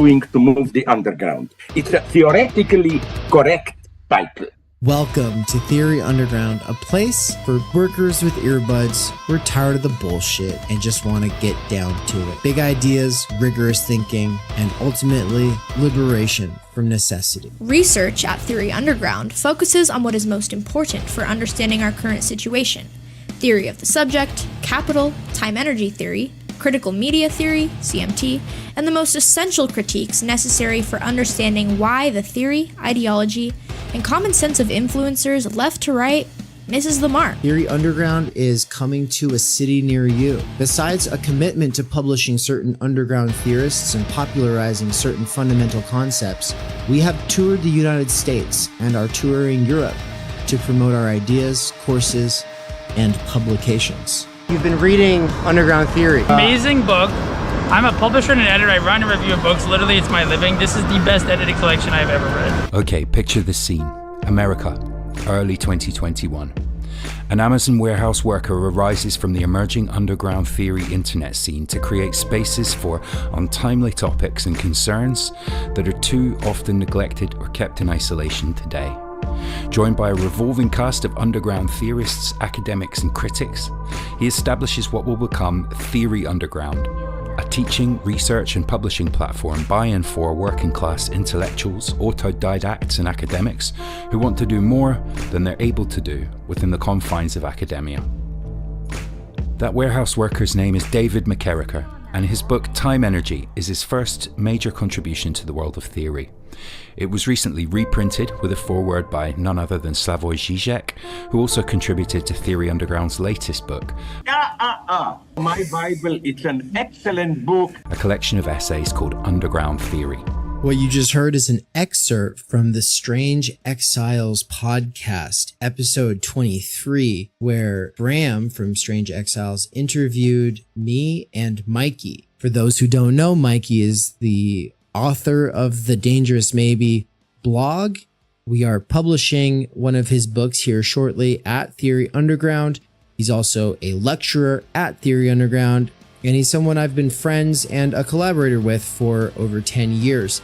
doing to move the underground. It's a theoretically correct title. Welcome to Theory Underground, a place for workers with earbuds who are tired of the bullshit and just want to get down to it. Big ideas, rigorous thinking, and ultimately liberation from necessity. Research at Theory Underground focuses on what is most important for understanding our current situation: theory of the subject, capital, time-energy theory, critical media theory, CMT, and the most essential critiques necessary for understanding why the theory, ideology, and common sense of influencers left to right misses the mark. Theory Underground is coming to a city near you. Besides a commitment to publishing certain underground theorists and popularizing certain fundamental concepts, we have toured the United States and are touring Europe to promote our ideas, courses, and publications. You've been reading Underground Theory. Amazing book. I'm a publisher and an editor. I run and review books. Literally, it's my living. This is the best edited collection I've ever read. Okay, picture this scene. America, early 2021. An Amazon warehouse worker arises from the emerging underground theory internet scene to create spaces for untimely topics and concerns that are too often neglected or kept in isolation today. Joined by a revolving cast of underground theorists, academics, and critics, he establishes what will become Theory Underground, a teaching, research, and publishing platform by and for working class intellectuals, autodidacts, and academics who want to do more than they're able to do within the confines of academia. That warehouse worker's name is David McKerracher, and his book Time Energy is his first major contribution to the world of theory. It was recently reprinted with a foreword by none other than Slavoj Žižek, who also contributed to Theory Underground's latest book. My Bible, it's an excellent book. A collection of essays called Underground Theory. What you just heard is an excerpt from the Strange Exiles podcast, episode 23, where Bram from Strange Exiles interviewed me and Mikey. For those who don't know, Mikey is the author of the Dangerous Maybe blog. We are publishing one of his books here shortly at Theory Underground. He's also a lecturer at Theory Underground, and he's someone I've been friends and a collaborator with for over 10 years.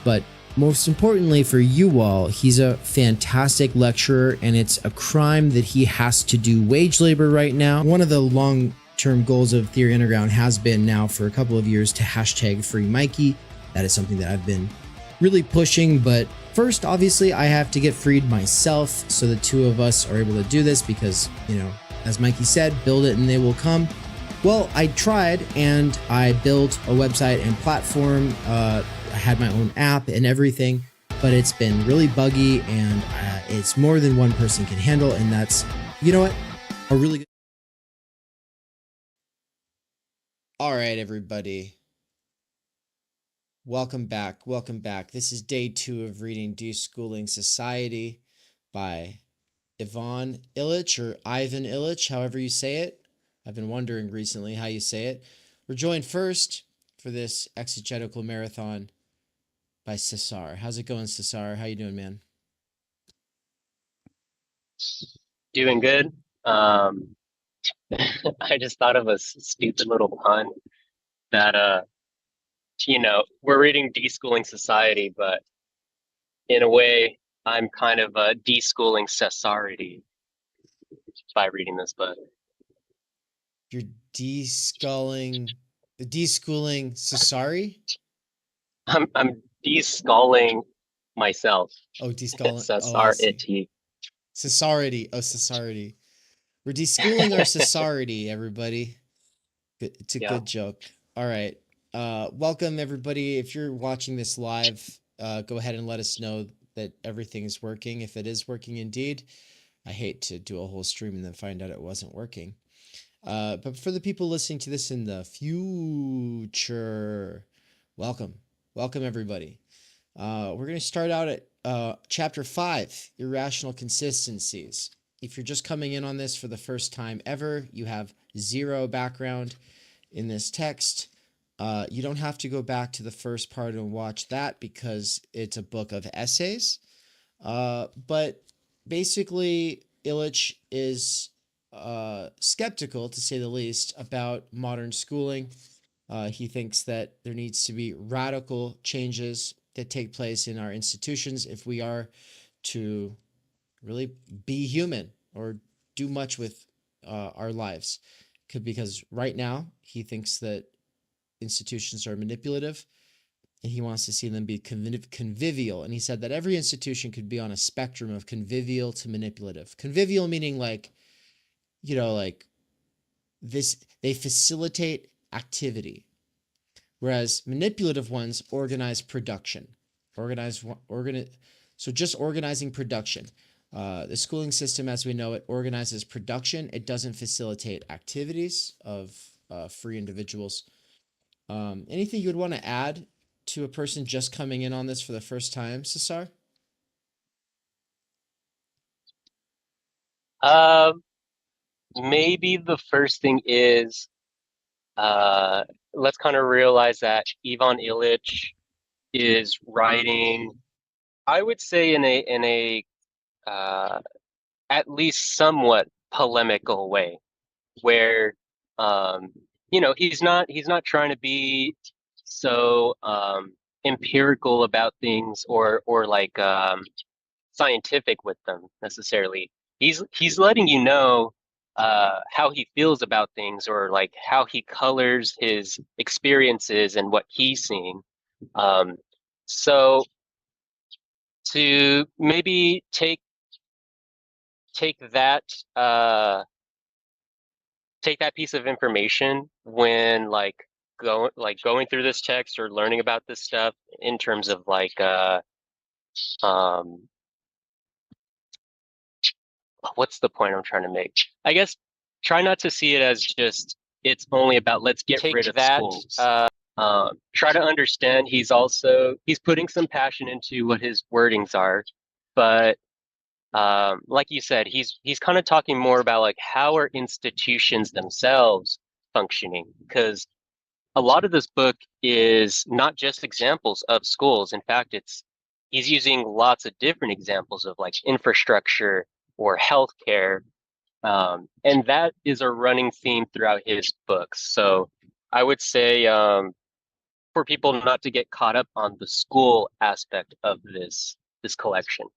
But most importantly for you all, he's a fantastic lecturer, and it's a crime that he has to do wage labor right now. One of the long-term goals of Theory Underground has been now for a couple of years to hashtag free Mikey. That is something that I've been really pushing, but first, obviously, I have to get freed myself, so the two of us are able to do this because, as Mikey said, build it and they will come. Well, I tried and I built a website and platform. I had my own app and everything, but it's been really buggy and it's more than one person can handle, and that's, a really good... All right, everybody. Welcome back. This is day 2 of reading Deschooling Society by Ivan Illich, or Ivan Illich, however you say it. I've been wondering recently how you say it. We're joined first for this exegetical marathon by Cesar. How's it going, Cesar? How you doing, man? Doing good. I just thought of a stupid little pun that we're reading Deschooling Society, but in a way, I'm kind of deschooling Society by reading this book. You're deschooling Society? I'm deschooling myself. Oh, deschooling. Society. Society. Oh, Society. We're deschooling our society, everybody. It's a good joke. All right. Welcome, everybody. If you're watching this live, go ahead and let us know that everything is working. If it is working indeed, I hate to do a whole stream and then find out it wasn't working. But for the people listening to this in the future, welcome, everybody. We're going to start out at chapter 5, Irrational Consistencies. If you're just coming in on this for the first time ever, you have zero background in this text. You don't have to go back to the first part and watch that because it's a book of essays. But basically, Illich is skeptical, to say the least, about modern schooling He thinks that there needs to be radical changes that take place in our institutions if we are to really be human or do much with our lives. Because right now he thinks that institutions are manipulative and he wants to see them be convivial. And he said that every institution could be on a spectrum of convivial to manipulative. Convivial meaning like, like this, they facilitate activity, whereas manipulative ones organize production. So just organizing production. The schooling system as we know it organizes production. It doesn't facilitate activities of free individuals. Anything you would want to add to a person just coming in on this for the first time, Cesar? Maybe the first thing is let's kind of realize that Ivan Illich is writing, I would say, in a at least somewhat polemical way, where he's not trying to be so empirical about things or like scientific with them necessarily. He's letting you know how he feels about things, or like how he colors his experiences and what he's seeing. So to maybe take that piece of information when going through this text or learning about this stuff in terms of like what's the point I'm trying to make? I guess try not to see it as just it's only about let's get rid of schools. Try to understand he's putting some passion into what his wordings are, but like you said, he's kind of talking more about like how are institutions themselves functioning, because a lot of this book is not just examples of schools. In fact, he's using lots of different examples of like infrastructure or healthcare, and that is a running theme throughout his books. So I would say for people not to get caught up on the school aspect of this collection.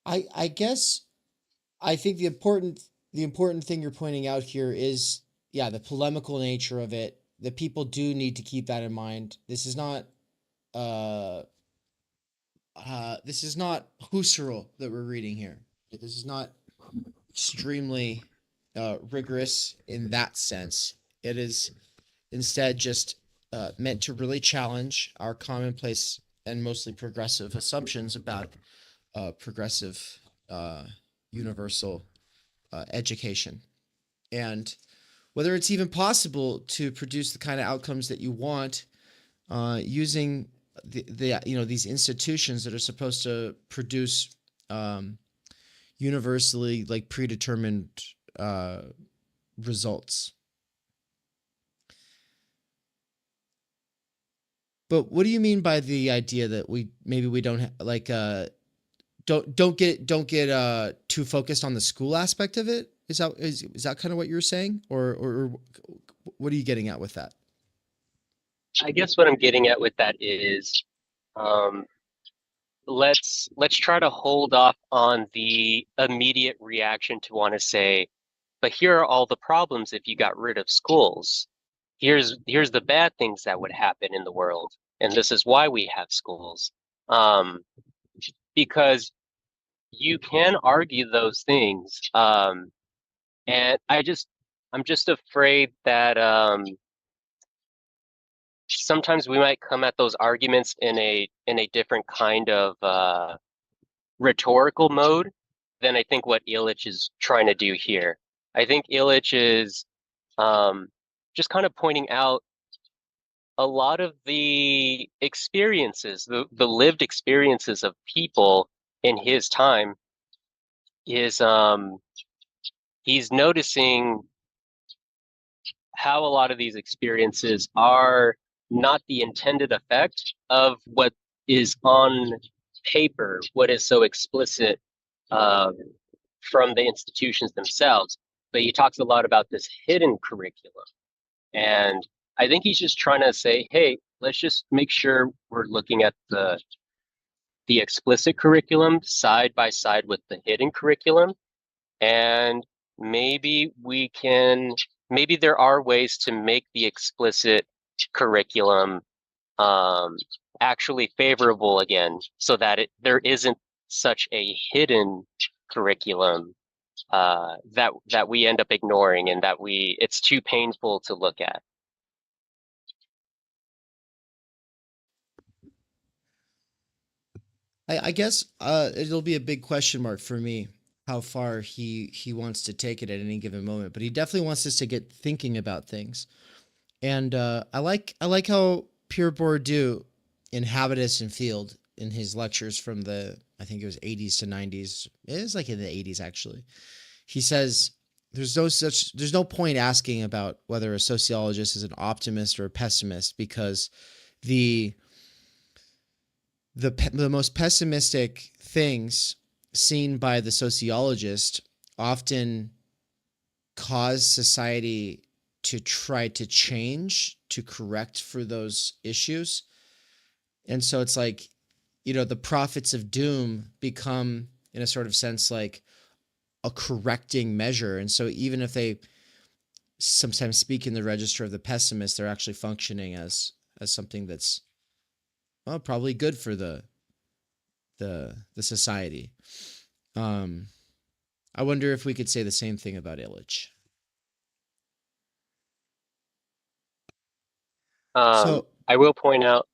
I guess I think the important thing you're pointing out here is, the polemical nature of it. That people do need to keep that in mind. This is not Husserl that we're reading here. This is not extremely rigorous in that sense. It is instead just meant to really challenge our commonplace and mostly progressive assumptions about progressive universal education, and whether it's even possible to produce the kind of outcomes that you want using these institutions that are supposed to produce universally like predetermined results. But what do you mean by the idea that we don't get too focused on the school aspect of it? Is that kind of what you're saying, or what are you getting at with that? I guess what I'm getting at with that is, let's try to hold off on the immediate reaction to want to say, but here are all the problems if you got rid of schools. Here's the bad things that would happen in the world, and this is why we have schools. Because you can argue those things, and I'm just afraid that sometimes we might come at those arguments in a different kind of rhetorical mode than I think what Illich is trying to do here. I think Illich is just kind of pointing out a lot of the experiences, the lived experiences of people in his time. Is he's noticing how a lot of these experiences are not the intended effect of what is on paper, what is so explicit um, from the institutions themselves. But he talks a lot about this hidden curriculum. And I think he's just trying to say, hey, let's just make sure we're looking at the explicit curriculum side by side with the hidden curriculum. And maybe maybe there are ways to make the explicit curriculum actually favorable again, so that there isn't such a hidden curriculum that we end up ignoring, and that it's too painful to look at. I guess it'll be a big question mark for me how far he wants to take it at any given moment, but he definitely wants us to get thinking about things. And I like how Pierre Bourdieu in Habitus and Field in his lectures from I think it was 80s to 90s. It is like in the 80s actually. He says there's no point asking about whether a sociologist is an optimist or a pessimist, because the most pessimistic things seen by the sociologist often cause society to try to change, to correct for those issues. And so it's like, the prophets of doom become, in a sort of sense, like a correcting measure. And so even if they sometimes speak in the register of the pessimist, they're actually functioning as something that's probably good for the society. I wonder if we could say the same thing about Illich. I will point out,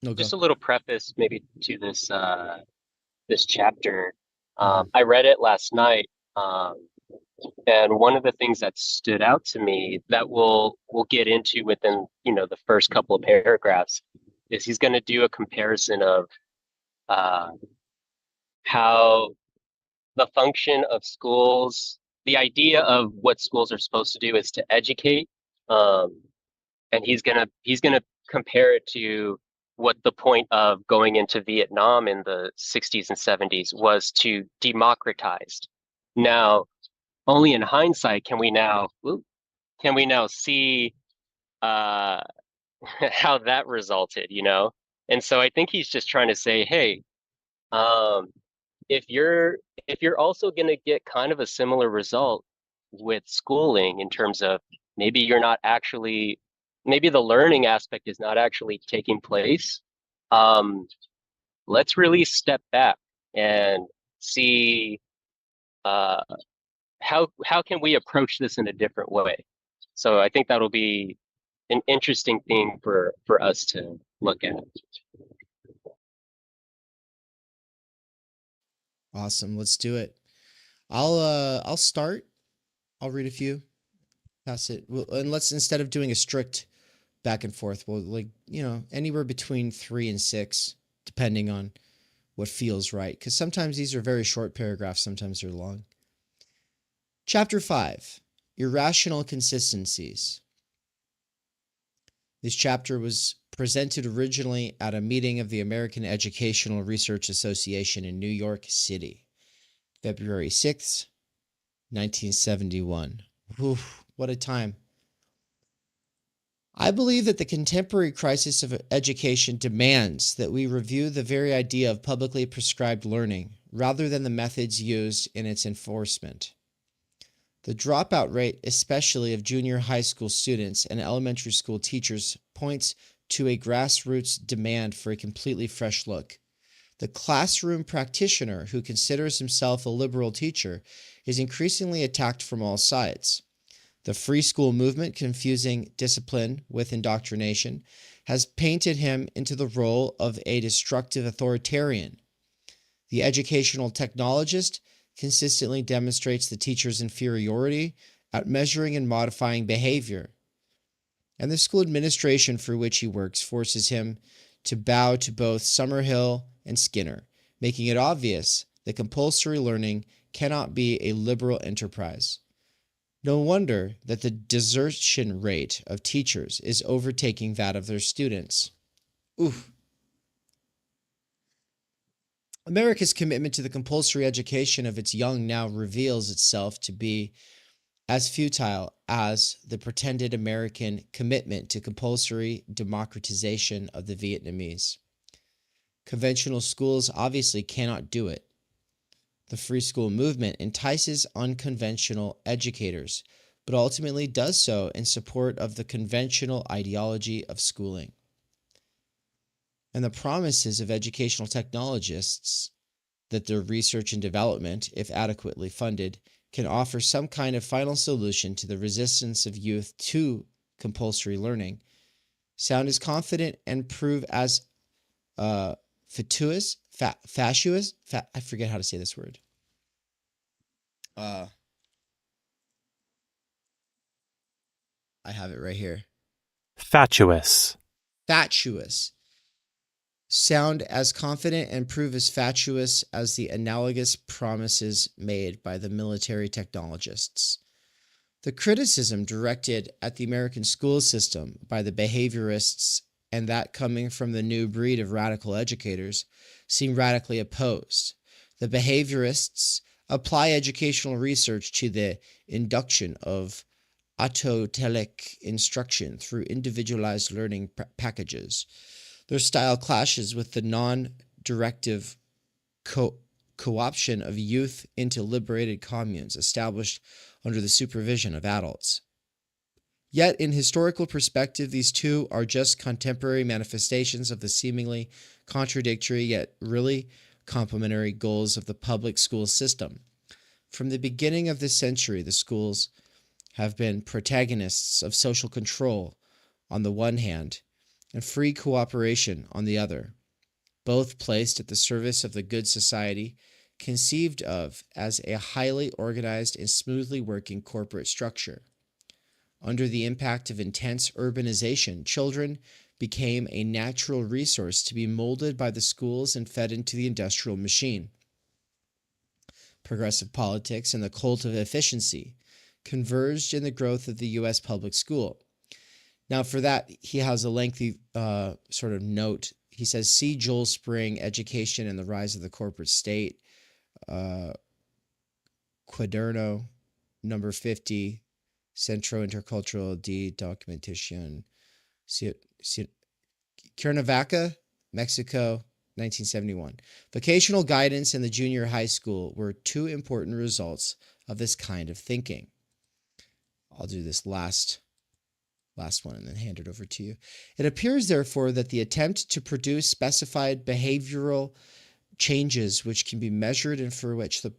No, just go. a little preface maybe to this chapter. I read it last night, and one of the things that stood out to me that we'll get into within the first couple of paragraphs is he's going to do a comparison of how the function of schools, the idea of what schools are supposed to do is to educate, and he's gonna compare it to what the point of going into Vietnam in the 60s and 70s was, to democratize. Now, only in hindsight can we now see how that resulted, And so I think he's just trying to say, hey, if you're also going to get kind of a similar result with schooling, in terms of maybe the learning aspect is not actually taking place, let's really step back and see how can we approach this in a different way. So I think that'll be an interesting thing for us to look at. Awesome. Let's do it. I'll start. I'll read a few. Pass it. And let's, instead of doing a strict back and forth, we'll anywhere between 3 and 6, depending on what feels right. Because sometimes these are very short paragraphs, sometimes they're long. Chapter 5, Irrational Consistencies. This chapter was presented originally at a meeting of the American Educational Research Association in New York City, February 6th, 1971. Oof, what a time. I believe that the contemporary crisis of education demands that we review the very idea of publicly prescribed learning rather than the methods used in its enforcement. The dropout rate, especially of junior high school students and elementary school teachers, points to a grassroots demand for a completely fresh look. The classroom practitioner who considers himself a liberal teacher is increasingly attacked from all sides. The free school movement, confusing discipline with indoctrination, has painted him into the role of a destructive authoritarian. The educational technologist consistently demonstrates the teacher's inferiority at measuring and modifying behavior. And the school administration for which he works forces him to bow to both Summerhill and Skinner, making it obvious that compulsory learning cannot be a liberal enterprise. No wonder that the desertion rate of teachers is overtaking that of their students. Oof. America's commitment to the compulsory education of its young now reveals itself to be as futile as the pretended American commitment to compulsory democratization of the Vietnamese. Conventional schools obviously cannot do it. The free school movement entices unconventional educators, but ultimately does so in support of the conventional ideology of schooling. And the promises of educational technologists that their research and development, if adequately funded, can offer some kind of final solution to the resistance of youth to compulsory learning, sound as confident and prove as fatuous, I forget how to say this word. I have it right here. Fatuous. Fatuous. Sound as confident and prove as fatuous as the analogous promises made by the military technologists. The criticism directed at the American school system by the behaviorists and that coming from the new breed of radical educators seem radically opposed. The behaviorists apply educational research to the induction of autodidacts instruction through individualized learning packages. Their style clashes with the non-directive co-option of youth into liberated communes established under the supervision of adults. Yet, in historical perspective, these two are just contemporary manifestations of the seemingly contradictory yet really complementary goals of the public school system. From the beginning of this century, the schools have been protagonists of social control on the one hand and free cooperation on the other, both placed at the service of the good society, conceived of as a highly organized and smoothly working corporate structure. Under the impact of intense urbanization, children became a natural resource to be molded by the schools and fed into the industrial machine. Progressive politics and the cult of efficiency converged in the growth of the U.S. public school. Now, for that, he has a lengthy sort of note. He says, see Joel Spring, Education and the Rise of the Corporate State, Quaderno, number 50, Centro Intercultural de Documentación, Cuernavaca, Mexico, 1971. Vocational guidance in the junior high school were two important results of this kind of thinking. I'll do this last one and then hand it over to you. It appears, therefore, that the attempt to produce specified behavioral changes which can be measured and for which the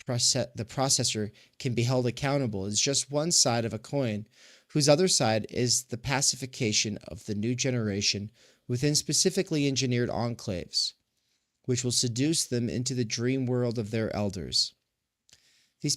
processor can be held accountable is just one side of a coin, whose other side is the pacification of the new generation within specifically engineered enclaves, which will seduce them into the dream world of their elders. These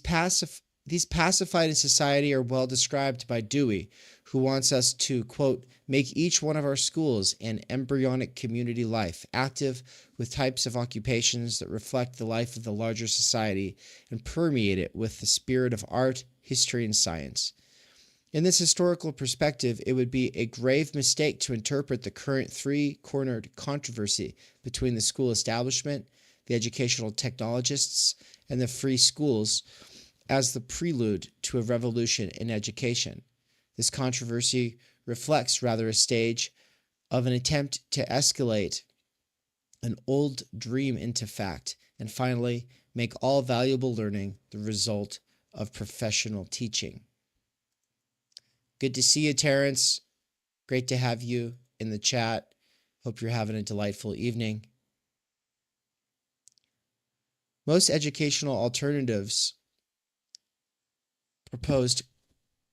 pacified in society are well described by Dewey, who wants us to, quote, make each one of our schools an embryonic community life, active with types of occupations that reflect the life of the larger society and permeate it with the spirit of art, history, and science. In this historical perspective, it would be a grave mistake to interpret the current three-cornered controversy between the school establishment, the educational technologists, and the free schools as the prelude to a revolution in education. This controversy reflects rather a stage of an attempt to escalate an old dream into fact and finally make all valuable learning the result of professional teaching. Good to see you, Terrence. Great to have you in the chat. Hope you're having a delightful evening. Most educational alternatives proposed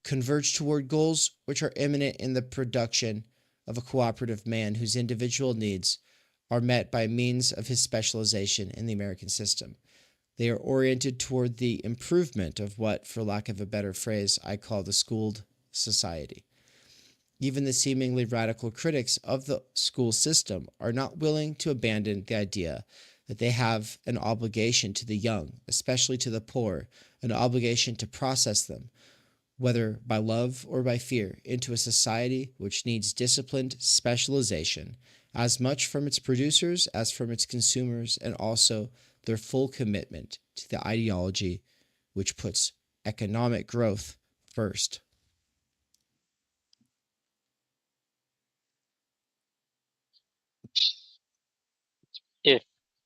converge toward goals which are imminent in the production of a cooperative man whose individual needs are met by means of his specialization in the American system. They are oriented toward the improvement of what, for lack of a better phrase, I call the schooled society. Even the seemingly radical critics of the school system are not willing to abandon the idea that they have an obligation to the young, especially to the poor, an obligation to process them, whether by love or by fear, into a society which needs disciplined specialization as much from its producers as from its consumers, and also their full commitment to the ideology which puts economic growth first.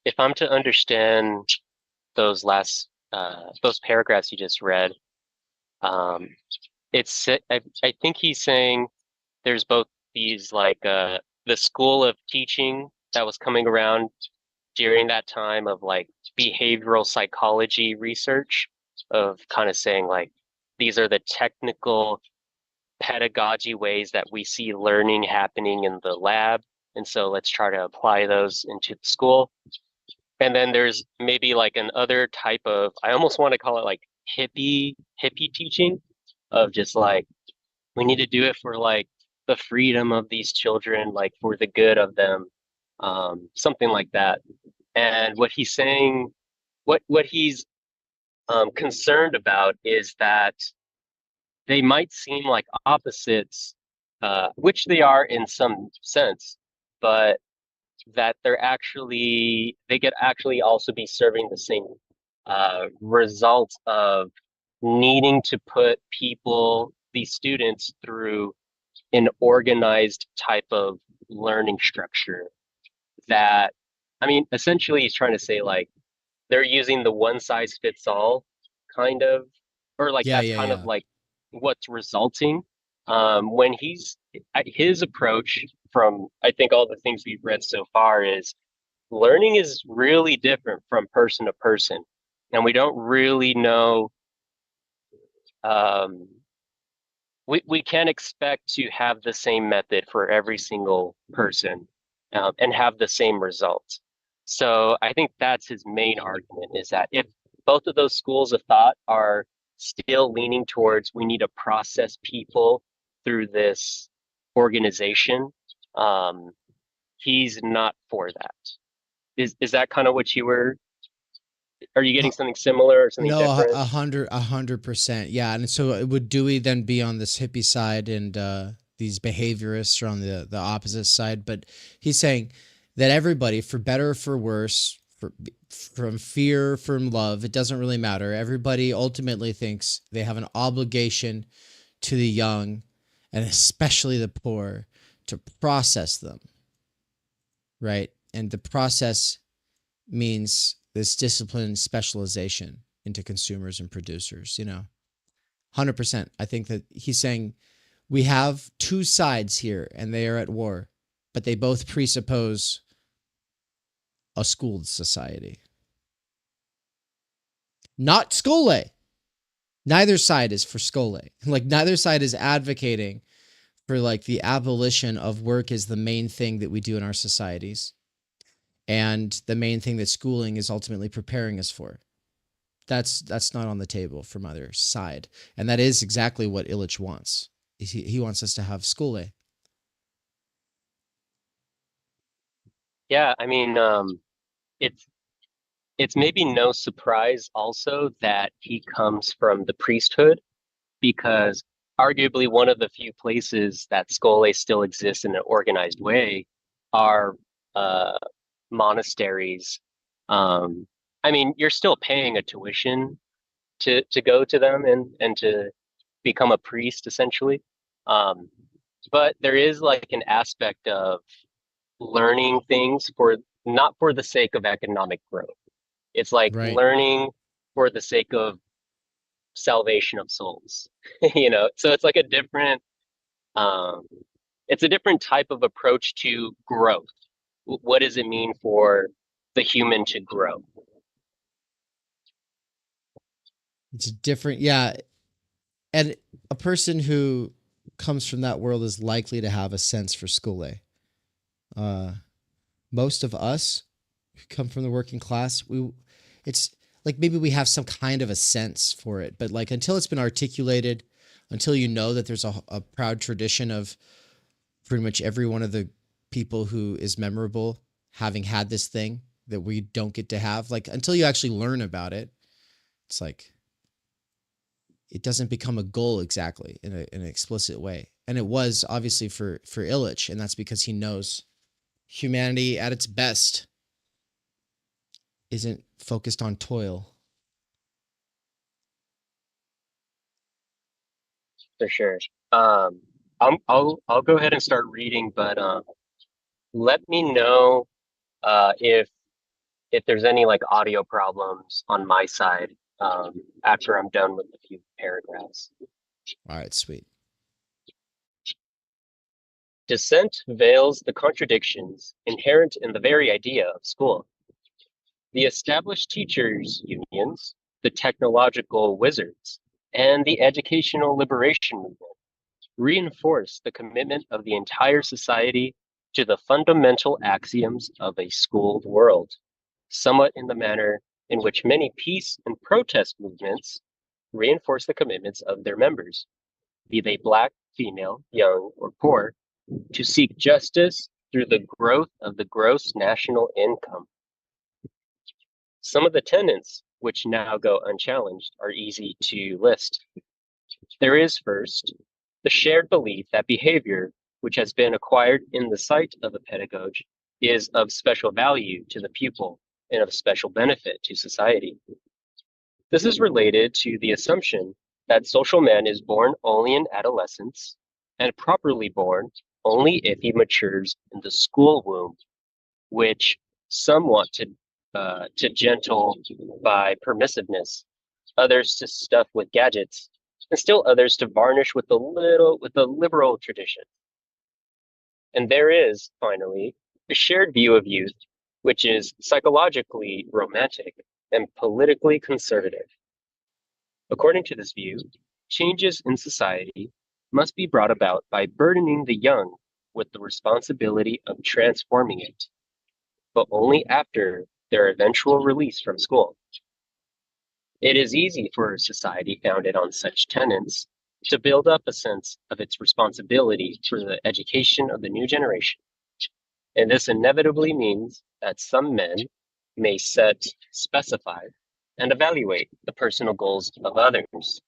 If I'm to understand those paragraphs you just read, I think he's saying there's both these like the school of teaching that was coming around during that time of like behavioral psychology research, of kind of saying like these are the technical pedagogy ways that we see learning happening in the lab, and so let's try to apply those into the school. And then there's maybe like an other type of, I almost want to call it like hippie teaching, of just like we need to do it for like the freedom of these children, like for the good of them, something like that. And what he's saying, what he's concerned about is that they might seem like opposites, which they are in some sense, but that they could actually also be serving the same result of needing to put these students, through an organized type of learning structure. That, I mean, essentially he's trying to say like they're using the one size fits all kind of, or like Yeah, that's yeah, kind of yeah. like what's resulting. When his approach, from I think all the things we've read so far, is learning is really different from person to person, and we don't really know. Um, we can't expect to have the same method for every single person, and have the same results. So I think that's his main argument, is that if both of those schools of thought are still leaning towards we need to process people through this organization, um, he's not for that. Is that kind of what you were? Are you getting something similar or something No, different? 100%. Yeah. And so would Dewey then be on this hippie side, and these behaviorists are on the opposite side? But he's saying that everybody, for better or for worse, from fear, from love, it doesn't really matter. Everybody ultimately thinks they have an obligation to the young, and especially the poor, to process them, right? And the process means this disciplined specialization into consumers and producers, 100%. I think that he's saying we have two sides here and they are at war, but they both presuppose a schooled society. Not skole. Neither side is for skole. Like neither side is advocating for like the abolition of work as the main thing that we do in our societies, and the main thing that schooling is ultimately preparing us for. That's not on the table from either side. And that is exactly what Illich wants. He wants us to have skole. Yeah, I mean, it's it's maybe no surprise also that he comes from the priesthood, because arguably one of the few places that skole still exists in an organized way are uh, monasteries. Um, I mean, you're still paying a tuition to go to them and to become a priest essentially. Um, but there is like an aspect of learning things for not for the sake of economic growth. It's like Right. learning for the sake of salvation of souls, you know? So it's like um, it's a different type of approach to growth. What does it mean for the human to grow? It's different. Yeah. And a person who comes from that world is likely to have a sense for skole. Most of us who come from the working class, it's like maybe we have some kind of a sense for it, but like until it's been articulated, until you know that there's a proud tradition of pretty much every one of the people who is memorable having had this thing that we don't get to have, like until you actually learn about it, it's like it doesn't become a goal exactly in an explicit way. And it was obviously for Illich, and that's because he knows humanity at its best isn't focused on toil. For sure. I'll go ahead and start reading, but let me know if there's any like audio problems on my side after I'm done with a few paragraphs. All right, sweet. Dissent veils the contradictions inherent in the very idea of school. The established teachers' unions, the technological wizards, and the educational liberation movement reinforce the commitment of the entire society to the fundamental axioms of a schooled world, somewhat in the manner in which many peace and protest movements reinforce the commitments of their members, be they black, female, young, or poor, to seek justice through the growth of the gross national income. Some of the tenets which now go unchallenged are easy to list. There is first the shared belief that behavior which has been acquired in the sight of a pedagogue is of special value to the pupil and of special benefit to society. This is related to the assumption that social man is born only in adolescence and properly born only if he matures in the school womb, which some want to gentle by permissiveness, others to stuff with gadgets, and still others to varnish with the liberal tradition. And there is, finally, a shared view of youth, which is psychologically romantic and politically conservative. According to this view, changes in society must be brought about by burdening the young with the responsibility of transforming it, but only after their eventual release from school. It is easy for a society founded on such tenets to build up a sense of its responsibility for the education of the new generation. And this inevitably means that some men may set, specify, and evaluate the personal goals of others.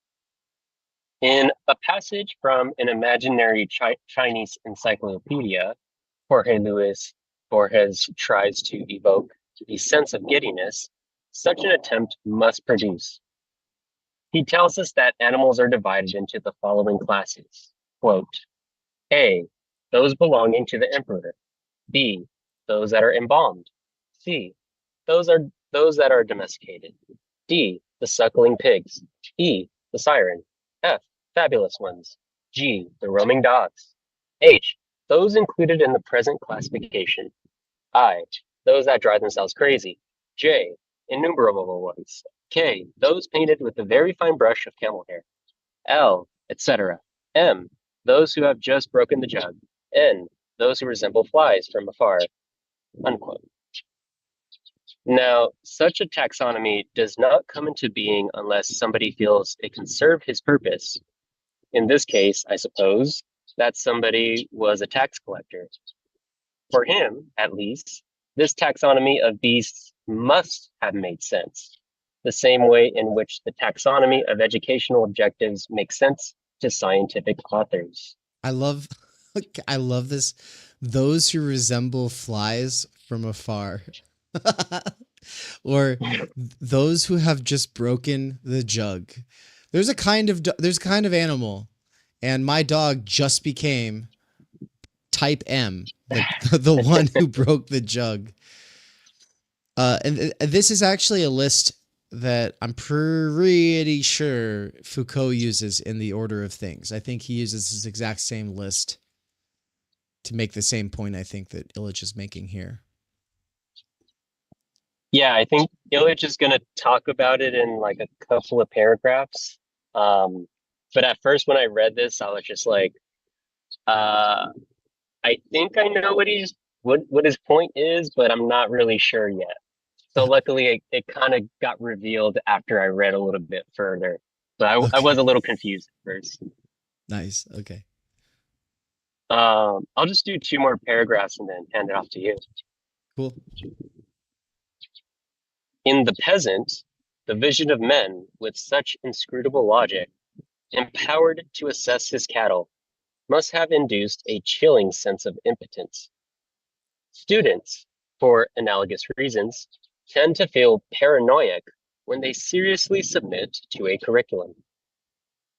In a passage from an imaginary Chinese encyclopedia, Jorge Luis Borges tries to evoke the sense of giddiness such an attempt must produce. He tells us that animals are divided into the following classes. Quote, A, those belonging to the emperor. B, those that are embalmed. C, those that are domesticated. D, the suckling pigs. E, the siren. F, fabulous ones. G, the roaming dogs. H, those included in the present classification. I, those that drive themselves crazy. J, innumerable ones. K, those painted with a very fine brush of camel hair. L, etc. M, those who have just broken the jug. N, those who resemble flies from afar. Unquote. Now, such a taxonomy does not come into being unless somebody feels it can serve his purpose. In this case, I suppose, that somebody was a tax collector. For him, at least, this taxonomy of beasts must have made sense, the same way in which the taxonomy of educational objectives makes sense to scientific authors. I love this. Those who resemble flies from afar. Or those who have just broken the jug. There's a kind of animal, and my dog just became type M, the one who broke the jug. And this is actually a list that I'm pretty sure Foucault uses in The Order of Things. I think he uses this exact same list to make the same point I think that Illich is making here. Yeah, I think Illich is going to talk about it in like a couple of paragraphs. But at first, when I read this, I was just like, I think I know what his point is, but I'm not really sure yet. So luckily, it kind of got revealed after I read a little bit further. But I was a little confused at first. Nice. Okay. I'll just do 2 more paragraphs and then hand it off to you. Cool. In The Peasant, the vision of men with such inscrutable logic empowered to assess his cattle, must have induced a chilling sense of impotence. Students, for analogous reasons, tend to feel paranoid when they seriously submit to a curriculum.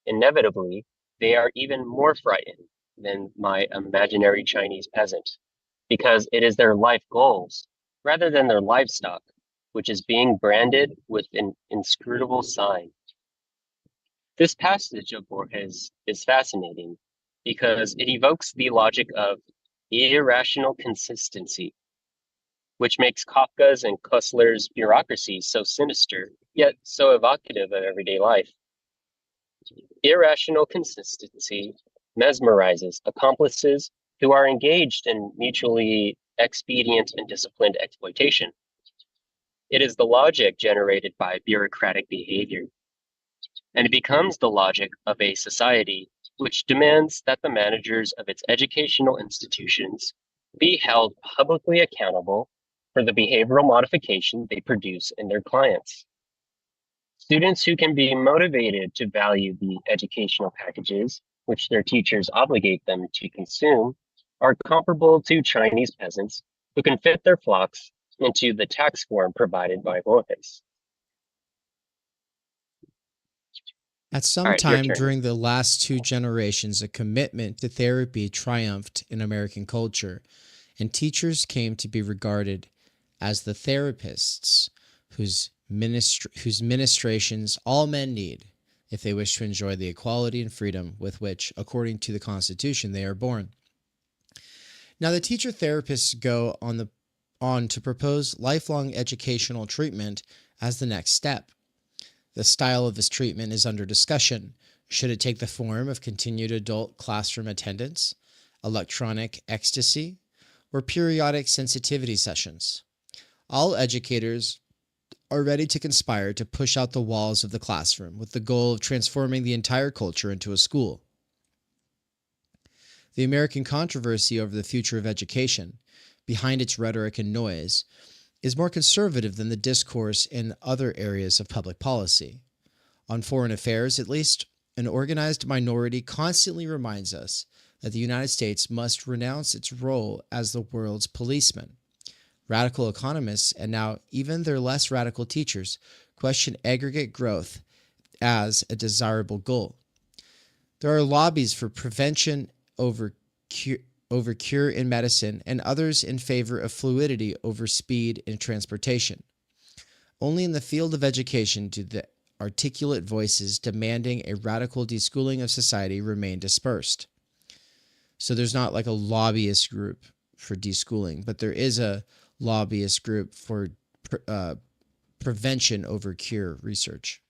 Inevitably, they are even more frightened than my imaginary Chinese peasant, because it is their life goals, rather than their livestock, which is being branded with an inscrutable sign. This passage of Borges is fascinating because it evokes the logic of irrational consistency, which makes Kafka's and Kussler's bureaucracy so sinister, yet so evocative of everyday life. Irrational consistency mesmerizes accomplices who are engaged in mutually expedient and disciplined exploitation. It is the logic generated by bureaucratic behavior, and it becomes the logic of a society which demands that the managers of its educational institutions be held publicly accountable for the behavioral modification they produce in their clients. Students who can be motivated to value the educational packages which their teachers obligate them to consume are comparable to Chinese peasants who can fit their flocks into the tax form provided by Borges. At some All right, your time turn. during the last two generations, a commitment to therapy triumphed in American culture, and teachers came to be regarded as the therapists whose ministrations all men need if they wish to enjoy the equality and freedom with which, according to the Constitution, they are born. Now, the teacher therapists go on to propose lifelong educational treatment as the next step. The style of this treatment is under discussion. Should it take the form of continued adult classroom attendance, electronic ecstasy, or periodic sensitivity sessions? All educators are ready to conspire to push out the walls of the classroom with the goal of transforming the entire culture into a school. The American controversy over the future of education, behind its rhetoric and noise, is more conservative than the discourse in other areas of public policy. On foreign affairs, at least, an organized minority constantly reminds us that the United States must renounce its role as the world's policeman. Radical economists, and now even their less radical teachers, question aggregate growth as a desirable goal. There are lobbies for prevention over cure in medicine, and others in favor of fluidity over speed in transportation. Only in the field of education do the articulate voices demanding a radical deschooling of society remain dispersed. So there's not like a lobbyist group for deschooling, but there is a lobbyist group for prevention over cure research.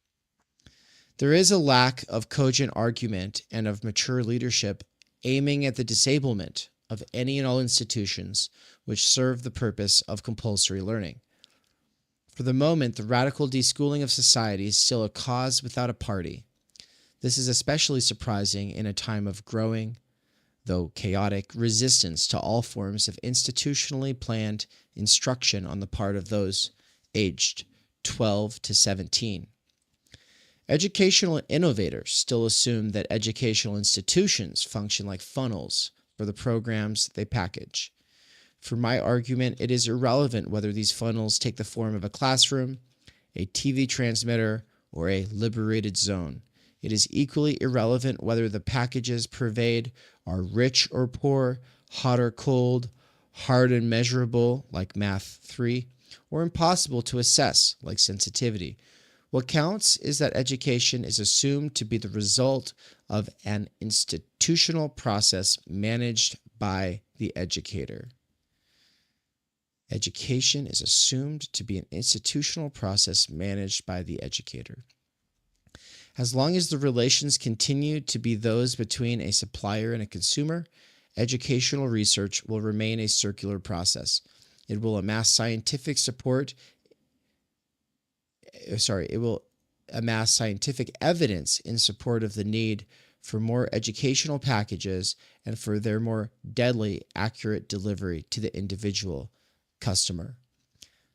There is a lack of cogent argument and of mature leadership aiming at the disablement of any and all institutions which serve the purpose of compulsory learning. For the moment, the radical deschooling of society is still a cause without a party. This is especially surprising in a time of growing, though chaotic, resistance to all forms of institutionally planned instruction on the part of those aged 12 to 17. Educational innovators still assume that educational institutions function like funnels for the programs they package. For my argument, it is irrelevant whether these funnels take the form of a classroom, a TV transmitter, or a liberated zone. It is equally irrelevant whether the packages purveyed are rich or poor, hot or cold, hard and measurable, like Math 3, or impossible to assess, like sensitivity. What counts is that education is assumed to be the result of an institutional process managed by the educator. Education is assumed to be an institutional process managed by the educator. As long as the relations continue to be those between a supplier and a consumer, educational research will remain a circular process. It will amass scientific evidence in support of the need for more educational packages and for their more deadly accurate delivery to the individual customer.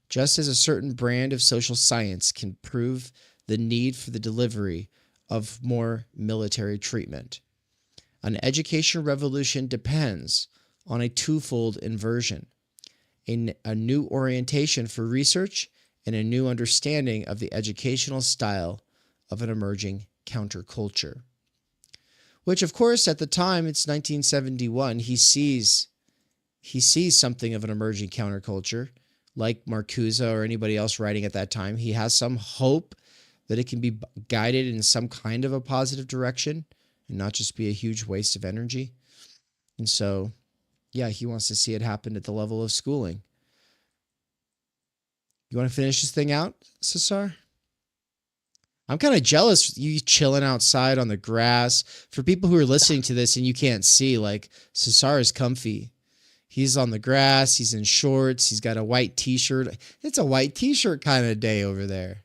Just as a certain brand of social science can prove the need for the delivery of more military treatment. An education revolution depends on a twofold inversion, a new orientation for research and a new understanding of the educational style of an emerging counterculture. Which, of course, at the time, it's 1971, he sees something of an emerging counterculture, like Marcuse or anybody else writing at that time. He has some hope that it can be guided in some kind of a positive direction and not just be a huge waste of energy. And so, yeah, he wants to see it happen at the level of schooling. You want to finish this thing out, Cesar? I'm kind of jealous you chilling outside on the grass. For people who are listening to this and you can't see, like, Cesar is comfy. He's on the grass. He's in shorts. He's got a white t-shirt. It's a white t-shirt kind of day over there.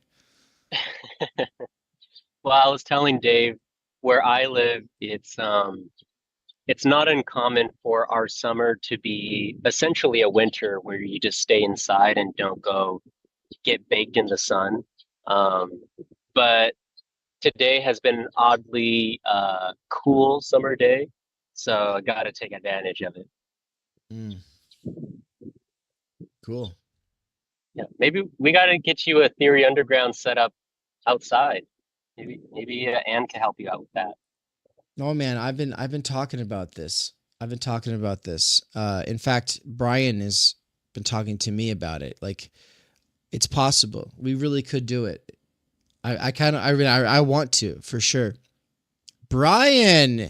Well, I was telling Dave, where I live, it's not uncommon for our summer to be essentially a winter where you just stay inside and don't go get baked in the sun. But today has been an oddly cool summer day, so I got to take advantage of it. Cool. Yeah, maybe we got to get you a Theory Underground set up outside. Maybe Ann can help you out with that. Oh man, I've been talking about this. In fact, Brian has been talking to me about it. Like, it's possible. We really could do it. I want to, for sure. Brian,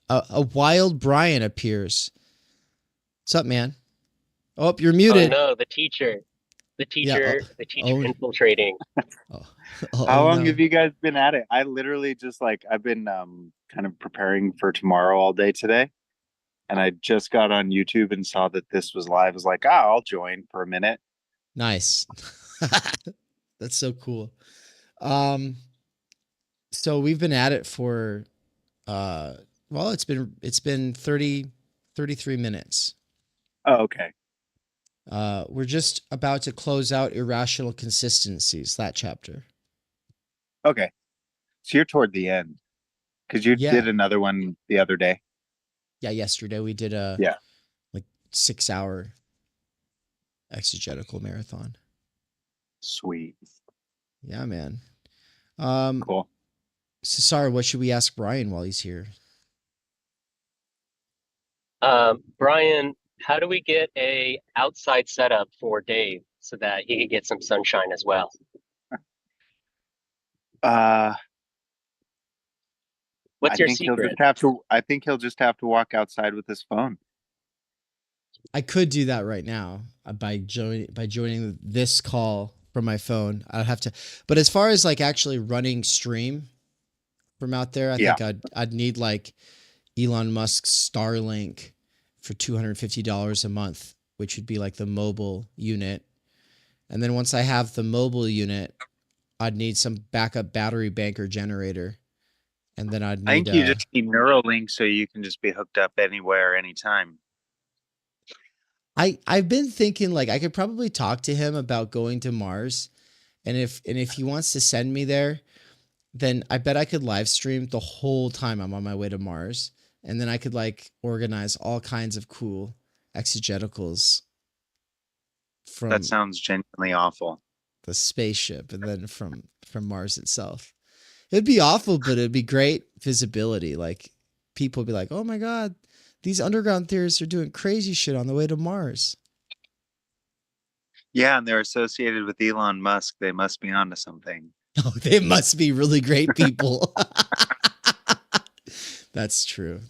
a wild Brian appears. What's up, man? Oh, you're muted. Oh no, the teacher infiltrating. How long have you guys been at it? I literally just I've been kind of preparing for tomorrow all day today. And I just got on YouTube and saw that this was live. I was like, I'll join for a minute. Nice. That's so cool. So we've been at it for it's been 33 minutes. Oh, okay. We're just about to close out Irrational Consistencies, that chapter. Okay. So you're toward the end. Because you did another one the other day. Yeah, yesterday we did a 6-hour exegetical marathon. Sweet. Yeah, man. Cool. Cesar, what should we ask Brian while he's here? Brian, how do we get a outside setup for Dave so that he could get some sunshine as well? What's your secret? I think he'll just have to walk outside with his phone. I could do that right now by joining this call from my phone. I'd have to, but as far as actually running stream from out there, I think I'd need Elon Musk's Starlink for $250 a month, which would be the mobile unit. And then once I have the mobile unit, I'd need some backup battery bank or generator. And then I'd need... I think you just need Neuralink so you can just be hooked up anywhere, anytime. I've been thinking I could probably talk to him about going to Mars. And if he wants to send me there, then I bet I could live stream the whole time I'm on my way to Mars. And then I could organize all kinds of cool exegeticals from... That sounds genuinely awful. The spaceship and then from Mars itself. It'd be awful, but it'd be great visibility. People would be like, oh my God, these underground theorists are doing crazy shit on the way to Mars. Yeah, and they're associated with Elon Musk. They must be onto something. Oh, they must be really great people. That's true.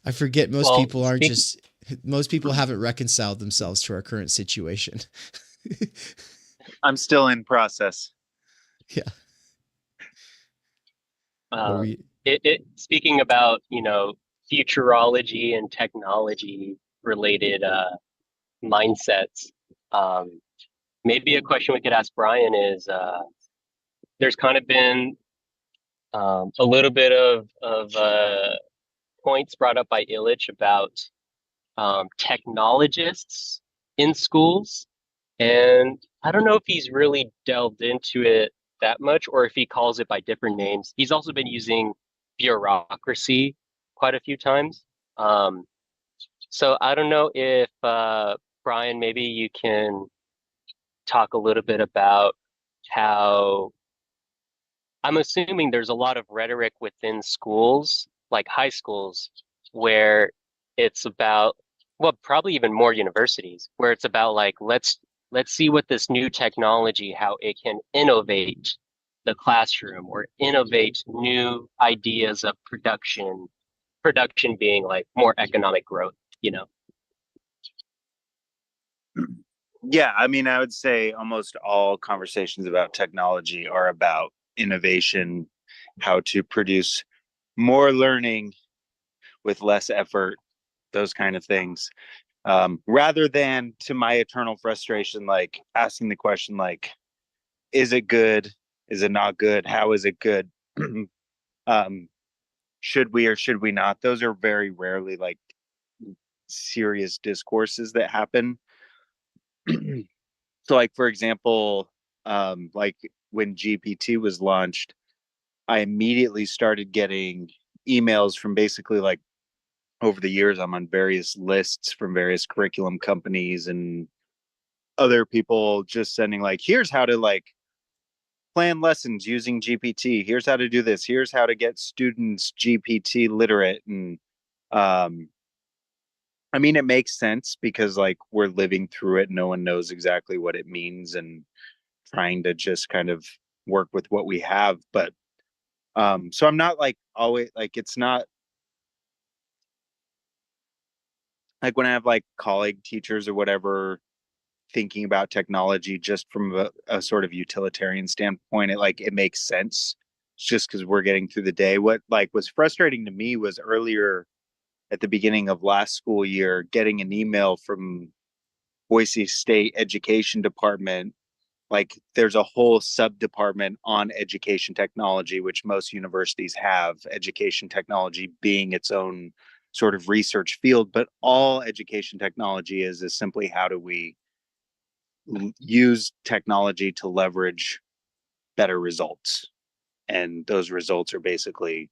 I forget most people haven't reconciled themselves to our current situation. I'm still in process. Yeah. Speaking about, futurology and technology related mindsets, maybe a question we could ask Brian is, there's kind of been a little bit of points brought up by Illich about technologists in schools. And I don't know if he's really delved into it that much, or if he calls it by different names. He's also been using bureaucracy quite a few times. So I don't know if Brian, maybe you can talk a little bit about how I'm assuming there's a lot of rhetoric within schools, like high schools, where it's about, well, probably even more universities, where it's about like let's see what this new technology, how it can innovate the classroom or innovate new ideas of production being like more economic growth, you know? Yeah, I mean, I would say almost all conversations about technology are about innovation, how to produce more learning with less effort, those kind of things. Rather than, to my eternal frustration, like asking the question, like, is it good? Is it not good? How is it good? um, should we or should we not? Those are very rarely like serious discourses that happen. So like, for example, like when GPT was launched, I immediately started getting emails from basically like, over the years I'm on various lists from various curriculum companies and other people just sending like, here's how to like plan lessons using GPT, here's how to do this, here's how to get students GPT literate. And I mean, it makes sense because like we're living through it, no one knows exactly what it means, and trying to just kind of work with what we have. But so I'm not like always like, it's not like when I have like colleague teachers or whatever thinking about technology just from a sort of utilitarian standpoint, it makes sense. It's just because we're getting through the day. What like was frustrating to me was earlier at the beginning of last school year, getting an email from Boise State Education Department. Like there's a whole sub department on education technology, which most universities have, education technology being its own sort of research field. But all education technology is simply how do we use technology to leverage better results. And those results are basically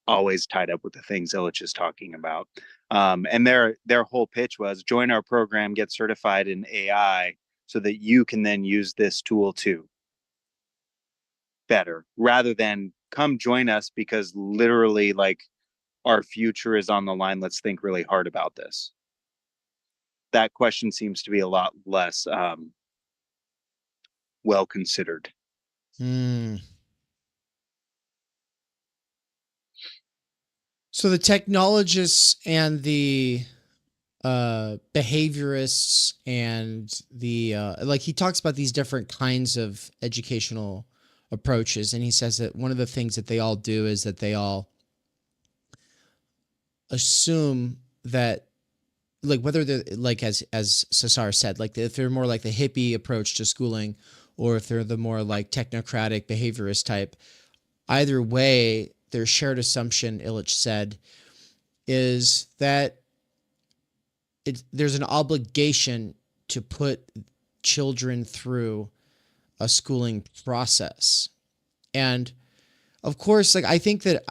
always tied up with the things Illich is talking about. And their whole pitch was join our program, get certified in AI so that you can then use this tool too better, rather than come join us because literally like our future is on the line. Let's think really hard about this. That question seems to be a lot less well considered. So the technologists and the behaviorists and the like, he talks about these different kinds of educational approaches, and he says that one of the things that they all do is that they all assume that, like, whether they're like, as Cesar said, like if they're more like the hippie approach to schooling, or if they're the more like technocratic behaviorist type, either way, their shared assumption, Illich said, is that there's an obligation to put children through a schooling process. And of course, like I think that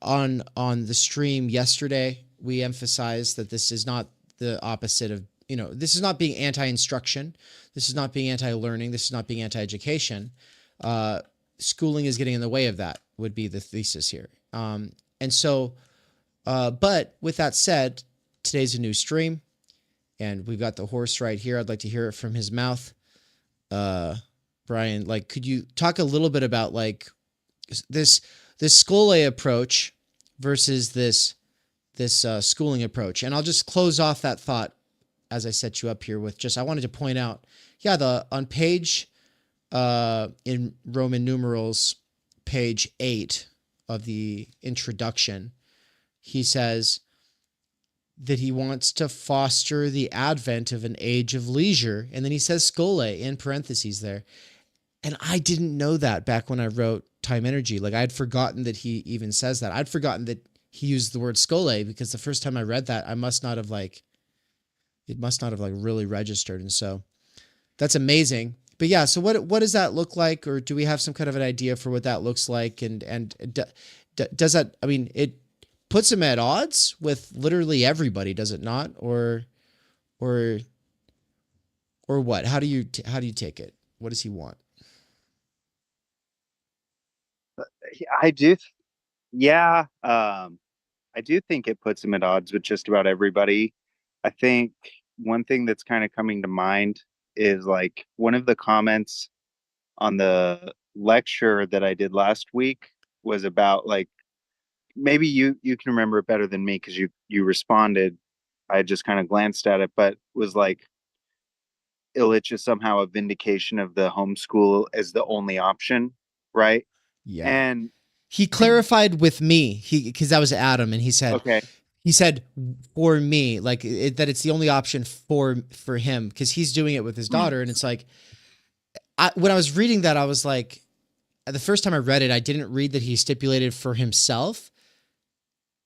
on the stream yesterday, we emphasized that this is not the opposite of, this is not being anti-instruction. This is not being anti-learning. This is not being anti-education. Schooling is getting in the way of that, would be the thesis here. And so, but with that said, today's a new stream and we've got the horse right here. I'd like to hear it from his mouth. Brian, like, could you talk a little bit about like this Skole approach versus this schooling approach? And I'll just close off that thought as I set you up here with just, I wanted to point out, on page, in Roman numerals, page 8 of the introduction, he says that he wants to foster the advent of an age of leisure. And then he says Skole in parentheses there. And I didn't know that back when I wrote Time Energy. Like, I'd forgotten that he even says that. I'd forgotten that he used the word Skole, because the first time I read that, it must not have really registered. And so that's amazing. but yeah, so what does that look like, or do we have some kind of an idea for what that looks like? And does that, I mean, it puts him at odds with literally everybody, does it not? Or what? How do you take it? What does he want? I do. Yeah. I do think it puts him at odds with just about everybody. I think one thing that's kind of coming to mind is like one of the comments on the lecture that I did last week was about like, maybe you can remember it better than me because you responded. I just kind of glanced at it, but was like, Illich is somehow a vindication of the homeschool as the only option, right? Yeah. And he clarified with me, because that was Adam, and he said, okay, for me, like that it's the only option for him, because he's doing it with his daughter. And it's like, when I was reading that, I was like, the first time I read it, I didn't read that he stipulated for himself.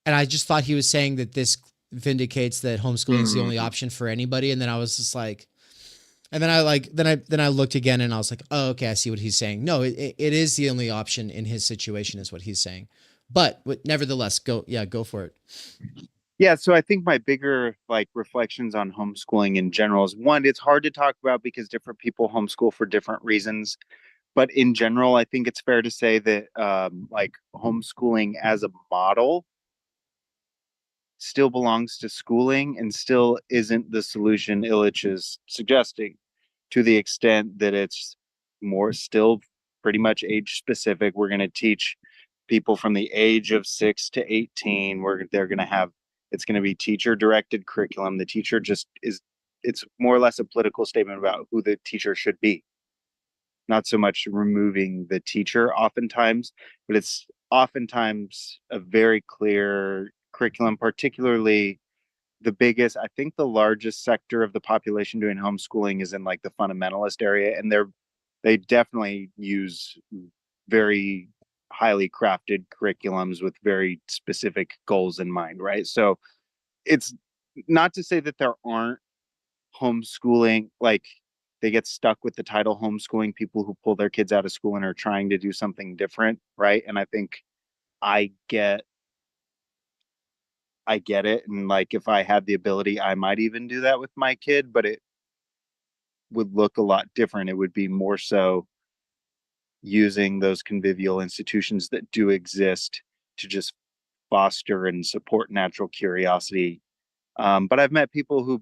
And I just thought he was saying that this vindicates that homeschooling is the only option for anybody. And then I was just like, and then I looked again and I was like, oh, okay, I see what he's saying. No, it is the only option in his situation is what he's saying. But nevertheless, go for it. Yeah, so I think my bigger like reflections on homeschooling in general is one, it's hard to talk about because different people homeschool for different reasons. But in general, I think it's fair to say that like homeschooling as a model still belongs to schooling and still isn't the solution Illich is suggesting, to the extent that it's more still pretty much age specific. We're going to teach people from the age of 6 to 18. They're going to have, it's going to be teacher directed curriculum. The teacher just is, it's more or less a political statement about who the teacher should be. Not so much removing the teacher oftentimes, but it's oftentimes a very clear curriculum, particularly I think the largest sector of the population doing homeschooling is in like the fundamentalist area. And they definitely use very highly crafted curriculums with very specific goals in mind, right? So it's not to say that there aren't homeschooling, like they get stuck with the title homeschooling, people who pull their kids out of school and are trying to do something different, right? And I think I get it. And like if I had the ability, I might even do that with my kid, but it would look a lot different. It would be more so using those convivial institutions that do exist to just foster and support natural curiosity. But I've met people who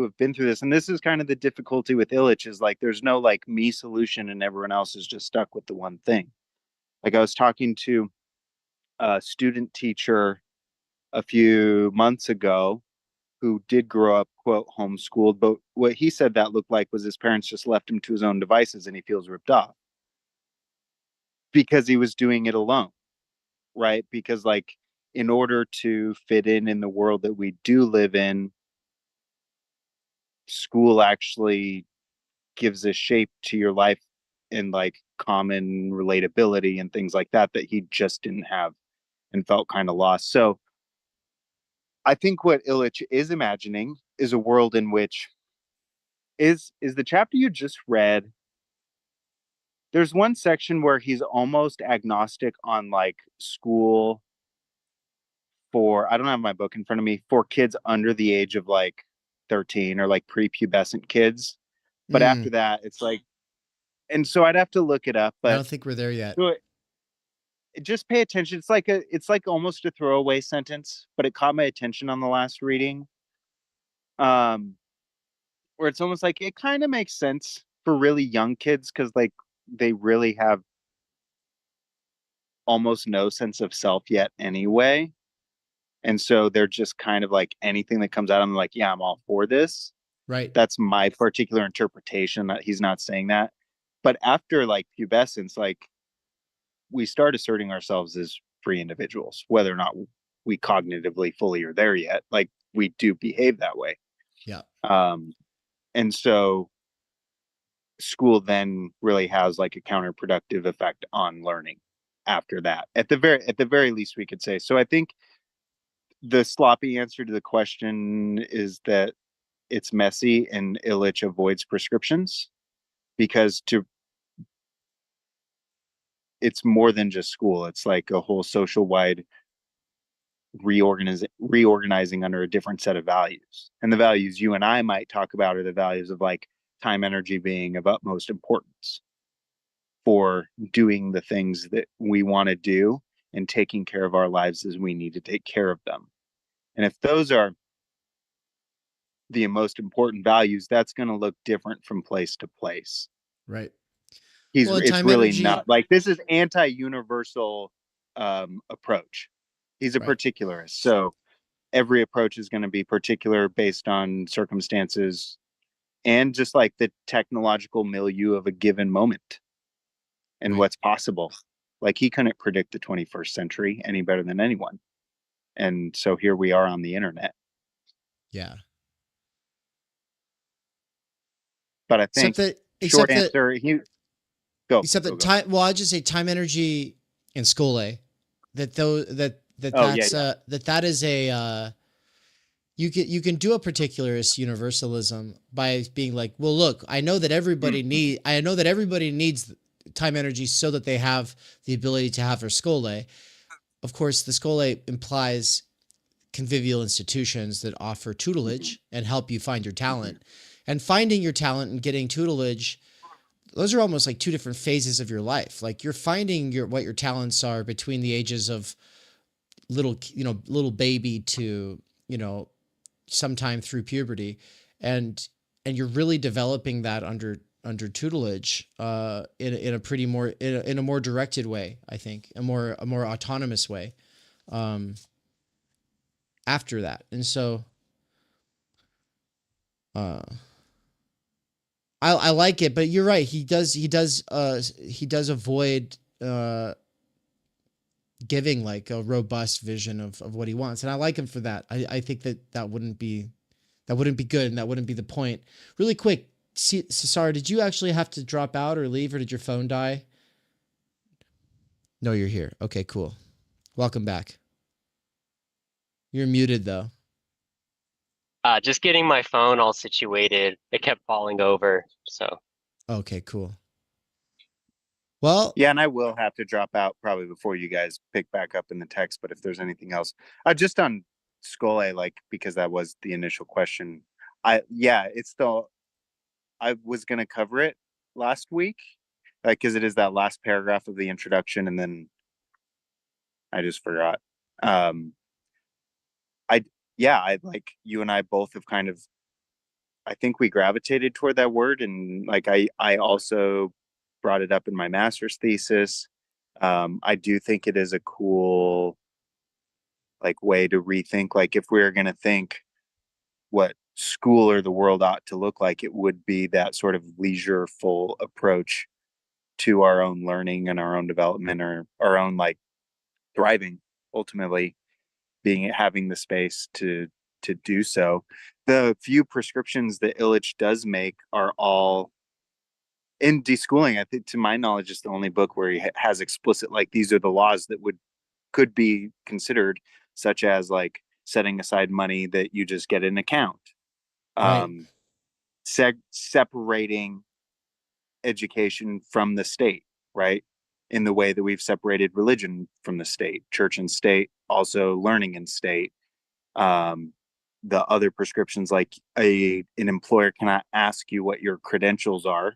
have been through this, and this is kind of the difficulty with Illich is like there's no like me solution and everyone else is just stuck with the one thing. Like I was talking to a student teacher a few months ago who did grow up, quote, homeschooled, but what he said that looked like was his parents just left him to his own devices and he feels ripped off because he was doing it alone, right? Because like in order to fit in the world that we do live in, school actually gives a shape to your life and like common relatability and things like that he just didn't have and felt kind of lost. So I think what Illich is imagining is a world in which is the chapter you just read. There's one section where he's almost agnostic on like school for, I don't have my book in front of me, for kids under the age of like 13 or like prepubescent kids. But after that, it's like, and so I'd have to look it up, but I don't think we're there yet. So just pay attention. It's like almost a throwaway sentence, but it caught my attention on the last reading. Where it's almost like it kind of makes sense for really young kids because like they really have almost no sense of self yet anyway. And so they're just kind of like anything that comes out, I'm like, yeah, I'm all for this. Right. That's my particular interpretation that he's not saying that. But after like pubescence, like we start asserting ourselves as free individuals, whether or not we cognitively fully are there yet. Like we do behave that way. Yeah. And so school then really has like a counterproductive effect on learning after that. At the very least, we could say. So I think the sloppy answer to the question is that it's messy and Illich avoids prescriptions. because it's more than just school. It's like a whole social wide reorganizing under a different set of values. And the values you and I might talk about are the values of like time, energy being of utmost importance for doing the things that we want to do and taking care of our lives as we need to take care of them. And if those are the most important values, that's going to look different from place to place. Right. It's really not like this is anti-universal approach. He's a particularist. So every approach is going to be particular based on circumstances and just like the technological milieu of a given moment and what's possible. Like he couldn't predict the 21st century any better than anyone. And so here we are on the internet. Yeah. But I think short answer, I just say time, energy, and school that is a you can do a particularist universalism by being like, well, look, I know that everybody needs time, energy so that they have the ability to have their skole. Of course, the skole implies convivial institutions that offer tutelage and help you find your talent. And finding your talent and getting tutelage, those are almost like two different phases of your life. Like you're finding what your talents are between the ages of little baby to, sometime through puberty. And you're really developing that under tutelage in a more directed way, I think, a more autonomous way after that. And so I like it, but you're right. He does avoid giving like a robust vision of what he wants. And I like him for that. I think that wouldn't be good. And that wouldn't be the point. Really quick. Sorry, did you actually have to drop out or leave, or did your phone die? No, you're here. Okay, cool. Welcome back. You're muted though. Just getting my phone all situated. It kept falling over, so. Okay, cool. Well, yeah, and I will have to drop out probably before you guys pick back up in the text. But if there's anything else, just on skole, because that was the initial question. I was gonna cover it last week, because it is that last paragraph of the introduction, and then I just forgot. I like you and I both have kind of, I think we gravitated toward that word, and like I also brought it up in my master's thesis. I do think it is a cool like way to rethink, like if we're going to think what school or the world ought to look like, it would be that sort of leisureful approach to our own learning and our own development, or our own like thriving, ultimately having the space to do so. The few prescriptions that Illich does make are all in Deschooling. I think, to my knowledge, is the only book where he has explicit, like, these are the laws that could be considered, such as like setting aside money that you just get an account, separating education from the state, right? In the way that we've separated religion from the state, church and state, also learning and state. The other prescriptions, like an employer cannot ask you what your credentials are,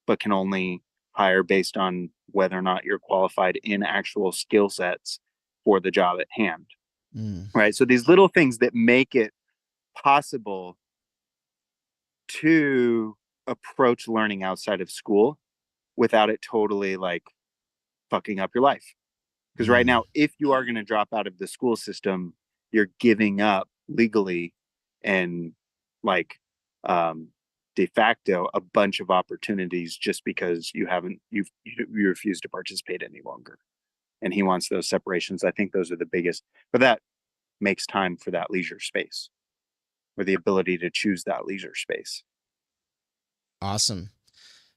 but can only hire based on whether or not you're qualified in actual skill sets for the job at hand. Right? So these little things that make it possible to approach learning outside of school without it totally like fucking up your life. Because right now, if you are going to drop out of the school system, you're giving up legally and like de facto a bunch of opportunities just because you refuse to participate any longer. And he wants those separations. I think those are the biggest, but that makes time for that leisure space, or the ability to choose that leisure space. Awesome.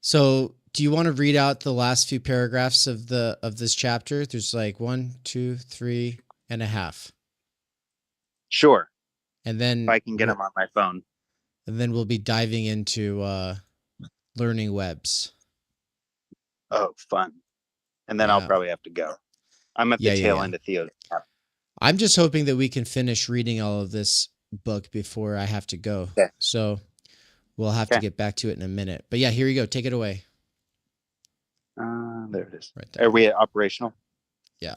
So do you want to read out the last few paragraphs of this chapter? There's like 1, 2, 3 and a half. Sure. And then if I can get them on my phone. And then we'll be diving into learning webs. Oh, fun. And then I'll Yeah. probably have to go. I'm at the tail end of Theo's. I'm just hoping that we can finish reading all of this book before I have to go. Okay. So we'll have to get back to it in a minute. But yeah, here you go. Take it away. There it is. Right there. Are we at operational? Yeah.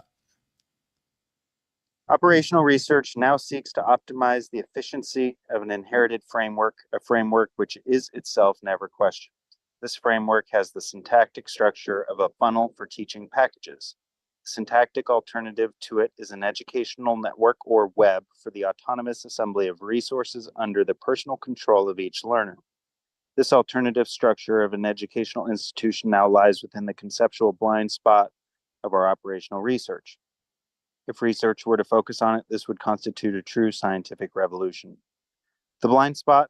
Operational research now seeks to optimize the efficiency of an inherited framework, a framework which is itself never questioned. This framework has the syntactic structure of a funnel for teaching packages. The syntactic alternative to it is an educational network or web for the autonomous assembly of resources under the personal control of each learner. This alternative structure of an educational institution now lies within the conceptual blind spot of our operational research. If research were to focus on it, this would constitute a true scientific revolution. The blind spot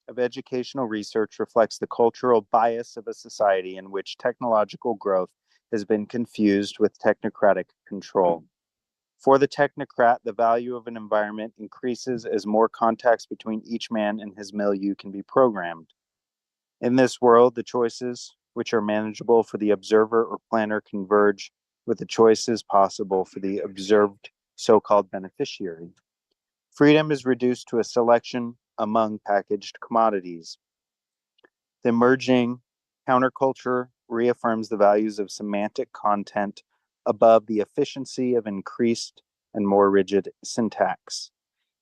of educational research reflects the cultural bias of a society in which technological growth has been confused with technocratic control. For the technocrat, the value of an environment increases as more contacts between each man and his milieu can be programmed. In this world, the choices which are manageable for the observer or planner converge with the choices possible for the observed so-called beneficiary. Freedom is reduced to a selection among packaged commodities. The emerging counterculture reaffirms the values of semantic content above the efficiency of increased and more rigid syntax.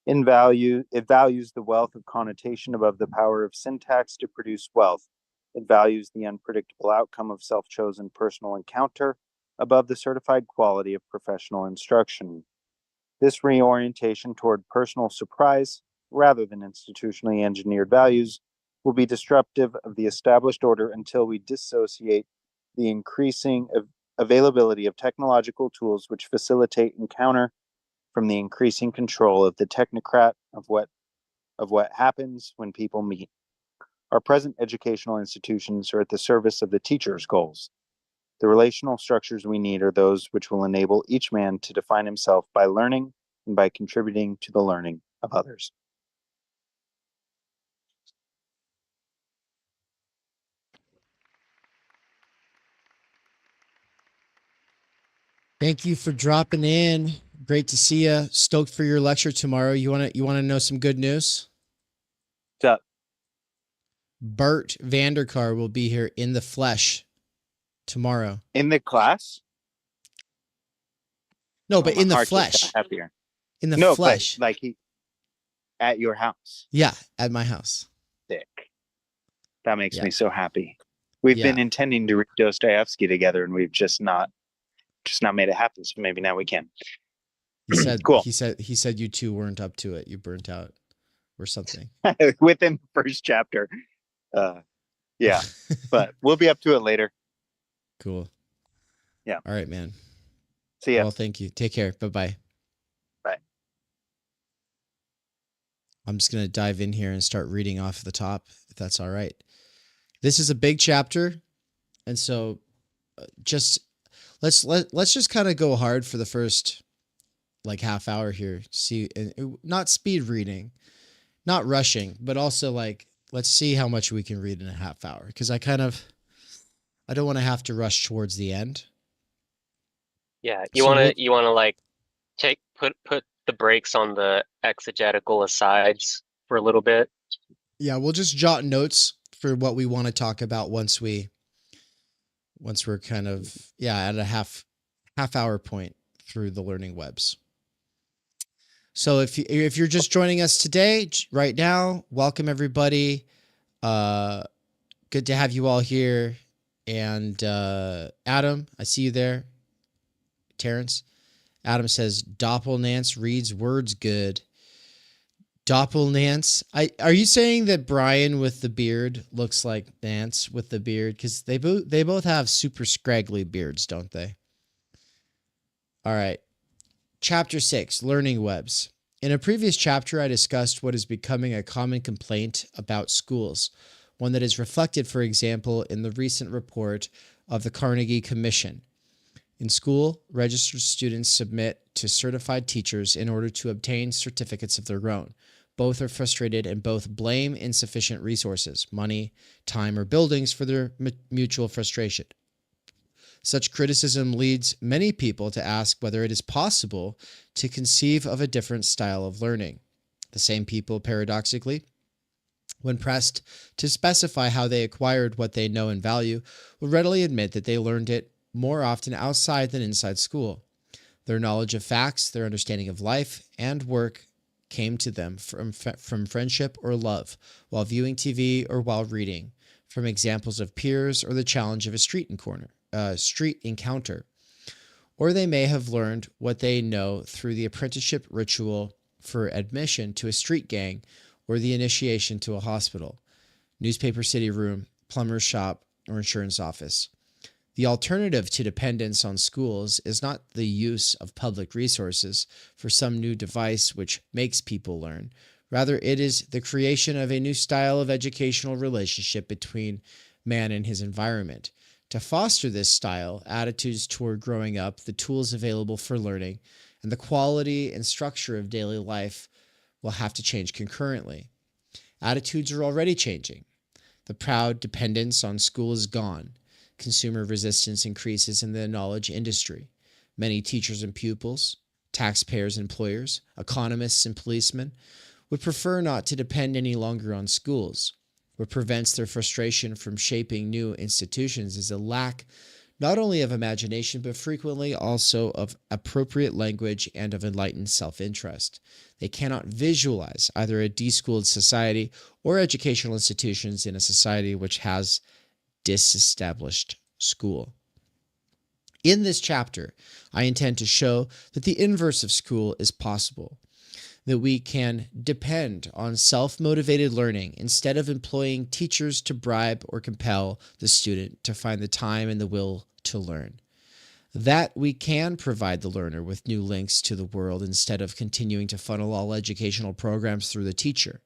It values the wealth of connotation above the power of syntax to produce wealth. It values the unpredictable outcome of self-chosen personal encounter above the certified quality of professional instruction. This reorientation toward personal surprise, rather than institutionally engineered values, will be disruptive of the established order until we dissociate the increasing availability of technological tools which facilitate encounter from the increasing control of the technocrat of what happens when people meet. Our present educational institutions are at the service of the teacher's goals. The relational structures we need are those which will enable each man to define himself by learning and by contributing to the learning of others. Thank you for dropping in. Great to see you. Stoked for your lecture tomorrow. You want to know some good news? What's up? Bert Vanderkar will be here in the flesh tomorrow. In the class? No, but in the flesh. In the flesh. But like he at your house. Yeah, at my house. Sick. That makes me so happy. We've been intending to read Dostoevsky together, and we've just not made it happen. So maybe now we can. He said, cool. He said you two weren't up to it. You burnt out or something. Within the first chapter. Yeah, but we'll be up to it later. Cool. Yeah. All right, man. See ya. Well, thank you. Take care. Bye-bye. Bye. I'm just going to dive in here and start reading off the top, if that's all right. This is a big chapter. And so let's just kind of go hard for the first like half hour here. See, and not speed reading, not rushing, but also like, let's see how much we can read in a half hour. Cause I don't want to have to rush towards the end. Yeah. You want to like put the brakes on the exegetical asides for a little bit. Yeah. We'll just jot notes for what we want to talk about once we're kind of, at a half hour point through the learning webs. So if you're just joining us today, right now, welcome everybody. Good to have you all here. And Adam, I see you there. Terrence. Adam says Doppelnance reads words good. Doppelnance. Are you saying that Brian with the beard looks like Nance with the beard? Because they both have super scraggly beards, don't they? All right. Chapter 6, Learning Webs. In a previous chapter, I discussed what is becoming a common complaint about schools, one that is reflected, for example, in the recent report of the Carnegie Commission. In school, registered students submit to certified teachers in order to obtain certificates of their own. Both are frustrated and both blame insufficient resources, money, time, or buildings for their mutual frustration. Such criticism leads many people to ask whether it is possible to conceive of a different style of learning. The same people, paradoxically, when pressed to specify how they acquired what they know and value, will readily admit that they learned it more often outside than inside school. Their knowledge of facts, their understanding of life and work came to them from friendship or love, while viewing TV or while reading, from examples of peers or the challenge of a street encounter. Or they may have learned what they know through the apprenticeship ritual for admission to a street gang or the initiation to a hospital, newspaper city room, plumber's shop, or insurance office. The alternative to dependence on schools is not the use of public resources for some new device which makes people learn. Rather, it is the creation of a new style of educational relationship between man and his environment. To foster this style, attitudes toward growing up, the tools available for learning, and the quality and structure of daily life will have to change concurrently. Attitudes are already changing. The proud dependence on school is gone. Consumer resistance increases in the knowledge industry. Many teachers and pupils, taxpayers and employers, economists and policemen would prefer not to depend any longer on schools. What prevents their frustration from shaping new institutions is a lack not only of imagination, but frequently also of appropriate language and of enlightened self-interest. They cannot visualize either a deschooled society or educational institutions in a society which has disestablished school. In this chapter, I intend to show that the inverse of school is possible, that we can depend on self-motivated learning instead of employing teachers to bribe or compel the student to find the time and the will to learn, that we can provide the learner with new links to the world instead of continuing to funnel all educational programs through the teacher.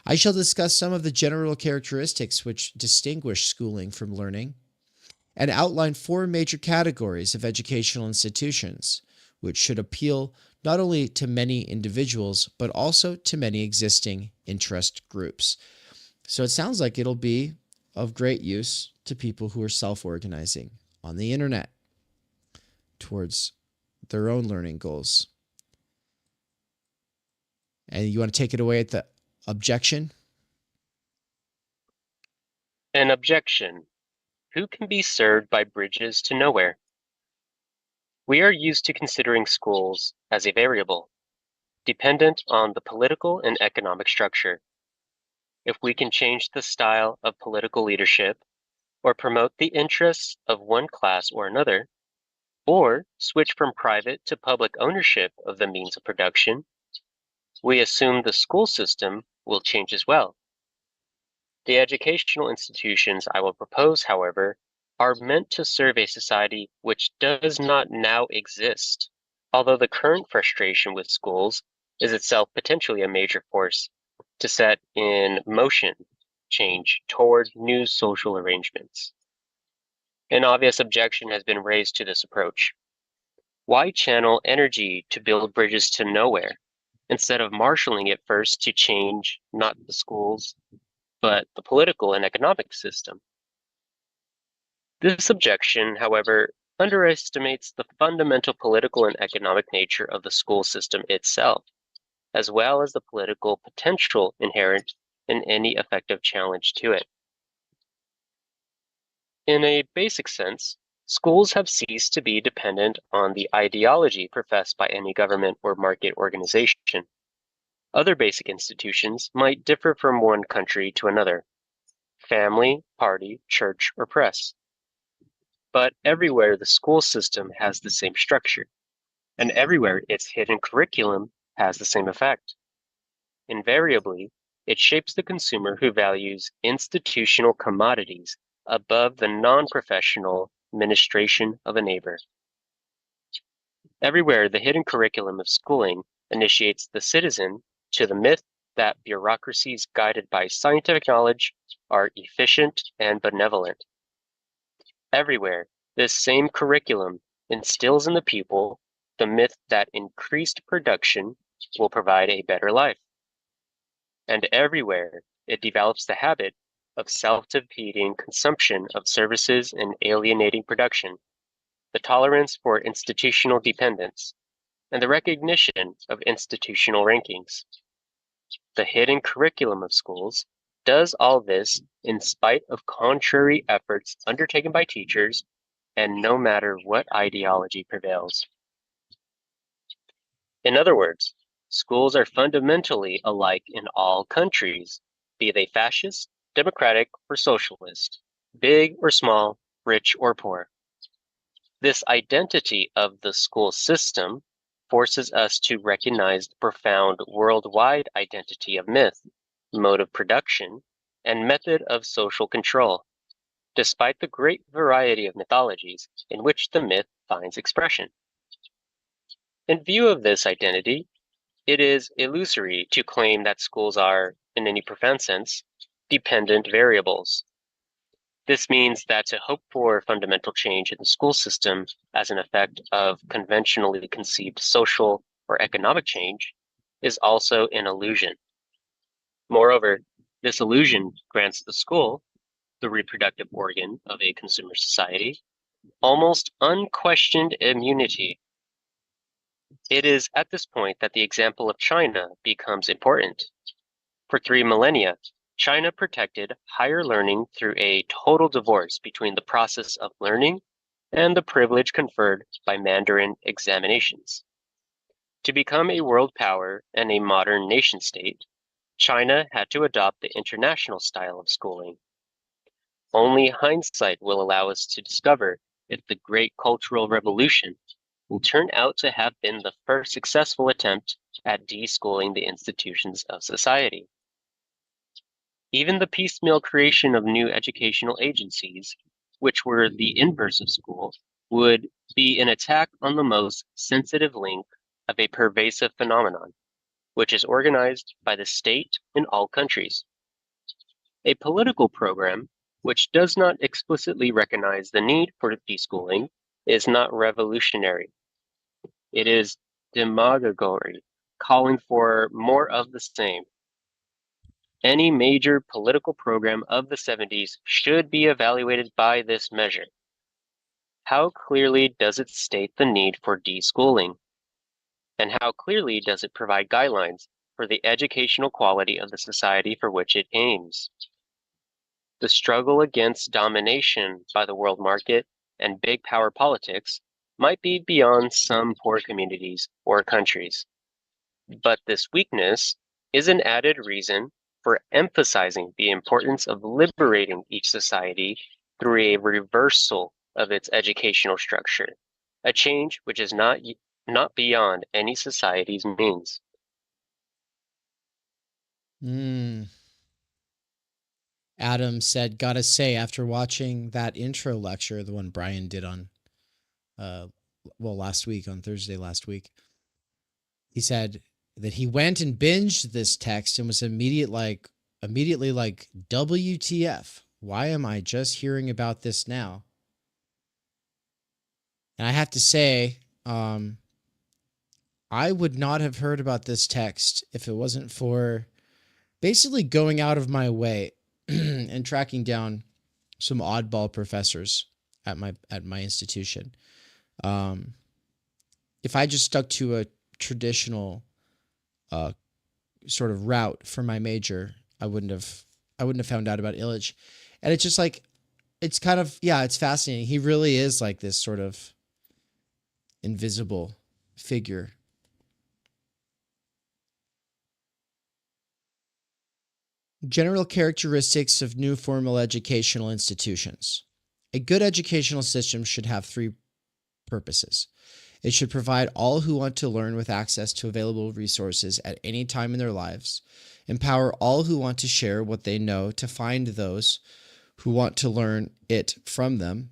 I shall discuss some of the general characteristics which distinguish schooling from learning and outline 4 major categories of educational institutions, which should appeal not only to many individuals, but also to many existing interest groups. So it sounds like it'll be of great use to people who are self-organizing on the internet towards their own learning goals. And you want to take it away at the objection? An objection. Who can be served by bridges to nowhere? We are used to considering schools as a variable, dependent on the political and economic structure. If we can change the style of political leadership, or promote the interests of one class or another, or switch from private to public ownership of the means of production, we assume the school system will change as well. The educational institutions I will propose, however, are meant to serve a society which does not now exist, although the current frustration with schools is itself potentially a major force to set in motion change toward new social arrangements. An obvious objection has been raised to this approach. Why channel energy to build bridges to nowhere, instead of marshaling it first to change not the schools, but the political and economic system? This objection, however, underestimates the fundamental political and economic nature of the school system itself, as well as the political potential inherent in any effective challenge to it. In a basic sense, schools have ceased to be dependent on the ideology professed by any government or market organization. Other basic institutions might differ from one country to another: family, party, church, or press. But everywhere the school system has the same structure, and everywhere its hidden curriculum has the same effect. Invariably, it shapes the consumer who values institutional commodities above the non-professional ministration of a neighbor. Everywhere the hidden curriculum of schooling initiates the citizen to the myth that bureaucracies guided by scientific knowledge are efficient and benevolent. Everywhere, this same curriculum instills in the pupil the myth that increased production will provide a better life. and everywhere it develops the habit of self-defeating consumption of services and alienating production, the tolerance for institutional dependence, and the recognition of institutional rankings. The hidden curriculum of schools does all this in spite of contrary efforts undertaken by teachers and no matter what ideology prevails. In other words, schools are fundamentally alike in all countries, be they fascist, democratic, or socialist, big or small, rich or poor. This identity of the school system forces us to recognize the profound worldwide identity of myth, mode of production, and method of social control, despite the great variety of mythologies in which the myth finds expression. In view of this identity, it is illusory to claim that schools are, in any profound sense, dependent variables. This means that to hope for fundamental change in the school system as an effect of conventionally conceived social or economic change is also an illusion. Moreover, this illusion grants the school, the reproductive organ of a consumer society, almost unquestioned immunity. It is at this point that the example of China becomes important. For 3 millennia, China protected higher learning through a total divorce between the process of learning and the privilege conferred by Mandarin examinations. To become a world power and a modern nation state, China had to adopt the international style of schooling. Only hindsight will allow us to discover if the Great Cultural Revolution will turn out to have been the first successful attempt at deschooling the institutions of society. Even the piecemeal creation of new educational agencies, which were the inverse of school, would be an attack on the most sensitive link of a pervasive phenomenon, which is organized by the state in all countries. A political program which does not explicitly recognize the need for deschooling is not revolutionary. It is demagoguery, calling for more of the same. Any major political program of the 70s should be evaluated by this measure. How clearly does it state the need for deschooling? And how clearly does it provide guidelines for the educational quality of the society for which it aims? The struggle against domination by the world market and big power politics might be beyond some poor communities or countries. But this weakness is an added reason for emphasizing the importance of liberating each society through a reversal of its educational structure, a change which is not beyond any society's means. Adam said, gotta say, after watching that intro lecture, the one Brian did on, last week, on Thursday last week, he said that he went and binged this text and was immediately like, WTF? Why am I just hearing about this now? And I have to say, I would not have heard about this text if it wasn't for basically going out of my way and tracking down some oddball professors at my institution. If I just stuck to a traditional sort of route for my major, I wouldn't have found out about Illich. And it's just like, it's kind of, it's fascinating. He really is like this sort of invisible figure. General characteristics of new formal educational institutions. A good educational system should have 3 purposes. It should provide all who want to learn with access to available resources at any time in their lives, empower all who want to share what they know to find those who want to learn it from them,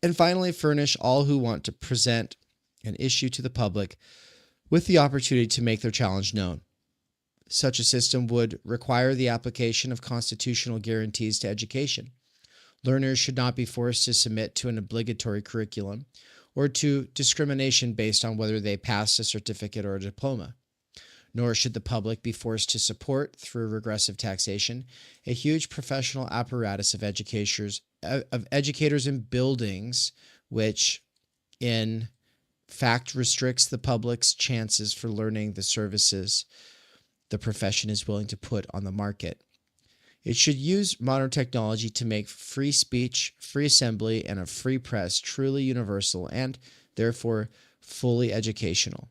and finally furnish all who want to present an issue to the public with the opportunity to make their challenge known. Such a system would require the application of constitutional guarantees to education. Learners should not be forced to submit to an obligatory curriculum or to discrimination based on whether they passed a certificate or a diploma. nor should the public be forced to support, through regressive taxation, a huge professional apparatus of educators and buildings, which in fact restricts the public's chances for learning the services the profession is willing to put on the market. It should use modern technology to make free speech, free assembly, and a free press truly universal and, therefore, fully educational.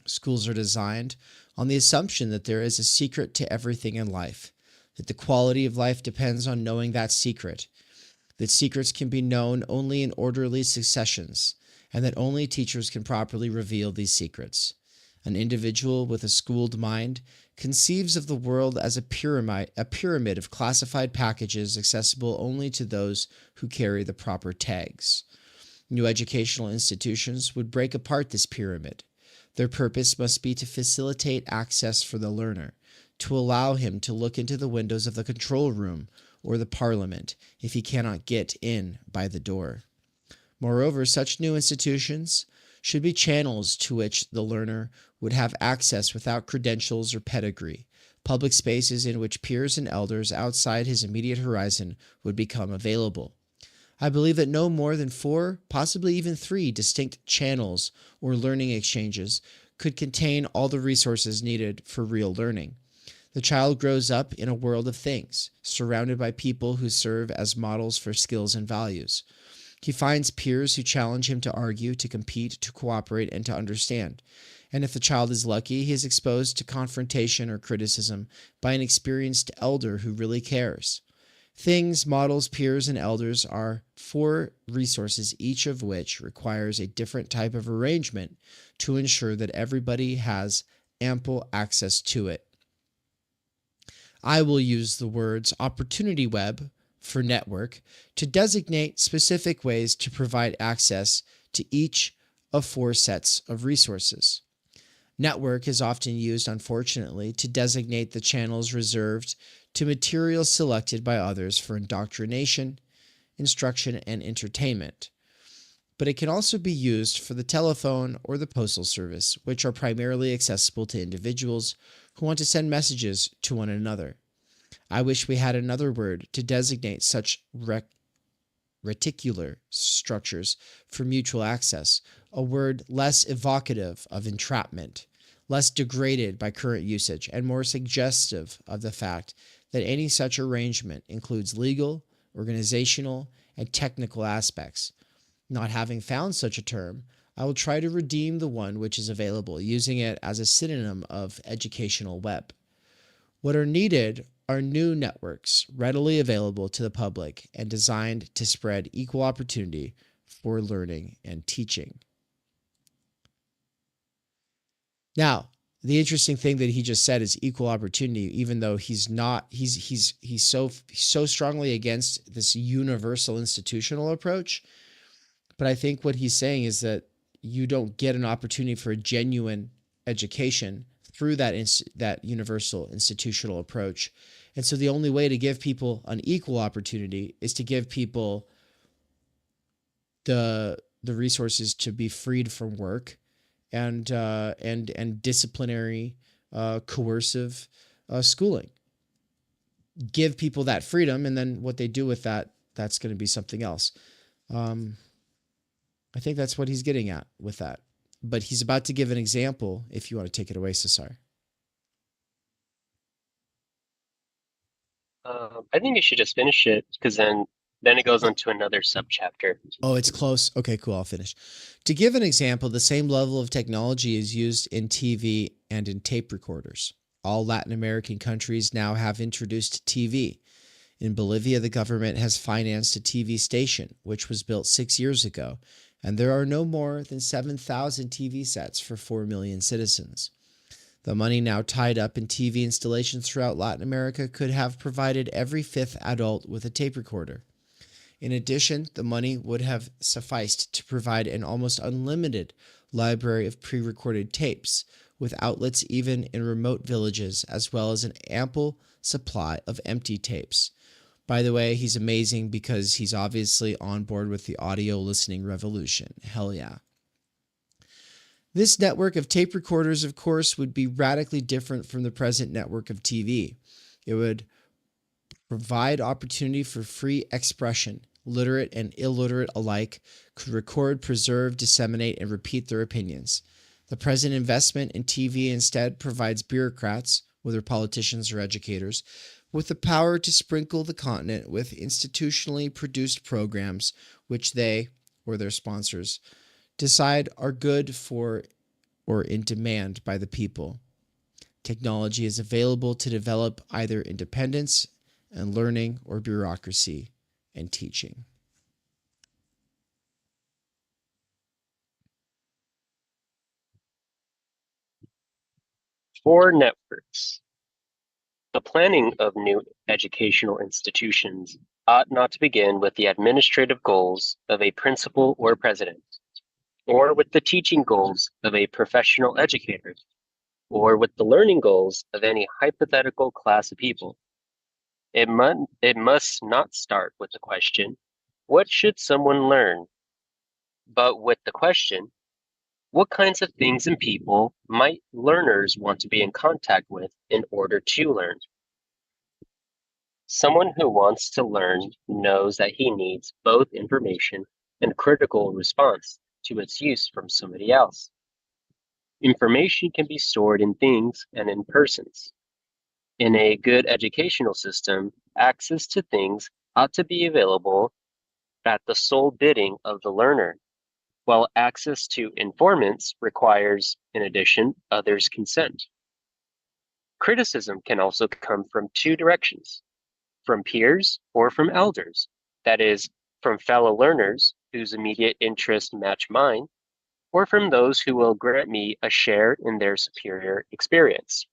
Schools are designed on the assumption that there is a secret to everything in life, that the quality of life depends on knowing that secret, that secrets can be known only in orderly successions, and that only teachers can properly reveal these secrets. An individual with a schooled mind conceives of the world as a pyramid of classified packages accessible only to those who carry the proper tags. New educational institutions would break apart this pyramid. Their purpose must be to facilitate access for the learner, to allow him to look into the windows of the control room or the parliament if he cannot get in by the door. Moreover, such new institutions should be channels to which the learner would have access without credentials or pedigree, public spaces in which peers and elders outside his immediate horizon would become available. I believe that no more than 4, possibly even 3 distinct channels or learning exchanges could contain all the resources needed for real learning. The child grows up in a world of things, surrounded by people who serve as models for skills and values. He finds peers who challenge him to argue, to compete, to cooperate, and to understand. And if the child is lucky, he is exposed to confrontation or criticism by an experienced elder who really cares. Things, models, peers, and elders are 4 resources, each of which requires a different type of arrangement to ensure that everybody has ample access to it. I will use the words opportunity web for network to designate specific ways to provide access to each of 4 sets of resources. Network is often used, unfortunately, to designate the channels reserved to materials selected by others for indoctrination, instruction, and entertainment. But it can also be used for the telephone or the postal service, which are primarily accessible to individuals who want to send messages to one another. I wish we had another word to designate such reticular structures for mutual access, a word less evocative of entrapment, less degraded by current usage, and more suggestive of the fact that any such arrangement includes legal, organizational, and technical aspects. Not having found such a term, I will try to redeem the one which is available, using it as a synonym of educational web. What are needed are new networks readily available to the public and designed to spread equal opportunity for learning and teaching. Now, the interesting thing that he just said is equal opportunity, even though he's so strongly against this universal institutional approach. But I think what he's saying is that you don't get an opportunity for a genuine education through that universal institutional approach. And so the only way to give people an equal opportunity is to give people the resources to be freed from work and disciplinary, coercive schooling. Give people that freedom, and then what they do with that, that's going to be something else. I think that's what he's getting at with that. But he's about to give an example if you want to take it away, Cesar. I think you should just finish it, because then it goes on to another subchapter. Oh, it's close. Okay, cool. I'll finish. To give an example, the same level of technology is used in TV and in tape recorders. All Latin American countries now have introduced TV. In Bolivia, the government has financed a TV station, which was built 6 years ago, and there are no more than 7,000 TV sets for 4 million citizens. The money now tied up in TV installations throughout Latin America could have provided every 5th adult with a tape recorder. In addition, the money would have sufficed to provide an almost unlimited library of pre-recorded tapes, with outlets even in remote villages, as well as an ample supply of empty tapes. By the way, he's amazing because he's obviously on board with the audio listening revolution. Hell yeah. This network of tape recorders, of course, would be radically different from the present network of TV. It would provide opportunity for free expression. Literate and illiterate alike could record, preserve, disseminate, and repeat their opinions. The present investment in TV instead provides bureaucrats, whether politicians or educators, with the power to sprinkle the continent with institutionally produced programs which they, or their sponsors, decide are good for or in demand by the people. Technology is available to develop either independence and learning or bureaucracy and teaching. For networks, the planning of new educational institutions ought not to begin with the administrative goals of a principal or president, or with the teaching goals of a professional educator, or with the learning goals of any hypothetical class of people. It must not start with the question, what should someone learn? But with the question, what kinds of things and people might learners want to be in contact with in order to learn? Someone who wants to learn knows that he needs both information and critical response to its use from somebody else. Information can be stored in things and in persons. In a good educational system, access to things ought to be available at the sole bidding of the learner, while access to informants requires, in addition, others' consent. Criticism can also come from two directions, from peers or from elders, that is, from fellow learners whose immediate interests match mine, or from those who will grant me a share in their superior experience.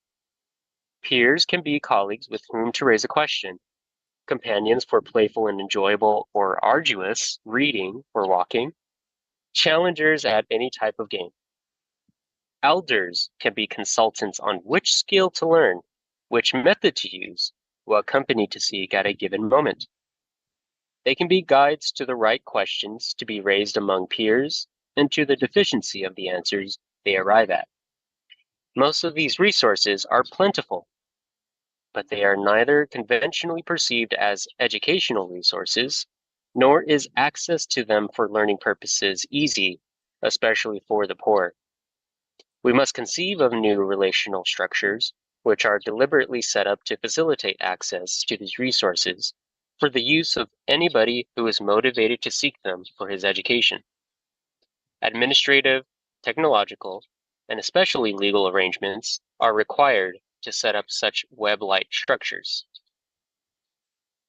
Peers can be colleagues with whom to raise a question, companions for playful and enjoyable or arduous reading or walking, challengers at any type of game. Elders can be consultants on which skill to learn, which method to use, what company to seek at a given moment. They can be guides to the right questions to be raised among peers and to the deficiency of the answers they arrive at. Most of these resources are plentiful, but they are neither conventionally perceived as educational resources, nor is access to them for learning purposes easy, especially for the poor. We must conceive of new relational structures, which are deliberately set up to facilitate access to these resources for the use of anybody who is motivated to seek them for his education. Administrative, technological, and especially legal arrangements are required to set up such web-like structures.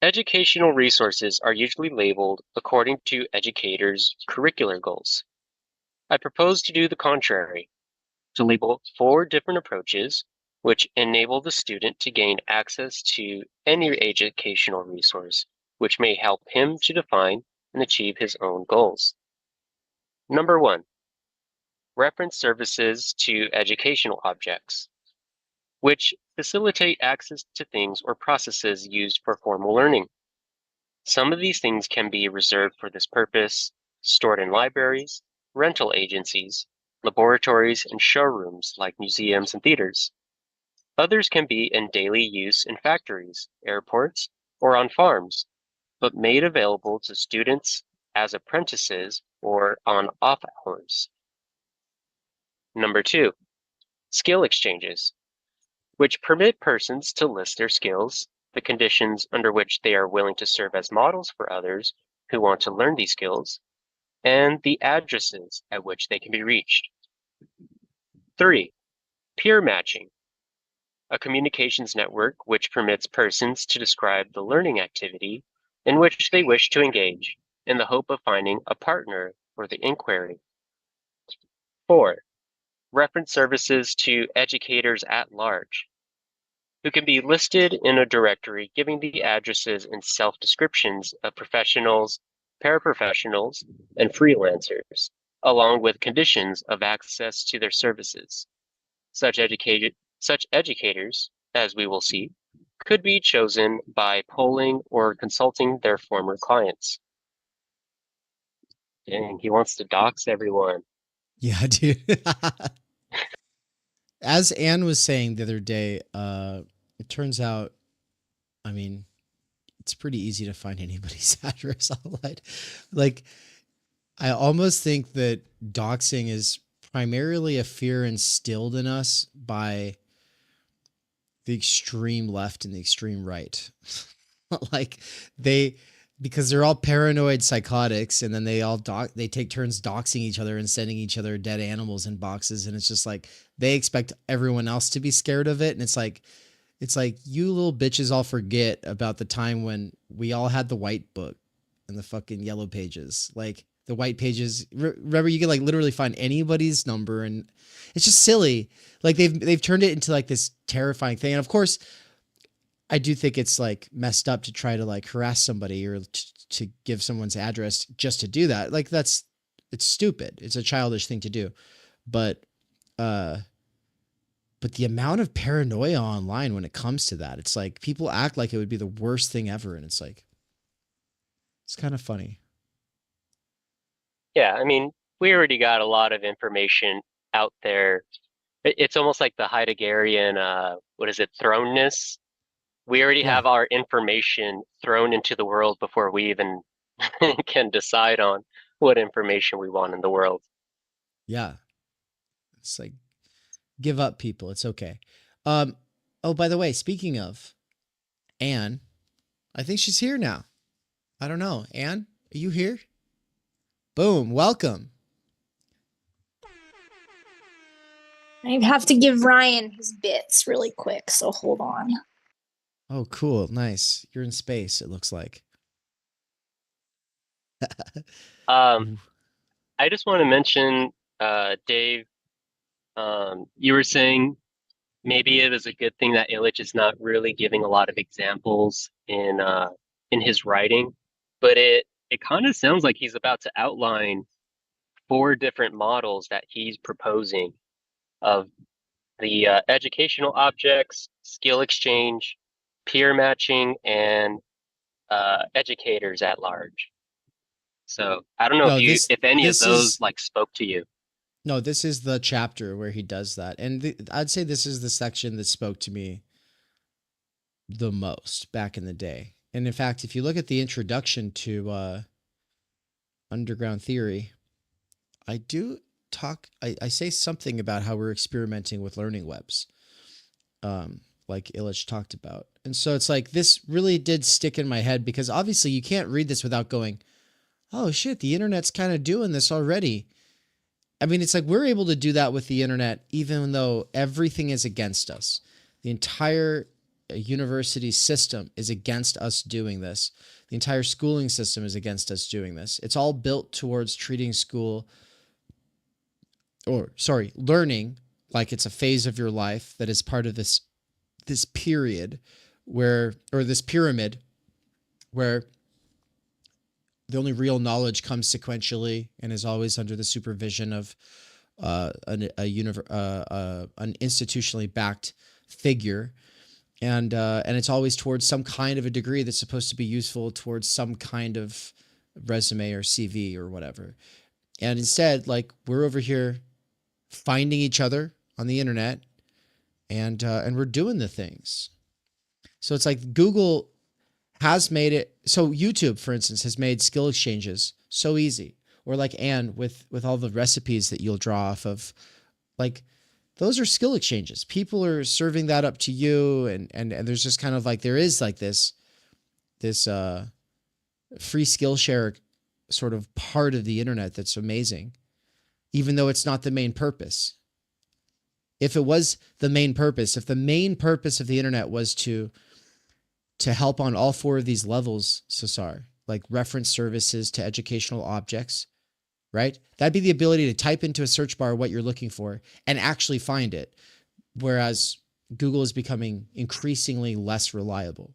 Educational resources are usually labeled according to educators' curricular goals. I propose to do the contrary, to label 4 different approaches which enable the student to gain access to any educational resource which may help him to define and achieve his own goals. Number 1, reference services to educational objects, which facilitate access to things or processes used for formal learning. Some of these things can be reserved for this purpose, stored in libraries, rental agencies, laboratories, and showrooms like museums and theaters. Others can be in daily use in factories, airports, or on farms, but made available to students as apprentices or on off hours. Number 2, skill exchanges, which permit persons to list their skills, the conditions under which they are willing to serve as models for others who want to learn these skills, and the addresses at which they can be reached. 3, peer matching, a communications network which permits persons to describe the learning activity in which they wish to engage in the hope of finding a partner for the inquiry. 4, reference services to educators at large, who can be listed in a directory giving the addresses and self-descriptions of professionals, paraprofessionals, and freelancers, along with conditions of access to their services. Such educators, as we will see, could be chosen by polling or consulting their former clients. Dang, he wants to dox everyone. Yeah, dude. As Anne was saying the other day, it turns out, I mean, it's pretty easy to find anybody's address online. Like, I almost think that doxing is primarily a fear instilled in us by the extreme left and the extreme right. Like because they're all paranoid psychotics, and then they take turns doxing each other and sending each other dead animals in boxes, and it's just like they expect everyone else to be scared of it, and it's like you little bitches all forget about the time when we all had the white book and the fucking yellow pages. Like the white pages, remember, you could like literally find anybody's number, and it's just silly. Like they've turned it into like this terrifying thing. And of course, I do think it's like messed up to try to like harass somebody or to give someone's address just to do that. Like it's stupid. It's a childish thing to do. But the amount of paranoia online when it comes to that, it's like people act like it would be the worst thing ever. And it's like, it's kind of funny. Yeah, I mean, we already got a lot of information out there. It's almost like the Heideggerian, what is it, thrownness? We already have our information thrown into the world before we even can decide on what information we want in the world. Yeah. It's like, give up, people. It's okay. Oh, by the way, speaking of Anne, I think she's here now. I don't know. Anne, are you here? Boom. Welcome. I have to give Ryan his bits really quick, so hold on. Oh, cool. Nice. You're in space, it looks like. I just want to mention, Dave, you were saying maybe it is a good thing that Illich is not really giving a lot of examples in his writing, but it kind of sounds like he's about to outline 4 different models that he's proposing of the educational objects, skill exchange, peer matching, and educators at large. So I don't know if any of those like spoke to you. No, this is the chapter where he does that. And I'd say this is the section that spoke to me the most back in the day. And in fact, if you look at the introduction to underground theory, I do talk, I say something about how we're experimenting with learning webs, like Illich talked about. And so it's like, this really did stick in my head, because obviously you can't read this without going, oh shit, the internet's kind of doing this already. I mean, it's like we're able to do that with the internet, even though everything is against us. The entire university system is against us doing this. The entire schooling system is against us doing this. It's all built towards treating learning like it's a phase of your life that is part of this period this pyramid where the only real knowledge comes sequentially and is always under the supervision of an institutionally backed figure. And it's always towards some kind of a degree that's supposed to be useful towards some kind of resume or CV or whatever. And instead, like, we're over here finding each other on the internet, and we're doing the things. So it's like Google has made it so. YouTube, for instance, has made skill exchanges so easy. Or like Anne with all the recipes that you'll draw off of, like, those are skill exchanges. People are serving that up to you, and there's just kind of like, there is like this free Skillshare sort of part of the internet that's amazing, even though it's not the main purpose. If it was the main purpose, if the main purpose of the internet was to help on all 4 of these levels, Cesar, like reference services to educational objects, right? That'd be the ability to type into a search bar what you're looking for and actually find it. Whereas Google is becoming increasingly less reliable,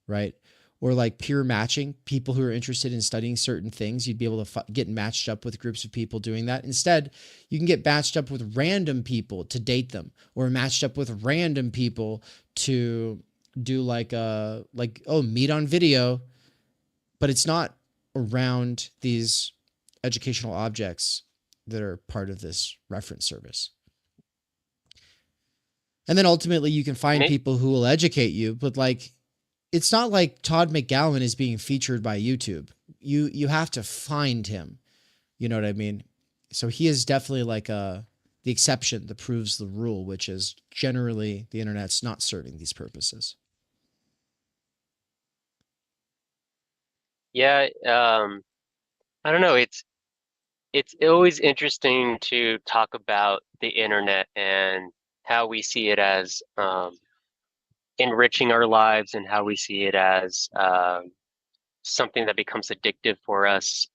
right? Or like peer matching, people who are interested in studying certain things, you'd be able to get matched up with groups of people doing that. Instead, you can get matched up with random people to date them, or matched up with random people to do meet on video, but it's not around these educational objects that are part of this reference service. And then ultimately you can find people who will educate you, but like, it's not like Todd McGowan is being featured by YouTube. You have to find him. You know what I mean? So he is definitely like the exception that proves the rule, which is generally the internet's not serving these purposes. Yeah, I don't know. It's always interesting to talk about the internet and how we see it as enriching our lives and how we see it as something that becomes addictive for us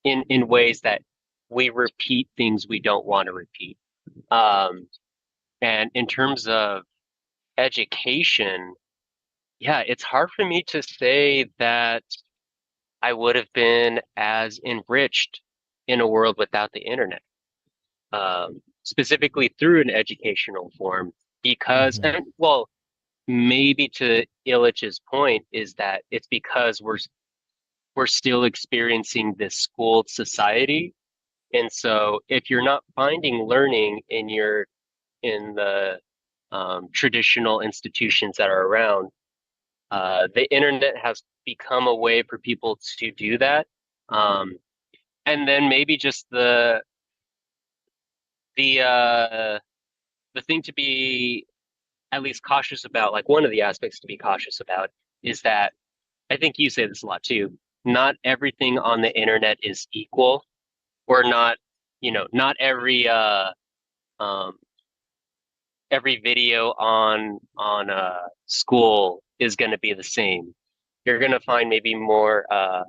in ways that we repeat things we don't want to repeat. And in terms of education, yeah, it's hard for me to say that I would have been as enriched in a world without the internet, specifically through an educational form, because, and well, maybe to Illich's point is that it's because we're still experiencing this schooled society, and so if you're not finding learning in the traditional institutions that are around, the internet has become a way for people to do that. And then maybe just the thing to be at least cautious about, like one of the aspects to be cautious about is that I think you say this a lot too. Not everything on the internet is equal, or not, not every video on school is going to be the same. You're going to find maybe more. I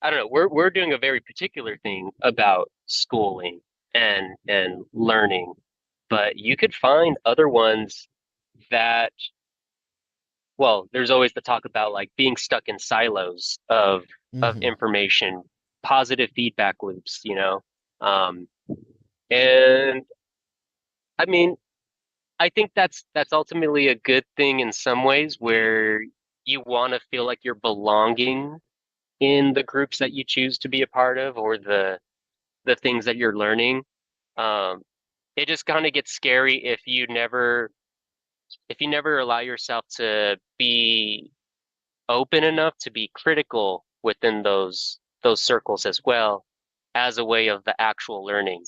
don't know. We're doing a very particular thing about schooling and learning, but you could find other ones that, well, there's always the talk about like being stuck in silos of information, positive feedback loops, and I mean, I think that's ultimately a good thing in some ways, where you want to feel like you're belonging in the groups that you choose to be a part of, or the things that you're learning. It just kind of gets scary if you never allow yourself to be open enough to be critical within those circles as well, as a way of the actual learning.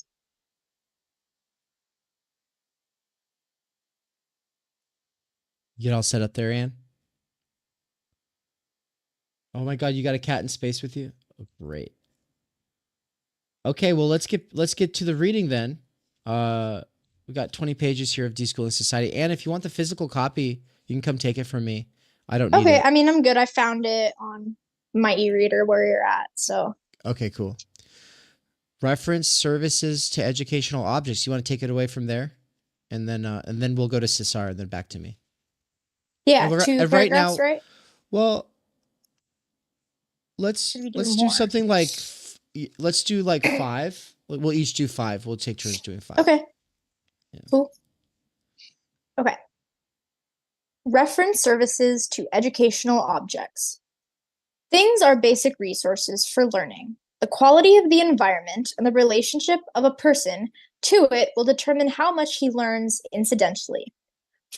You get all set up there, Ann? Oh my God, you got a cat in space with you? Oh, great. Okay, well, let's get to the reading then. We got 20 pages here of Deschooling Society. And if you want the physical copy, you can come take it from me. I don't need it. Okay, I mean, I'm good. I found it on my e-reader where you're at, so. Okay, cool. Reference services to educational objects. You want to take it away from there? And then we'll go to Cesar and then back to me. Yeah, two paragraphs, right? Well, let's do something like, let's do like 5. We'll each do 5. We'll take turns doing 5. Okay. Yeah. Cool. Okay. Reference services to educational objects. Things are basic resources for learning. The quality of the environment and the relationship of a person to it will determine how much he learns incidentally.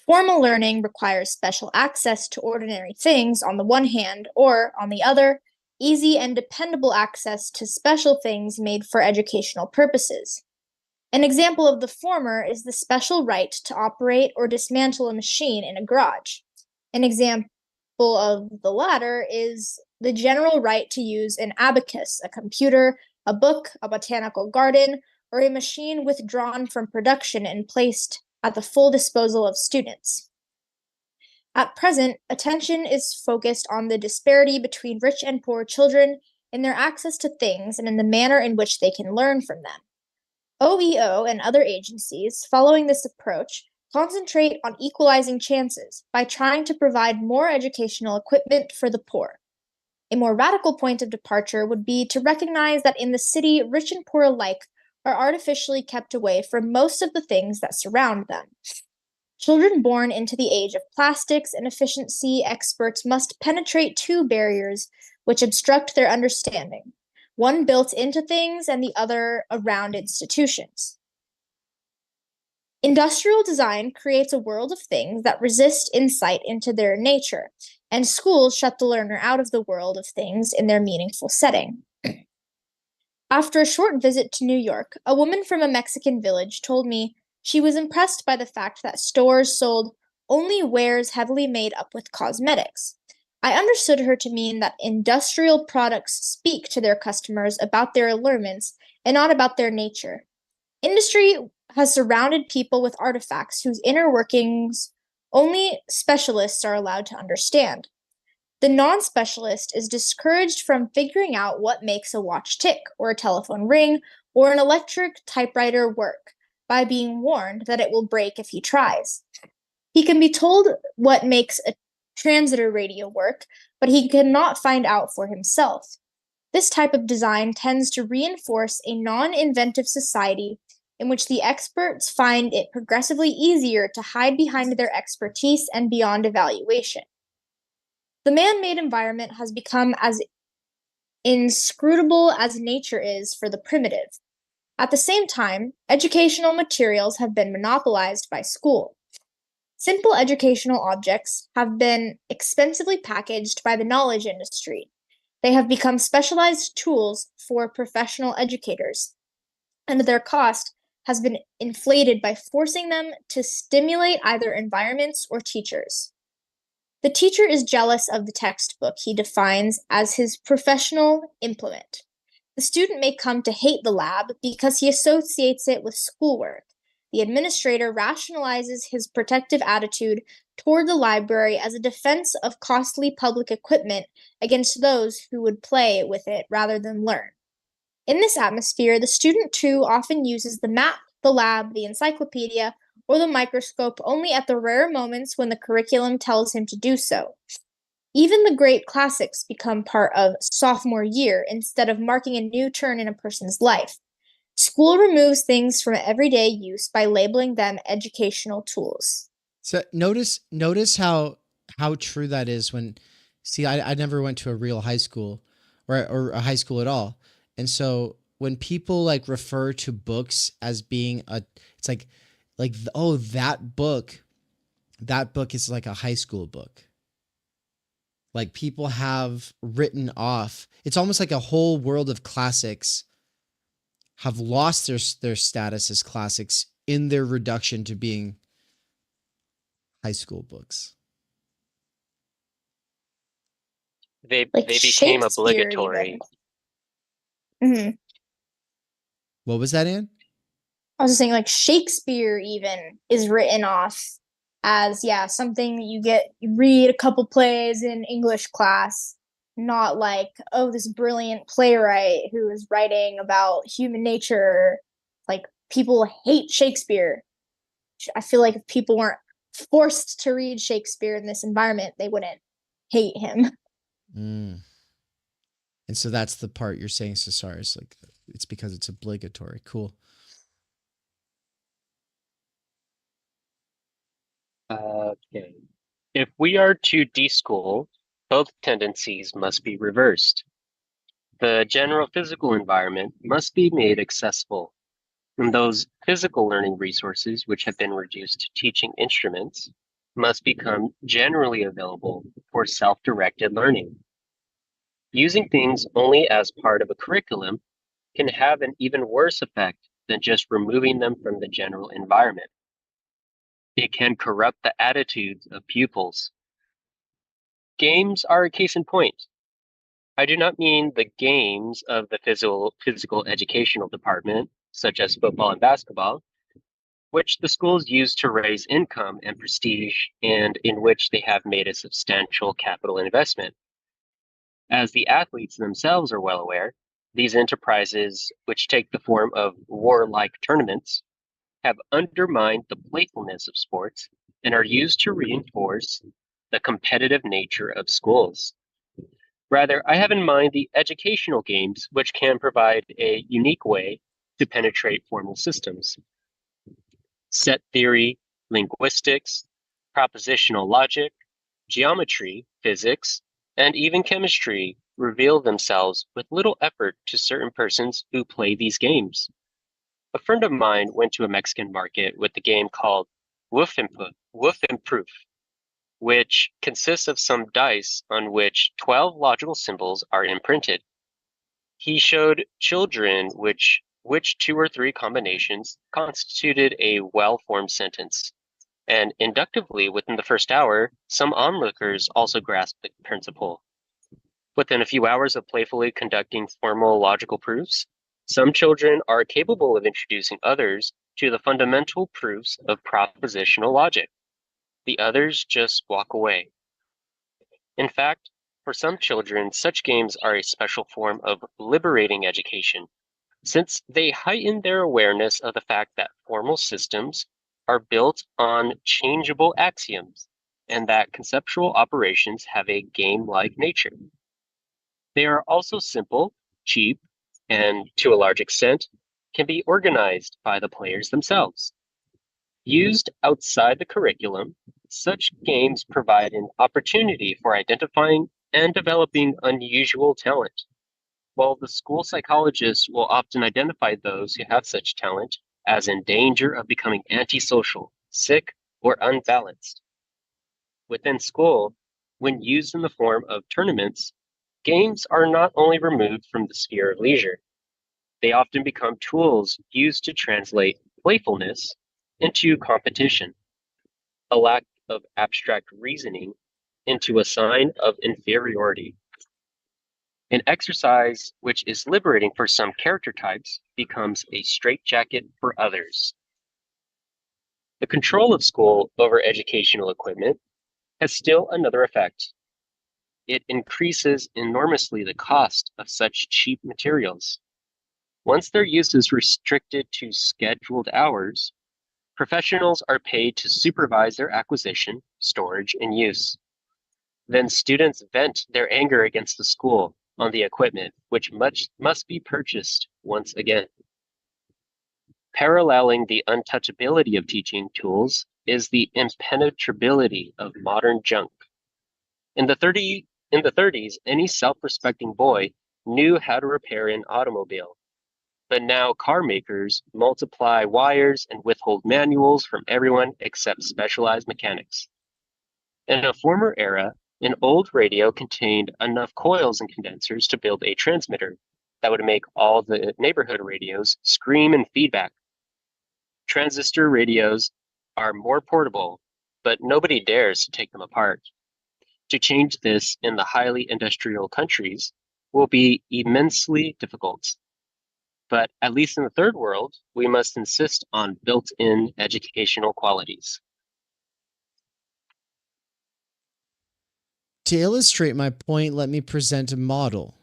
Formal learning requires special access to ordinary things on the one hand, or, on the other, easy and dependable access to special things made for educational purposes. An example of the former is the special right to operate or dismantle a machine in a garage. An example of the latter is the general right to use an abacus, a computer, a book, a botanical garden, or a machine withdrawn from production and placed at the full disposal of students. At present, attention is focused on the disparity between rich and poor children in their access to things and in the manner in which they can learn from them. OEO and other agencies, following this approach, concentrate on equalizing chances by trying to provide more educational equipment for the poor. A more radical point of departure would be to recognize that in the city, rich and poor alike are artificially kept away from most of the things that surround them. Children born into the age of plastics and efficiency experts must penetrate 2 barriers which obstruct their understanding. one built into things and the other around institutions. Industrial design creates a world of things that resist insight into their nature, and schools shut the learner out of the world of things in their meaningful setting. After a short visit to New York, a woman from a Mexican village told me she was impressed by the fact that stores sold only wares heavily made up with cosmetics. I understood her to mean that industrial products speak to their customers about their allurements and not about their nature. Industry has surrounded people with artifacts whose inner workings only specialists are allowed to understand. The non-specialist is discouraged from figuring out what makes a watch tick, or a telephone ring, or an electric typewriter work by being warned that it will break if he tries. He can be told what makes a transitor radio work, but he cannot find out for himself. This type of design tends to reinforce a non-inventive society in which the experts find it progressively easier to hide behind their expertise and beyond evaluation. The man-made environment has become as inscrutable as nature is for the primitive. At the same time, educational materials have been monopolized by school. Simple educational objects have been expensively packaged by the knowledge industry. They have become specialized tools for professional educators, and their cost has been inflated by forcing them to stimulate either environments or teachers. The teacher is jealous of the textbook he defines as his professional implement. The student may come to hate the lab because he associates it with schoolwork. The administrator rationalizes his protective attitude toward the library as a defense of costly public equipment against those who would play with it rather than learn. In this atmosphere, the student too often uses the map, the lab, the encyclopedia, or the microscope only at the rare moments when the curriculum tells him to do so. Even the great classics become part of sophomore year instead of marking a new turn in a person's life. School removes things from everyday use by labeling them educational tools. So notice how true that is when, see, I never went to a real high school or a high school at all. And so when people like refer to books as being it's like, oh, that book is like a high school book. Like people have written off, it's almost like a whole world of classics have lost their status as classics in their reduction to being high school books. They Like became Shakespeare obligatory. What was that, Ann? I was just saying, like, Shakespeare even is written off as, something that you read a couple plays in English class, not like, oh, this brilliant playwright who is writing about human nature. Like, people hate Shakespeare. I feel like if people weren't forced to read Shakespeare in this environment, they wouldn't hate him. And so that's the part you're saying, Cesar, is like, it's because it's obligatory. Cool. Okay. If we are to deschool, both tendencies must be reversed. The general physical environment must be made accessible, and those physical learning resources which have been reduced to teaching instruments must become generally available for self-directed learning. Using things only as part of a curriculum can have an even worse effect than just removing them from the general environment. It can corrupt the attitudes of pupils. Games are a case in point. I do not mean the games of the physical educational department, such as football and basketball, which the schools use to raise income and prestige and in which they have made a substantial capital investment. As the athletes themselves are well aware, these enterprises, which take the form of warlike tournaments, have undermined the playfulness of sports and are used to reinforce the competitive nature of schools. Rather, I have in mind the educational games, which can provide a unique way to penetrate formal systems. Set theory, linguistics, propositional logic, geometry, physics, and even chemistry reveal themselves with little effort to certain persons who play these games. A friend of mine went to a Mexican market with the game called Woof and Proof, which consists of some dice on which 12 logical symbols are imprinted. He showed children which 2 or 3 combinations constituted a well-formed sentence. And inductively, within the first hour, some onlookers also grasped the principle. Within a few hours of playfully conducting formal logical proofs, some children are capable of introducing others to the fundamental proofs of propositional logic. The others just walk away. In fact, for some children, such games are a special form of liberating education, since they heighten their awareness of the fact that formal systems are built on changeable axioms and that conceptual operations have a game-like nature. They are also simple, cheap, and to a large extent, can be organized by the players themselves. Used outside the curriculum, such games provide an opportunity for identifying and developing unusual talent. While the school psychologists will often identify those who have such talent as in danger of becoming antisocial, sick, or unbalanced. Within school, when used in the form of tournaments, games are not only removed from the sphere of leisure, they often become tools used to translate playfulness into competition, a lack of abstract reasoning into a sign of inferiority. An exercise which is liberating for some character types becomes a straitjacket for others. The control of school over educational equipment has still another effect. It increases enormously the cost of such cheap materials. Once their use is restricted to scheduled hours, professionals are paid to supervise their acquisition, storage, and use. Then students vent their anger against the school on the equipment, which must be purchased once again. Paralleling the untouchability of teaching tools is the impenetrability of modern junk. In the 30s, any self-respecting boy knew how to repair an automobile. But now car makers multiply wires and withhold manuals from everyone except specialized mechanics. In a former era, an old radio contained enough coils and condensers to build a transmitter that would make all the neighborhood radios scream and feedback. Transistor radios are more portable, but nobody dares to take them apart. To change this in the highly industrial countries will be immensely difficult. But at least in the third world, we must insist on built-in educational qualities. To illustrate my point, let me present a model.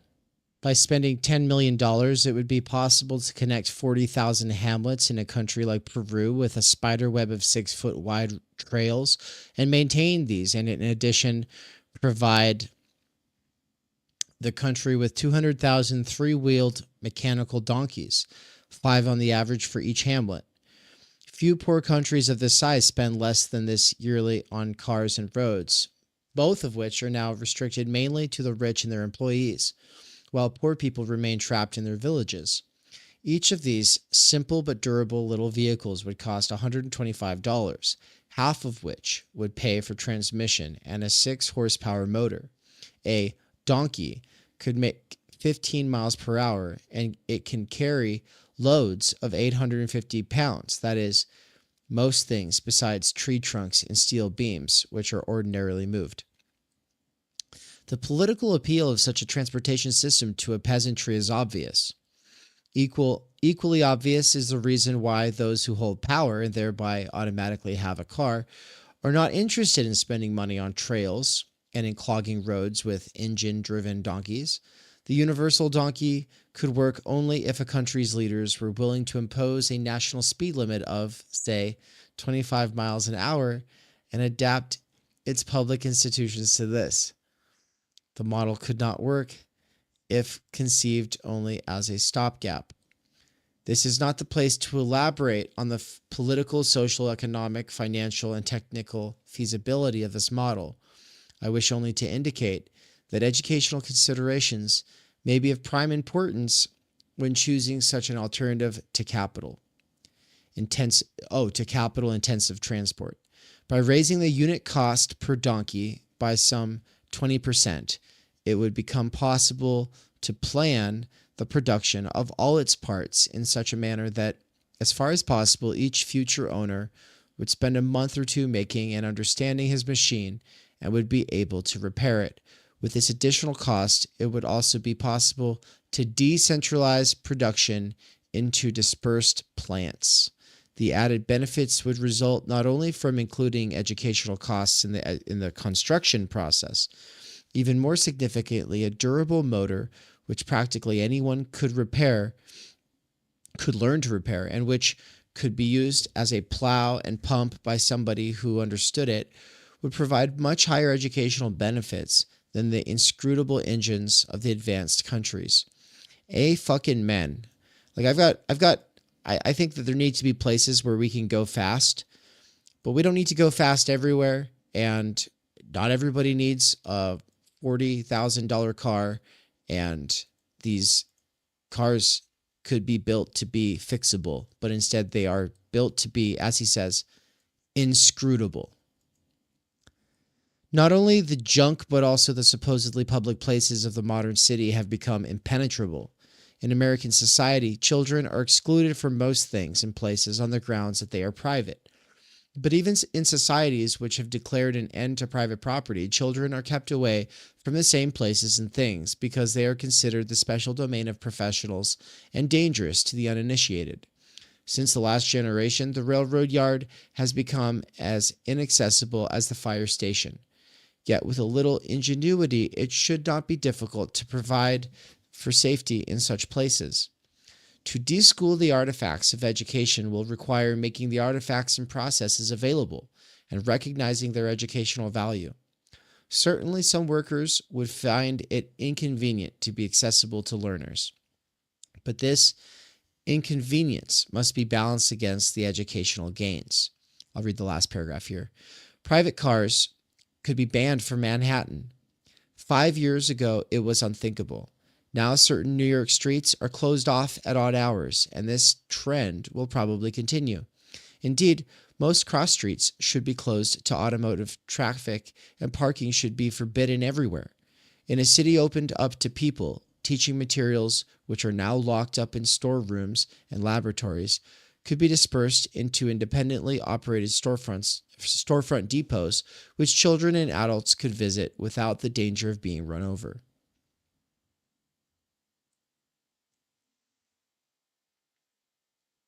By spending $10 million, it would be possible to connect 40,000 hamlets in a country like Peru with a spider web of 6-foot wide trails and maintain these, and in addition, provide the country with 200,000 three-wheeled mechanical donkeys, 5 on the average for each hamlet. Few poor countries of this size spend less than this yearly on cars and roads, both of which are now restricted mainly to the rich and their employees, while poor people remain trapped in their villages. Each of these simple but durable little vehicles would cost $125, half of which would pay for transmission and a 6-horsepower motor. A donkey could make 15 miles per hour, and it can carry loads of 850 pounds. That is, most things besides tree trunks and steel beams, which are ordinarily moved. The political appeal of such a transportation system to a peasantry is obvious. Equally obvious is the reason why those who hold power and thereby automatically have a car are not interested in spending money on trails and in clogging roads with engine-driven donkeys. The universal donkey could work only if a country's leaders were willing to impose a national speed limit of, say, 25 miles an hour and adapt its public institutions to this. The model could not work if conceived only as a stopgap. This is not the place to elaborate on the political, social, economic, financial, and technical feasibility of this model. I wish only to indicate that educational considerations may be of prime importance when choosing such an alternative to capital intensive transport. By raising the unit cost per donkey by some 20%, it would become possible to plan the production of all its parts in such a manner that, as far as possible, each future owner would spend a month or two making and understanding his machine and would be able to repair it. With this additional cost, it would also be possible to decentralize production into dispersed plants. The added benefits would result not only from including educational costs in the construction process, even more significantly, a durable motor which practically anyone could learn to repair, and which could be used as a plow and pump by somebody who understood it, would provide much higher educational benefits than the inscrutable engines of the advanced countries. Fucking men. Like I think that there needs to be places where we can go fast, but we don't need to go fast everywhere, and not everybody needs a $40,000 car, and these cars could be built to be fixable, but instead they are built to be, as he says, inscrutable. Not only the junk, but also the supposedly public places of the modern city have become impenetrable. In American society, children are excluded from most things and places on the grounds that they are private. But even in societies which have declared an end to private property, children are kept away from the same places and things because they are considered the special domain of professionals and dangerous to the uninitiated. Since the last generation, the railroad yard has become as inaccessible as the fire station. Yet with a little ingenuity, it should not be difficult to provide for safety in such places. To deschool the artifacts of education will require making the artifacts and processes available and recognizing their educational value. Certainly some workers would find it inconvenient to be accessible to learners, but this inconvenience must be balanced against the educational gains. I'll read the last paragraph here. Private cars could be banned from Manhattan. 5 years ago, it was unthinkable. Now certain New York streets are closed off at odd hours, and this trend will probably continue. Indeed, most cross streets should be closed to automotive traffic, and parking should be forbidden everywhere. In a city opened up to people, teaching materials which are now locked up in storerooms and laboratories could be dispersed into independently operated storefront depots, which children and adults could visit without the danger of being run over.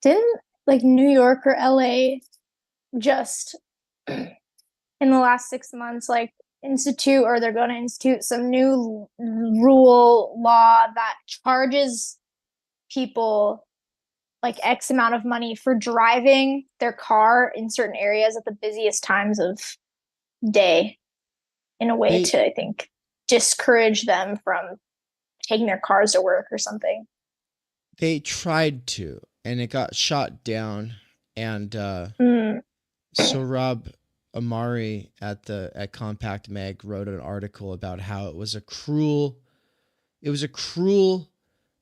Didn't New York or LA just in the last 6 months institute, or they're going to institute some new law that charges people X amount of money for driving their car in certain areas at the busiest times of day, in a way to, I think, discourage them from taking their cars to work or something. They tried to, and it got shot down. And Sohrab Amari at Compact Mag wrote an article about how it was a cruel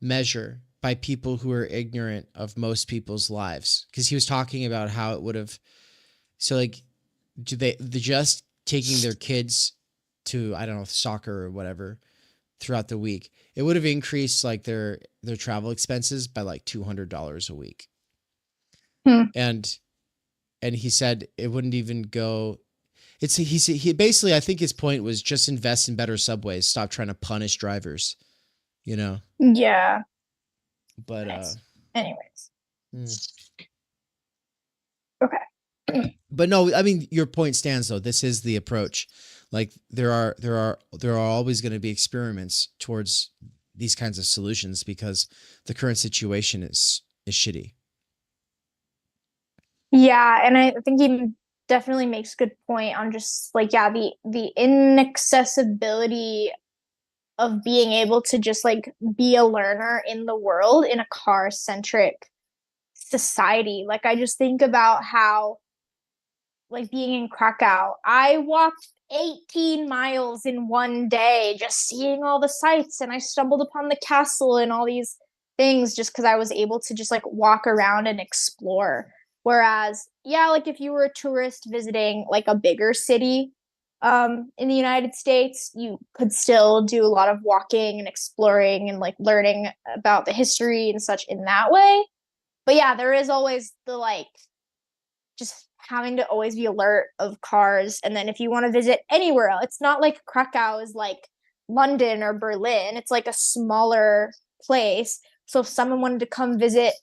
measure by people who are ignorant of most people's lives. Because he was talking about how it would have, just taking their kids to, I don't know, soccer or whatever throughout the week, it would have increased their travel expenses by $200 a week. And he said it wouldn't even go. He basically, I think his point was just invest in better subways. Stop trying to punish drivers, Yeah. But nice. Anyways. Okay. But no, I mean, your point stands though. This is the approach. There are always going to be experiments towards these kinds of solutions because the current situation is shitty. Yeah, and I think he definitely makes a good point on just the inaccessibility of being able to just be a learner in the world in a car-centric society. I just think about how like being in Krakow, I walked 18 miles in one day just seeing all the sights, and I stumbled upon the castle and all these things just because I was able to just like walk around and explore. Whereas, yeah, like if you were a tourist visiting like a bigger city in the United States, you could still do a lot of walking and exploring and like learning about the history and such in that way. But yeah, there is always the like just having to always be alert of cars. And then if you want to visit anywhere else, it's not like Krakow is like London or Berlin. It's like a smaller place. So if someone wanted to come visit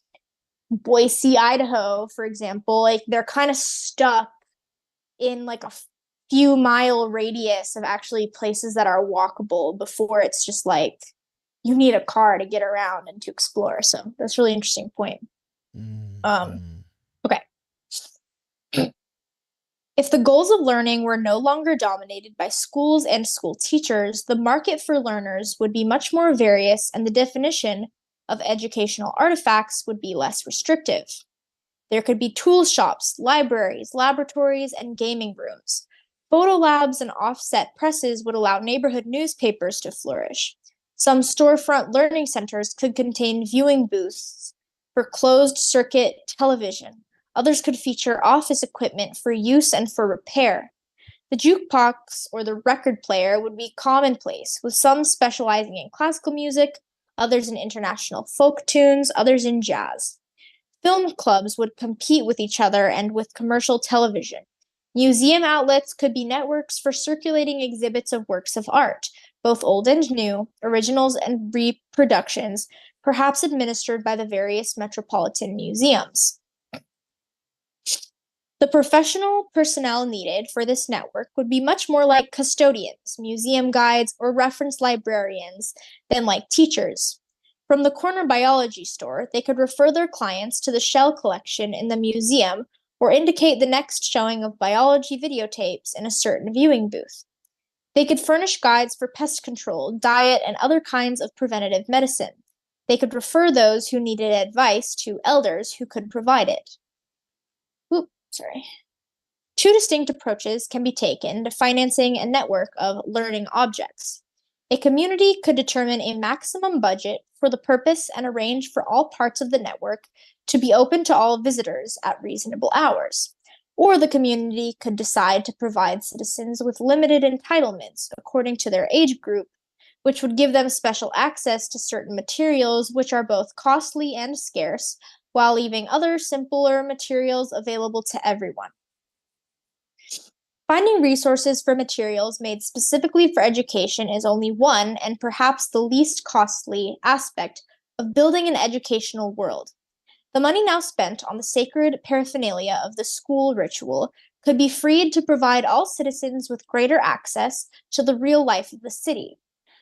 Boise, Idaho, for example, like they're kind of stuck in like a few mile radius of actually places that are walkable before it's just like you need a car to get around and to explore. So that's a really interesting point. Okay. If the goals of learning were no longer dominated by schools and school teachers, the market for learners would be much more various, and the definition of educational artifacts would be less restrictive. There could be tool shops, libraries, laboratories, and gaming rooms. Photo labs and offset presses would allow neighborhood newspapers to flourish. Some storefront learning centers could contain viewing booths for closed-circuit television. Others could feature office equipment for use and for repair. The jukebox or the record player would be commonplace, with some specializing in classical music, others in international folk tunes, others in jazz. Film clubs would compete with each other and with commercial television. Museum outlets could be networks for circulating exhibits of works of art, both old and new, originals and reproductions, perhaps administered by the various metropolitan museums. The professional personnel needed for this network would be much more like custodians, museum guides, or reference librarians than like teachers. From the corner biology store, they could refer their clients to the shell collection in the museum or indicate the next showing of biology videotapes in a certain viewing booth. They could furnish guides for pest control, diet, and other kinds of preventative medicine. They could refer those who needed advice to elders who could provide it. Two distinct approaches can be taken to financing a network of learning objects. A community could determine a maximum budget for the purpose and arrange for all parts of the network to be open to all visitors at reasonable hours. Or the community could decide to provide citizens with limited entitlements according to their age group, which would give them special access to certain materials which are both costly and scarce, while leaving other simpler materials available to everyone. Finding resources for materials made specifically for education is only one, and perhaps the least costly, aspect of building an educational world. The money now spent on the sacred paraphernalia of the school ritual could be freed to provide all citizens with greater access to the real life of the city.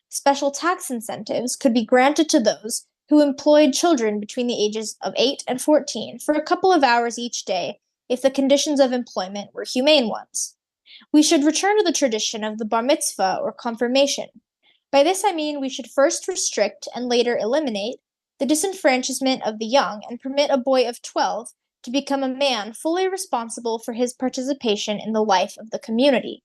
Special tax incentives could be granted to those who employed children between the ages of 8 and 14 for a couple of hours each day if the conditions of employment were humane ones. We should return to the tradition of the bar mitzvah or confirmation. By this I mean we should first restrict and later eliminate the disenfranchisement of the young and permit a boy of 12 to become a man fully responsible for his participation in the life of the community.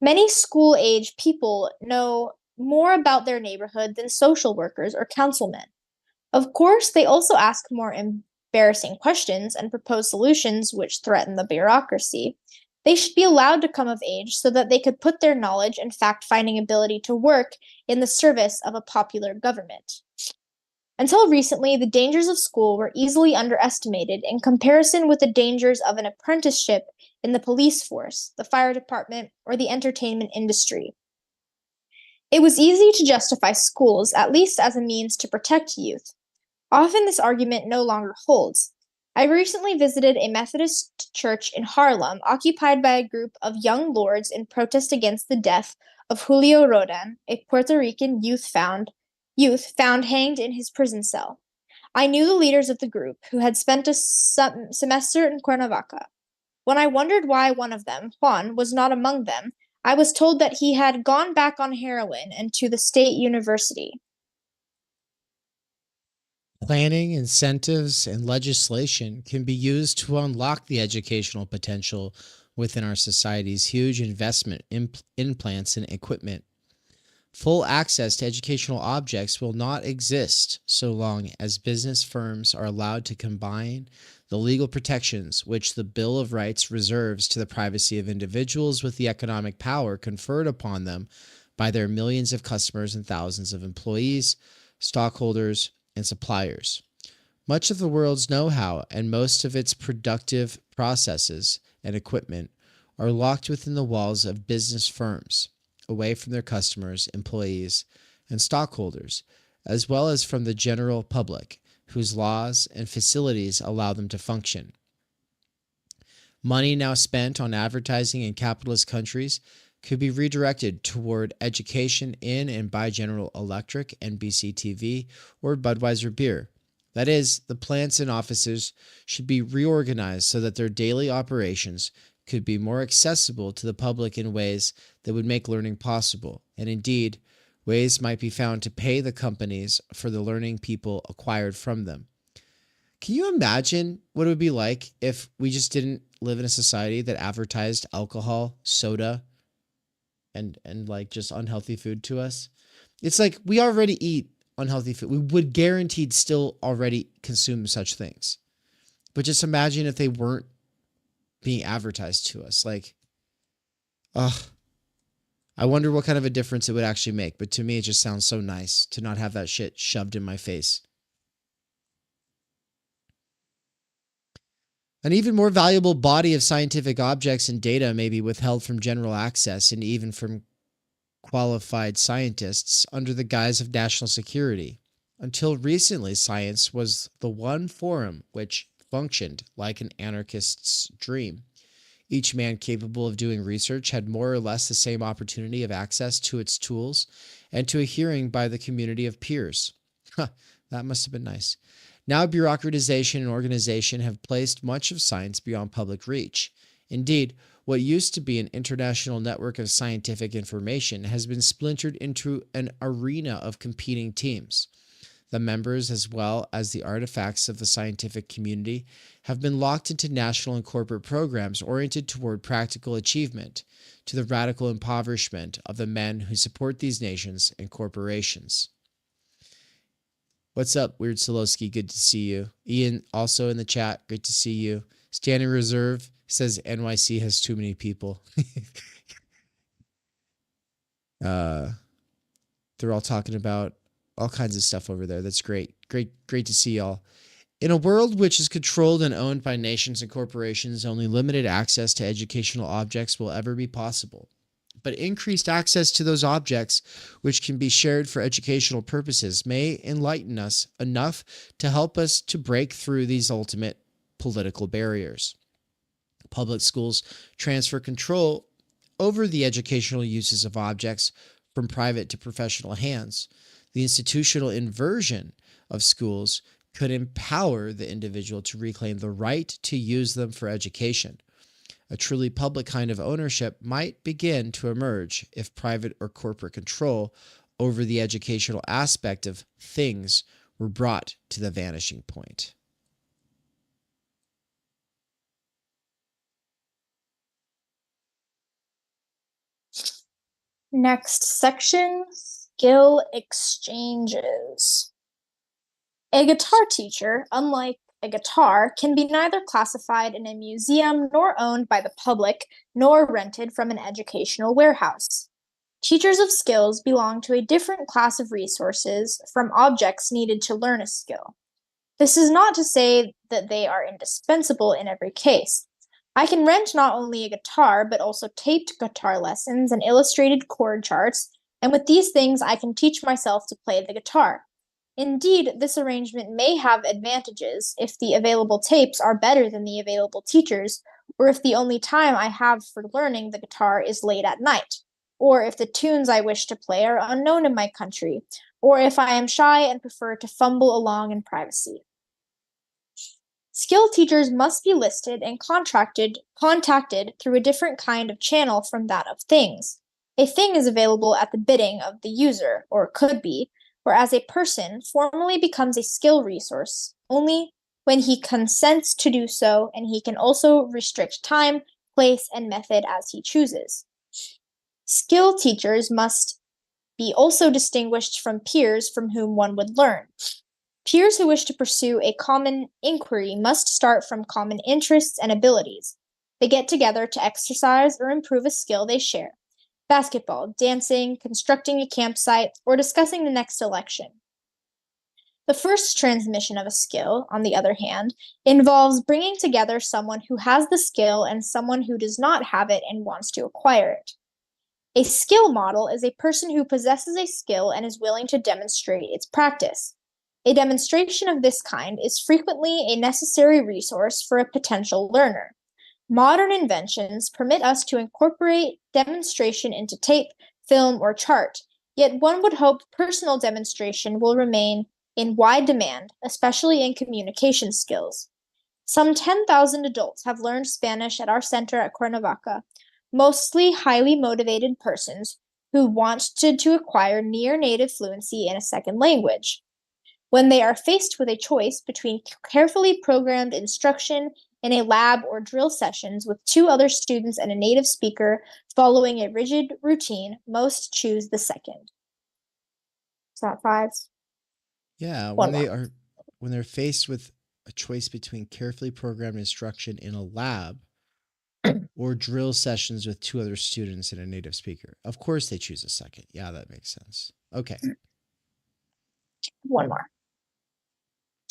Many school-age people know more about their neighborhood than social workers or councilmen. Of course, they also ask more embarrassing questions and propose solutions which threaten the bureaucracy. They should be allowed to come of age so that they could put their knowledge and fact-finding ability to work in the service of a popular government. Until recently, the dangers of school were easily underestimated in comparison with the dangers of an apprenticeship in the police force, the fire department, or the entertainment industry. It was easy to justify schools, at least as a means to protect youth. Often this argument no longer holds. I recently visited a Methodist church in Harlem, occupied by a group of young lords in protest against the death of Julio Rodan, a Puerto Rican youth found hanged in his prison cell. I knew the leaders of the group, who had spent a semester in Cuernavaca. When I wondered why one of them, Juan, was not among them, I was told that he had gone back on heroin and to the state university. Planning, incentives, and legislation can be used to unlock the educational potential within our society's huge investment in plants and equipment. Full access to educational objects will not exist so long as business firms are allowed to combine the legal protections which the Bill of Rights reserves to the privacy of individuals with the economic power conferred upon them by their millions of customers and thousands of employees, stockholders, and suppliers. Much of the world's know-how and most of its productive processes and equipment are locked within the walls of business firms, away from their customers, employees, and stockholders, as well as from the general public, whose laws and facilities allow them to function. Money now spent on advertising in capitalist countries could be redirected toward education in and by General Electric, NBC TV, or Budweiser beer. That is, the plants and offices should be reorganized so that their daily operations could be more accessible to the public in ways that would make learning possible, and indeed, ways might be found to pay the companies for the learning people acquired from them. Can you imagine what it would be like if we just didn't live in a society that advertised alcohol, soda, and like just unhealthy food to us? It's like we already eat unhealthy food. We would guaranteed still already consume such things. But just imagine if they weren't being advertised to us. Like, I wonder what kind of a difference it would actually make. But to me, it just sounds so nice to not have that shit shoved in my face. An even more valuable body of scientific objects and data may be withheld from general access and even from qualified scientists under the guise of national security. Until recently, science was the one forum which functioned like an anarchist's dream. Each man capable of doing research had more or less the same opportunity of access to its tools and to a hearing by the community of peers. That must have been nice. Now bureaucratization and organization have placed much of science beyond public reach. Indeed, what used to be an international network of scientific information has been splintered into an arena of competing teams. The members, as well as the artifacts of the scientific community, have been locked into national and corporate programs oriented toward practical achievement, to the radical impoverishment of the men who support these nations and corporations. What's up, Weird Solowski? Good to see you. Ian, also in the chat. Good to see you. Standing Reserve says NYC has too many people. They're all talking about all kinds of stuff over there. That's great. Great to see y'all. In a world which is controlled and owned by nations and corporations, only limited access to educational objects will ever be possible. But increased access to those objects, which can be shared for educational purposes, may enlighten us enough to help us to break through these ultimate political barriers. Public schools transfer control over the educational uses of objects from private to professional hands. The institutional inversion of schools could empower the individual to reclaim the right to use them for education. A truly public kind of ownership might begin to emerge if private or corporate control over the educational aspect of things were brought to the vanishing point. Next section, skill exchanges. A guitar teacher, unlike a guitar, can be neither classified in a museum nor owned by the public nor rented from an educational warehouse. Teachers of skills belong to a different class of resources from objects needed to learn a skill. This is not to say that they are indispensable in every case. I can rent not only a guitar, but also taped guitar lessons and illustrated chord charts, and with these things I can teach myself to play the guitar. Indeed, this arrangement may have advantages if the available tapes are better than the available teachers, or if the only time I have for learning the guitar is late at night, or if the tunes I wish to play are unknown in my country, or if I am shy and prefer to fumble along in privacy. Skill teachers must be listed and contacted through a different kind of channel from that of things. A thing is available at the bidding of the user, or could be, whereas a person formally becomes a skill resource only when he consents to do so, and he can also restrict time, place, and method as he chooses. Skill teachers must be also distinguished from peers from whom one would learn. Peers who wish to pursue a common inquiry must start from common interests and abilities. They get together to exercise or improve a skill they share: basketball, dancing, constructing a campsite, or discussing the next election. The first transmission of a skill, on the other hand, involves bringing together someone who has the skill and someone who does not have it and wants to acquire it. A skill model is a person who possesses a skill and is willing to demonstrate its practice. A demonstration of this kind is frequently a necessary resource for a potential learner. Modern inventions permit us to incorporate demonstration into tape, film, or chart, yet one would hope personal demonstration will remain in wide demand, especially in communication skills. Some 10,000 adults have learned Spanish at our center at Cuernavaca, mostly highly motivated persons who wanted to acquire near native fluency in a second language. When they are faced with a choice between carefully programmed instruction in a lab or drill sessions with 2 other students and a native speaker following a rigid routine, most choose the second. Is that 5? Yeah, One when they're faced with a choice between carefully programmed instruction in a lab or drill sessions with 2 other students and a native speaker. Of course they choose a second. Yeah, that makes sense. Okay. One more.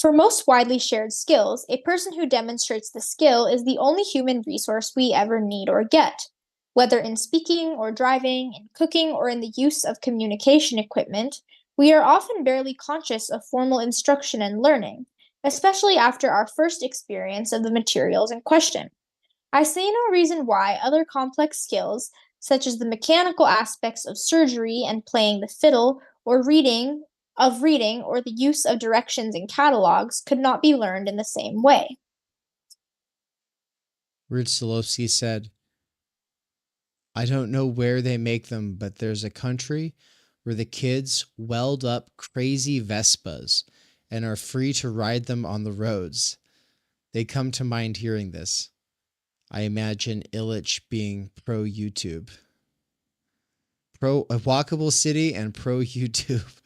For most widely shared skills, a person who demonstrates the skill is the only human resource we ever need or get. Whether in speaking or driving, in cooking, or in the use of communication equipment, we are often barely conscious of formal instruction and learning, especially after our first experience of the materials in question. I see no reason why other complex skills, such as the mechanical aspects of surgery and playing the fiddle, or reading, or the use of directions in catalogs, could not be learned in the same way. Rich Solowski said, I don't know where they make them, but there's a country where the kids weld up crazy Vespas and are free to ride them on the roads. They come to mind hearing this. I imagine Illich being pro YouTube. Pro a walkable city and pro YouTube.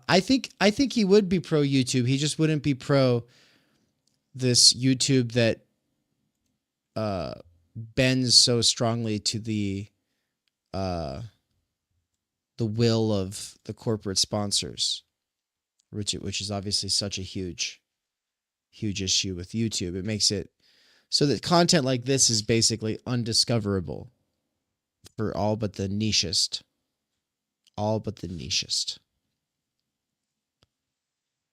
I think he would be pro YouTube. He just wouldn't be pro this YouTube that bends so strongly to the will of the corporate sponsors, which is obviously such a huge issue with YouTube. It makes it so that content like this is basically undiscoverable for all but the nichest. All but the nichest.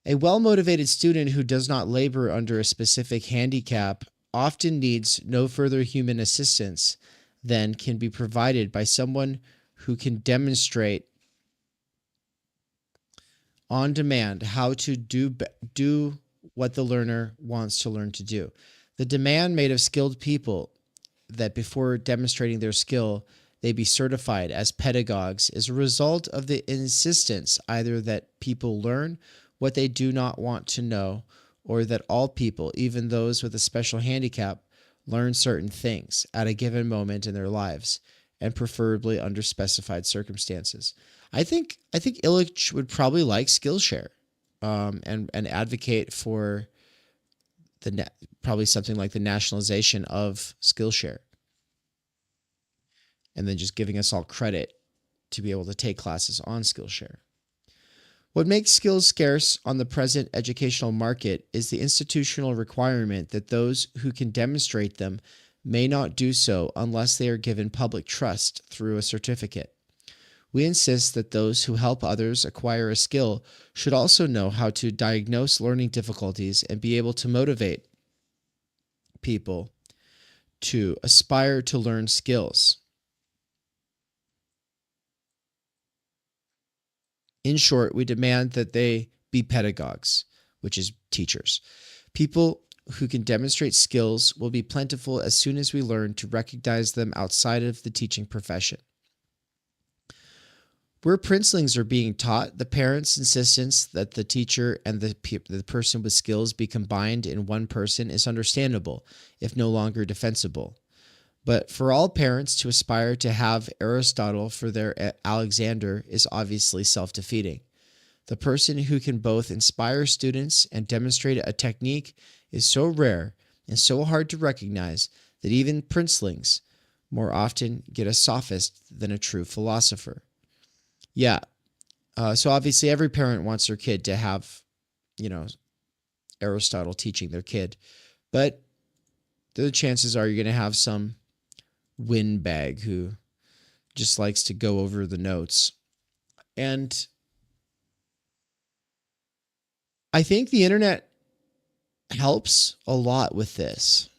A well-motivated student who does not labor under a specific handicap often needs no further human assistance than can be provided by someone who can demonstrate on demand how to do what the learner wants to learn to do. The demand made of skilled people that before demonstrating their skill, they be certified as pedagogues is a result of the insistence either that people learn what they do not want to know, or that all people, even those with a special handicap, learn certain things at a given moment in their lives, and preferably under specified circumstances. I think Illich would probably like Skillshare, and advocate for probably something like the nationalization of Skillshare, and then just giving us all credit to be able to take classes on Skillshare. What makes skills scarce on the present educational market is the institutional requirement that those who can demonstrate them may not do so unless they are given public trust through a certificate. We insist that those who help others acquire a skill should also know how to diagnose learning difficulties and be able to motivate people to aspire to learn skills. In short, we demand that they be pedagogues, which is teachers. People who can demonstrate skills will be plentiful as soon as we learn to recognize them outside of the teaching profession. Where princelings are being taught, the parents' insistence that the teacher and the person with skills be combined in one person is understandable, if no longer defensible. But for all parents to aspire to have Aristotle for their Alexander is obviously self-defeating. The person who can both inspire students and demonstrate a technique is so rare and so hard to recognize that even princelings more often get a sophist than a true philosopher. Yeah. So obviously every parent wants their kid to have, Aristotle teaching their kid. But the chances are you're going to have some windbag who just likes to go over the notes. And I think the internet helps a lot with this,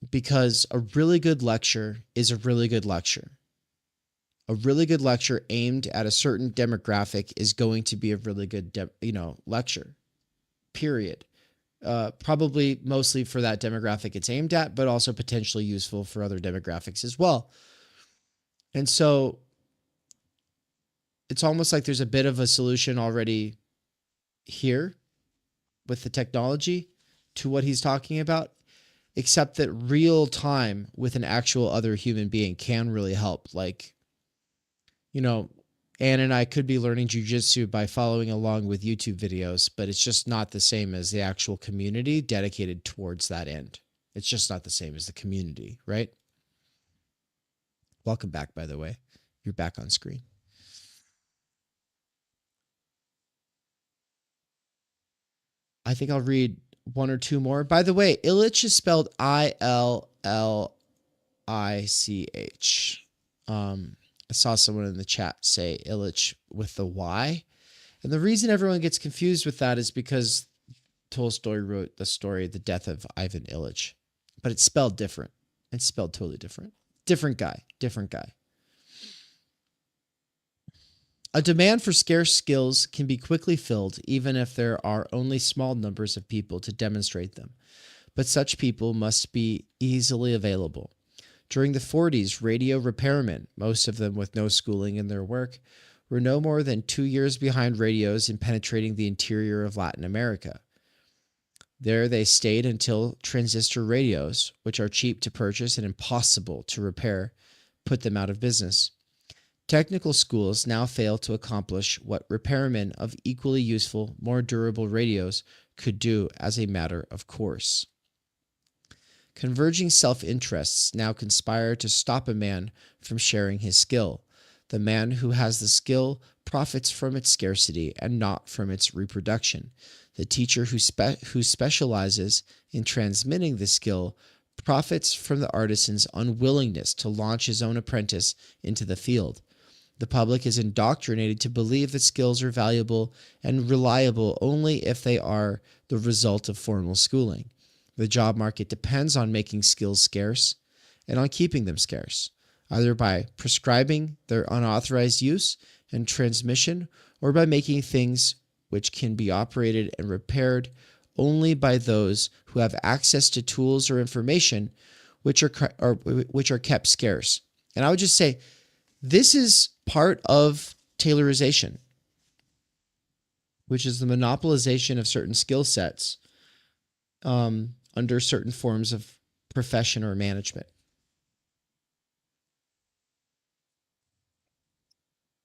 because a really good lecture is a really good lecture. A really good lecture aimed at a certain demographic is going to be a really good, lecture, period. Probably mostly for that demographic it's aimed at, but also potentially useful for other demographics as well. And so it's almost like there's a bit of a solution already here with the technology to what he's talking about, except that real time with an actual other human being can really help. Like, Anne and I could be learning Jiu Jitsu by following along with YouTube videos, but it's just not the same as the actual community dedicated towards that end. It's just not the same as the community, right? Welcome back, by the way. You're back on screen. I think I'll read one or two more. By the way, Illich is spelled I-L-L-I-C-H. I saw someone in the chat say Illich with the Y. And the reason everyone gets confused with that is because Tolstoy wrote the story, The Death of Ivan Illich. But it's spelled different. It's spelled totally different. Different guy. A demand for scarce skills can be quickly filled even if there are only small numbers of people to demonstrate them. But such people must be easily available. During the 40s, radio repairmen, most of them with no schooling in their work, were no more than 2 years behind radios in penetrating the interior of Latin America. There they stayed until transistor radios, which are cheap to purchase and impossible to repair, put them out of business. Technical schools now fail to accomplish what repairmen of equally useful, more durable radios could do as a matter of course. Converging self-interests now conspire to stop a man from sharing his skill. The man who has the skill profits from its scarcity and not from its reproduction. The teacher who specializes in transmitting the skill profits from the artisan's unwillingness to launch his own apprentice into the field. The public is indoctrinated to believe that skills are valuable and reliable only if they are the result of formal schooling. The job market depends on making skills scarce and on keeping them scarce, either by prescribing their unauthorized use and transmission or by making things which can be operated and repaired only by those who have access to tools or information which are kept scarce. And I would just say this is part of tailorization, which is the monopolization of certain skill sets under certain forms of profession or management.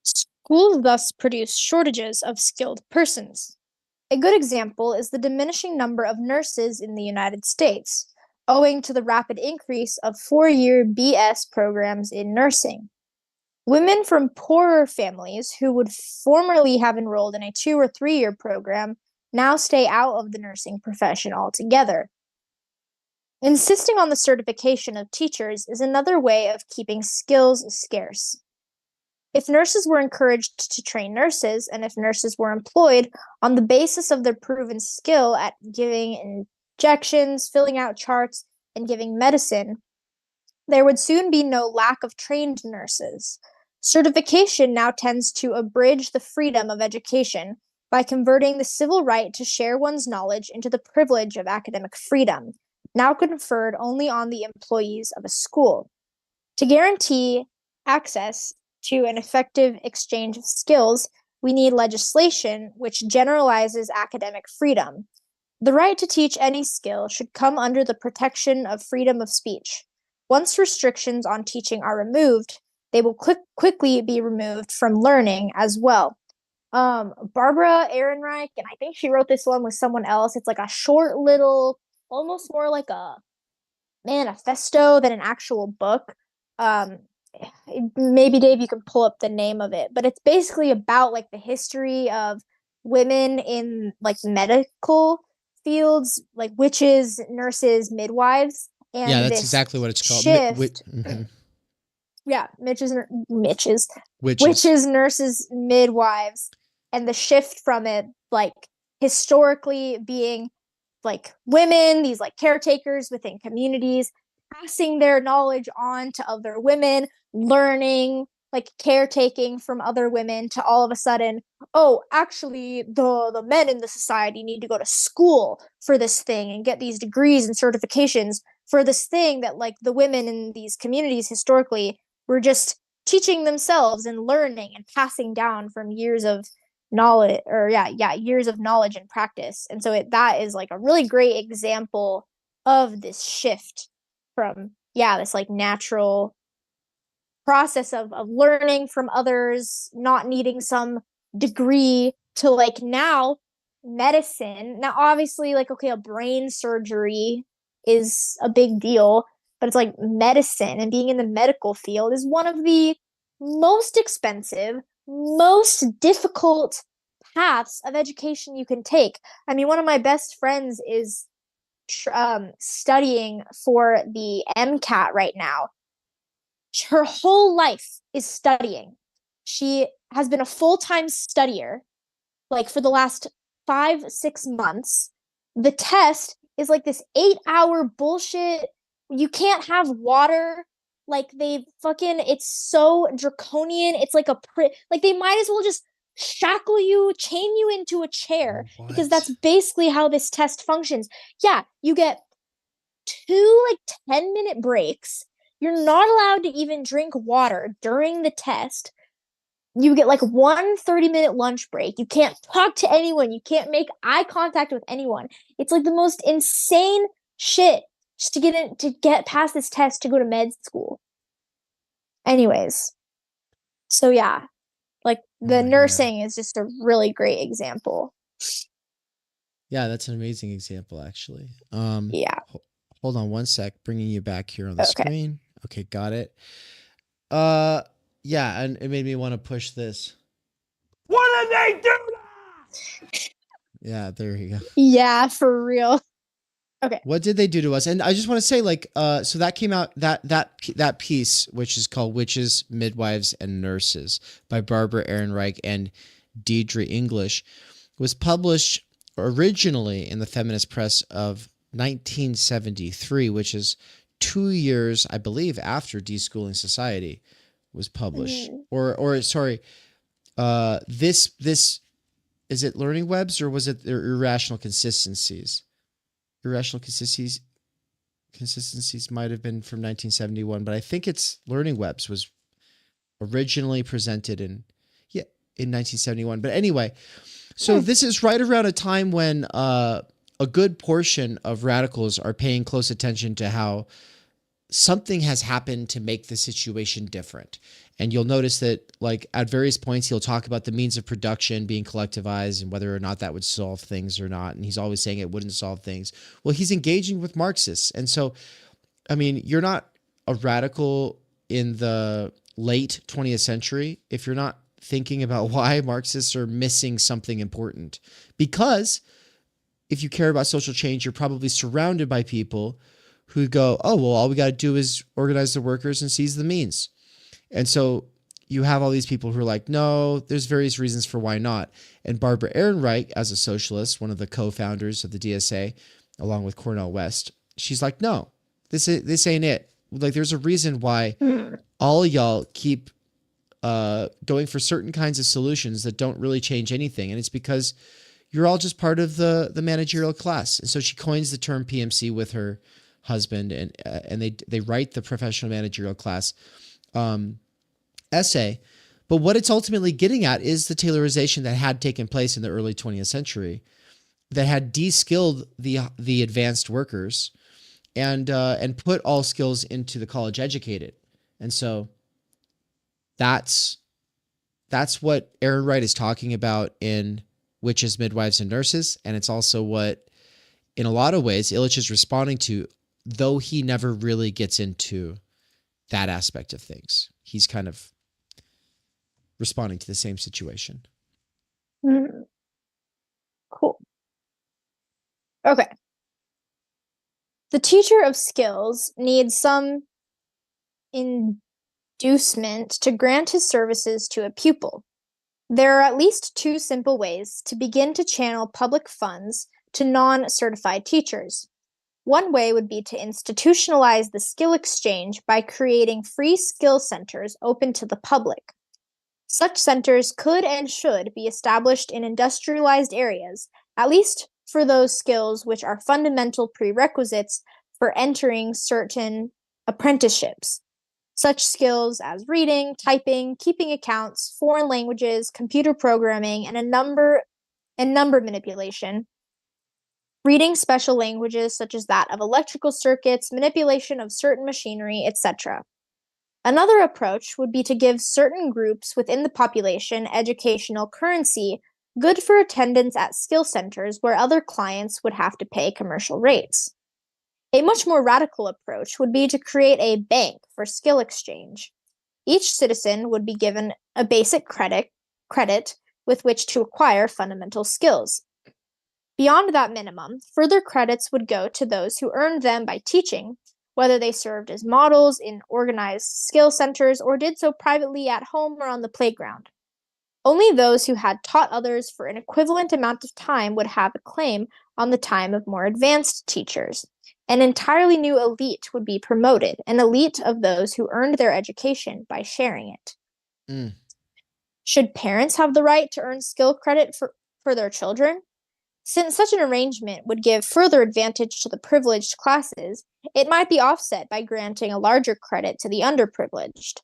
Schools thus produce shortages of skilled persons. A good example is the diminishing number of nurses in the United States, owing to the rapid increase of 4-year BS programs in nursing. Women from poorer families who would formerly have enrolled in a 2 or 3-year program now stay out of the nursing profession altogether. Insisting on the certification of teachers is another way of keeping skills scarce. If nurses were encouraged to train nurses, and if nurses were employed on the basis of their proven skill at giving injections, filling out charts, and giving medicine, there would soon be no lack of trained nurses. Certification now tends to abridge the freedom of education by converting the civil right to share one's knowledge into the privilege of academic freedom, now conferred only on the employees of a school. To guarantee access to an effective exchange of skills, we need legislation which generalizes academic freedom. The right to teach any skill should come under the protection of freedom of speech. Once restrictions on teaching are removed, they will quickly be removed from learning as well. Barbara Ehrenreich, and I think she wrote this one with someone else. It's like a short little, almost more like a manifesto than an actual book. Maybe Dave, you can pull up the name of it, but it's basically about like the history of women in like medical fields, like witches, nurses, midwives, and Yeah, that's this exactly what it's called. shift. Yeah, witches, nurses, midwives, and the shift from it, like historically being like women, these like caretakers within communities, passing their knowledge on to other women, learning like caretaking from other women, to all of a sudden, oh, actually the men in the society need to go to school for this thing and get these degrees and certifications for this thing that like the women in these communities historically were just teaching themselves and learning and passing down from years of knowledge, or years of knowledge and practice. And so that is like a really great example of this shift from this like natural process of learning from others, not needing some degree, to like now medicine. Now obviously, like, okay, a brain surgery is a big deal, but it's like medicine and being in the medical field is one of the most expensive, most difficult paths of education you can take. I mean, one of my best friends is studying for the MCAT right now. Her whole life is studying. She has been a full-time studier like for the last 5-6 months. The test is like this 8-hour bullshit. You can't have water. Like it's so draconian. It's like like they might as well just shackle you, chain you into a chair, because that's basically how this test functions. Yeah, you get 2 like 10-minute breaks. You're not allowed to even drink water during the test. You get like 1 30-minute lunch break. You can't talk to anyone. You can't make eye contact with anyone. It's like the most insane shit just to get past this test to go to med school. Anyways, so yeah, like the nursing is just a really great example. Yeah, that's an amazing example, actually. Hold on one sec, bringing you back here on the screen. Okay, got it. Yeah, and it made me want to push this. What did they do? Yeah, there you go. Yeah, for real. Okay. What did they do to us? And I just want to say, like, so that came out, that piece, which is called Witches, Midwives, and Nurses by Barbara Ehrenreich and Deidre English, was published originally in the Feminist Press of 1973, which is 2 years, I believe, after Deschooling Society was published. Or sorry, this is it Learning Webs, or was it Irrational Consistencies? Irrational Consistencies might have been from 1971, but I think it's Learning Webs was originally presented in 1971. But anyway, so this is right around a time when a good portion of radicals are paying close attention to how something has happened to make the situation different. And you'll notice that, like, at various points, he'll talk about the means of production being collectivized and whether or not that would solve things or not. And he's always saying it wouldn't solve things. Well, he's engaging with Marxists. And so, I mean, you're not a radical in the late 20th century if you're not thinking about why Marxists are missing something important. Because if you care about social change, you're probably surrounded by people who go, oh, well, all we got to do is organize the workers and seize the means. And so you have all these people who are like, no, there's various reasons for why not. And Barbara Ehrenreich, as a socialist, one of the co-founders of the DSA, along with Cornel West, she's like, no, this ain't it. Like, there's a reason why all y'all keep going for certain kinds of solutions that don't really change anything. And it's because you're all just part of the managerial class. And so she coins the term PMC with her husband, and they write the professional managerial class essay. But what it's ultimately getting at is the Taylorization that had taken place in the early 20th century that had de-skilled the advanced workers and put all skills into the college educated. And so that's what Aaron Wright is talking about in Witches, Midwives, and Nurses. And it's also what, in a lot of ways, Illich is responding to, though he never really gets into that aspect of things. He's kind of responding to the same situation. Cool. Okay. The teacher of skills needs some inducement to grant his services to a pupil. There are at least two simple ways to begin to channel public funds to non-certified teachers. One way would be to institutionalize the skill exchange by creating free skill centers open to the public. Such centers could and should be established in industrialized areas, at least for those skills which are fundamental prerequisites for entering certain apprenticeships. Such skills as reading, typing, keeping accounts, foreign languages, computer programming, and number manipulation. Reading special languages such as that of electrical circuits, manipulation of certain machinery, etc. Another approach would be to give certain groups within the population educational currency, good for attendance at skill centers where other clients would have to pay commercial rates. A much more radical approach would be to create a bank for skill exchange. Each citizen would be given a basic credit with which to acquire fundamental skills. Beyond that minimum, further credits would go to those who earned them by teaching, whether they served as models in organized skill centers or did so privately at home or on the playground. Only those who had taught others for an equivalent amount of time would have a claim on the time of more advanced teachers. An entirely new elite would be promoted, an elite of those who earned their education by sharing it. Should parents have the right to earn skill credit for their children? Since such an arrangement would give further advantage to the privileged classes, it might be offset by granting a larger credit to the underprivileged.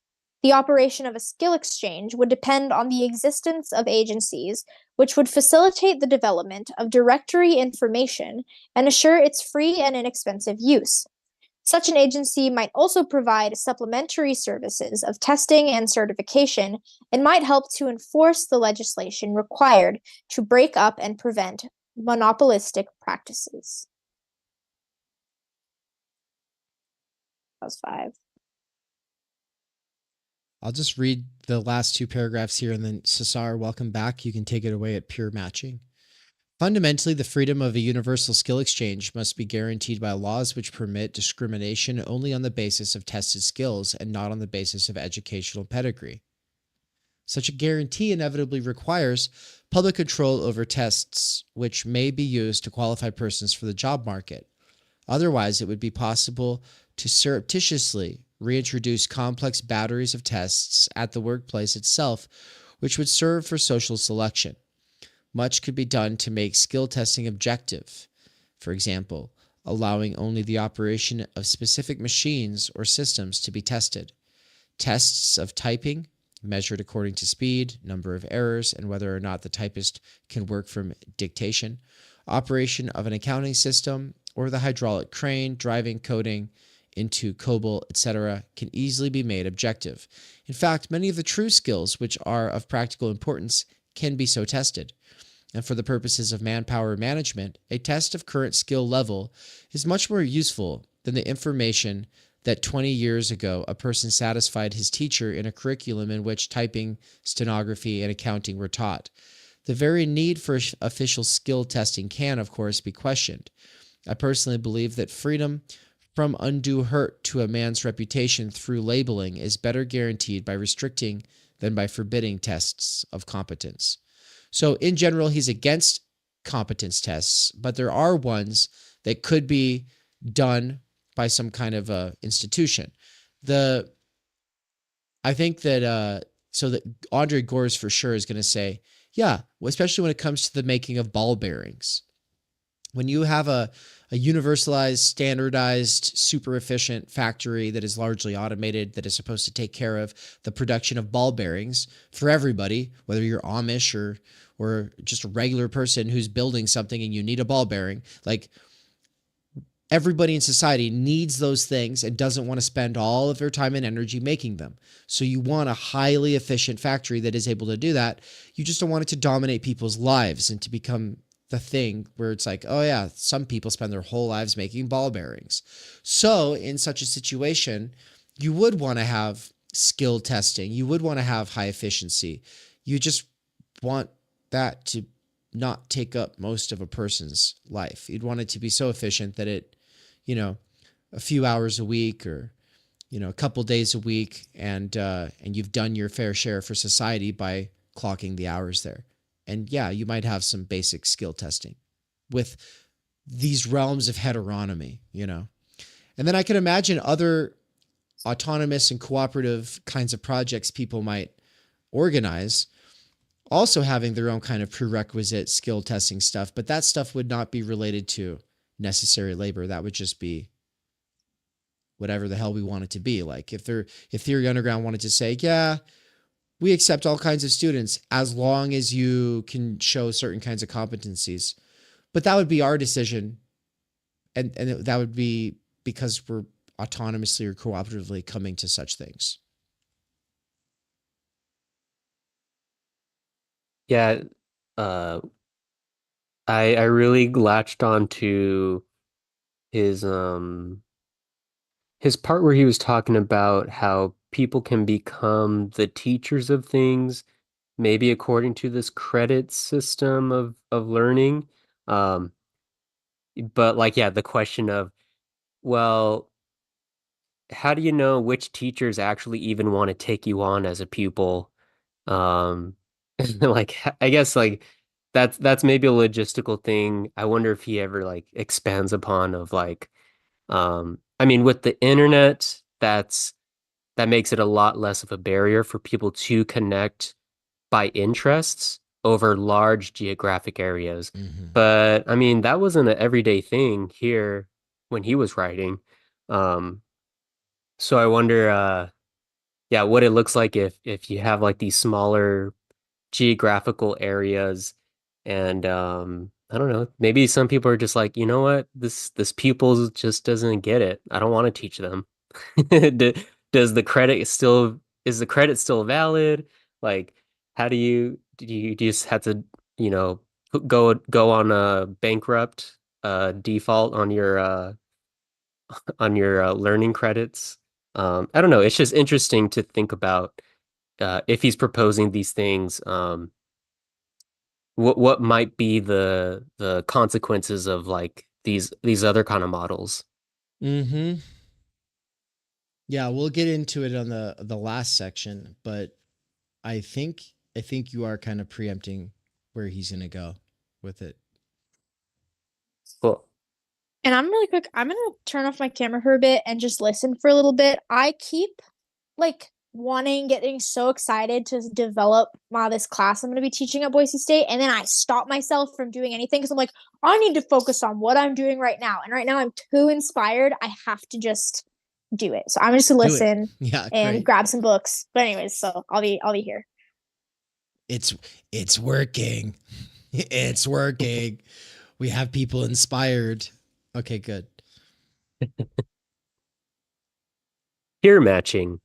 The operation of a skill exchange would depend on the existence of agencies which would facilitate the development of directory information and assure its free and inexpensive use. Such an agency might also provide supplementary services of testing and certification and might help to enforce the legislation required to break up and prevent monopolistic practices. That was 5. I'll just read the last 2 paragraphs here, and then Cesar, welcome back. You can take it away at pure matching. Fundamentally, the freedom of a universal skill exchange must be guaranteed by laws which permit discrimination only on the basis of tested skills and not on the basis of educational pedigree. Such a guarantee inevitably requires public control over tests which may be used to qualify persons for the job market. Otherwise, it would be possible to surreptitiously reintroduce complex batteries of tests at the workplace itself, which would serve for social selection. Much could be done to make skill testing objective. For example, allowing only the operation of specific machines or systems to be tested. Tests of typing, measured according to speed, number of errors, and whether or not the typist can work from dictation. Operation of an accounting system or the hydraulic crane, driving, coding into COBOL, etc., can easily be made objective. In fact, many of the true skills which are of practical importance can be so tested. And for the purposes of manpower management, a test of current skill level is much more useful than the information that 20 years ago a person satisfied his teacher in a curriculum in which typing, stenography, and accounting were taught. The very need for official skill testing can, of course, be questioned. I personally believe that freedom from undue hurt to a man's reputation through labeling is better guaranteed by restricting than by forbidding tests of competence. So in general, he's against competence tests, but there are ones that could be done by some kind of institution. I think that so that Andre Gores for sure is going to say, yeah, especially when it comes to the making of ball bearings. When you have a universalized, standardized, super efficient factory that is largely automated, that is supposed to take care of the production of ball bearings for everybody, whether you're Amish or just a regular person who's building something and you need a ball bearing, like everybody in society needs those things and doesn't want to spend all of their time and energy making them. So you want a highly efficient factory that is able to do that. You just don't want it to dominate people's lives and to become the thing where it's like, oh yeah, some people spend their whole lives making ball bearings. So in such a situation, you would want to have skill testing. You would want to have high efficiency. You just want that to not take up most of a person's life. You'd want it to be so efficient that it, a few hours a week or, a couple days a week, and you've done your fair share for society by clocking the hours there. And yeah, you might have some basic skill testing with these realms of heteronomy, And then I could imagine other autonomous and cooperative kinds of projects people might organize, also having their own kind of prerequisite skill testing stuff, but that stuff would not be related to necessary labor. That would just be whatever the hell we want it to be. Like if Theory Underground wanted to say, yeah, we accept all kinds of students as long as you can show certain kinds of competencies, but that would be our decision. And that would be because we're autonomously or cooperatively coming to such things. Yeah, I really latched on to his part where he was talking about how people can become the teachers of things, maybe according to this credit system of learning. But like, yeah, the question of, well, how do you know which teachers actually even want to take you on as a pupil? Um, like, I guess like that's maybe a logistical thing. I wonder if he ever like expands upon of like, I mean, with the internet, that makes it a lot less of a barrier for people to connect by interests over large geographic areas. Mm-hmm. But I mean, that wasn't an everyday thing here when he was writing. Um, so I wonder, yeah, what it looks like if you have like these smaller geographical areas, and I don't know, maybe some people are just like, you know what, this pupil just doesn't get it. I don't want to teach them. Does the credit still is the credit still valid? Like, how do you just have to, you know, go on a bankrupt default on your learning credits? I don't know. It's just interesting to think about if he's proposing these things, what might be the consequences of like these other kind of models. Mm-hmm. Yeah, we'll get into it on the last section, but I think you are kind of preempting where he's gonna go with it. Cool. And I'm really quick. I'm gonna turn off my camera for a bit and just listen for a little bit. I keep like getting so excited to develop this class I'm gonna be teaching at Boise State, and then I stop myself from doing anything because I'm like, I need to focus on what I'm doing right now. And right now I'm too inspired. I have to just do it. So I'm just gonna listen and grab some books. But anyways, so I'll be here. It's working. It's working. We have people inspired. Okay, good. Peer matching.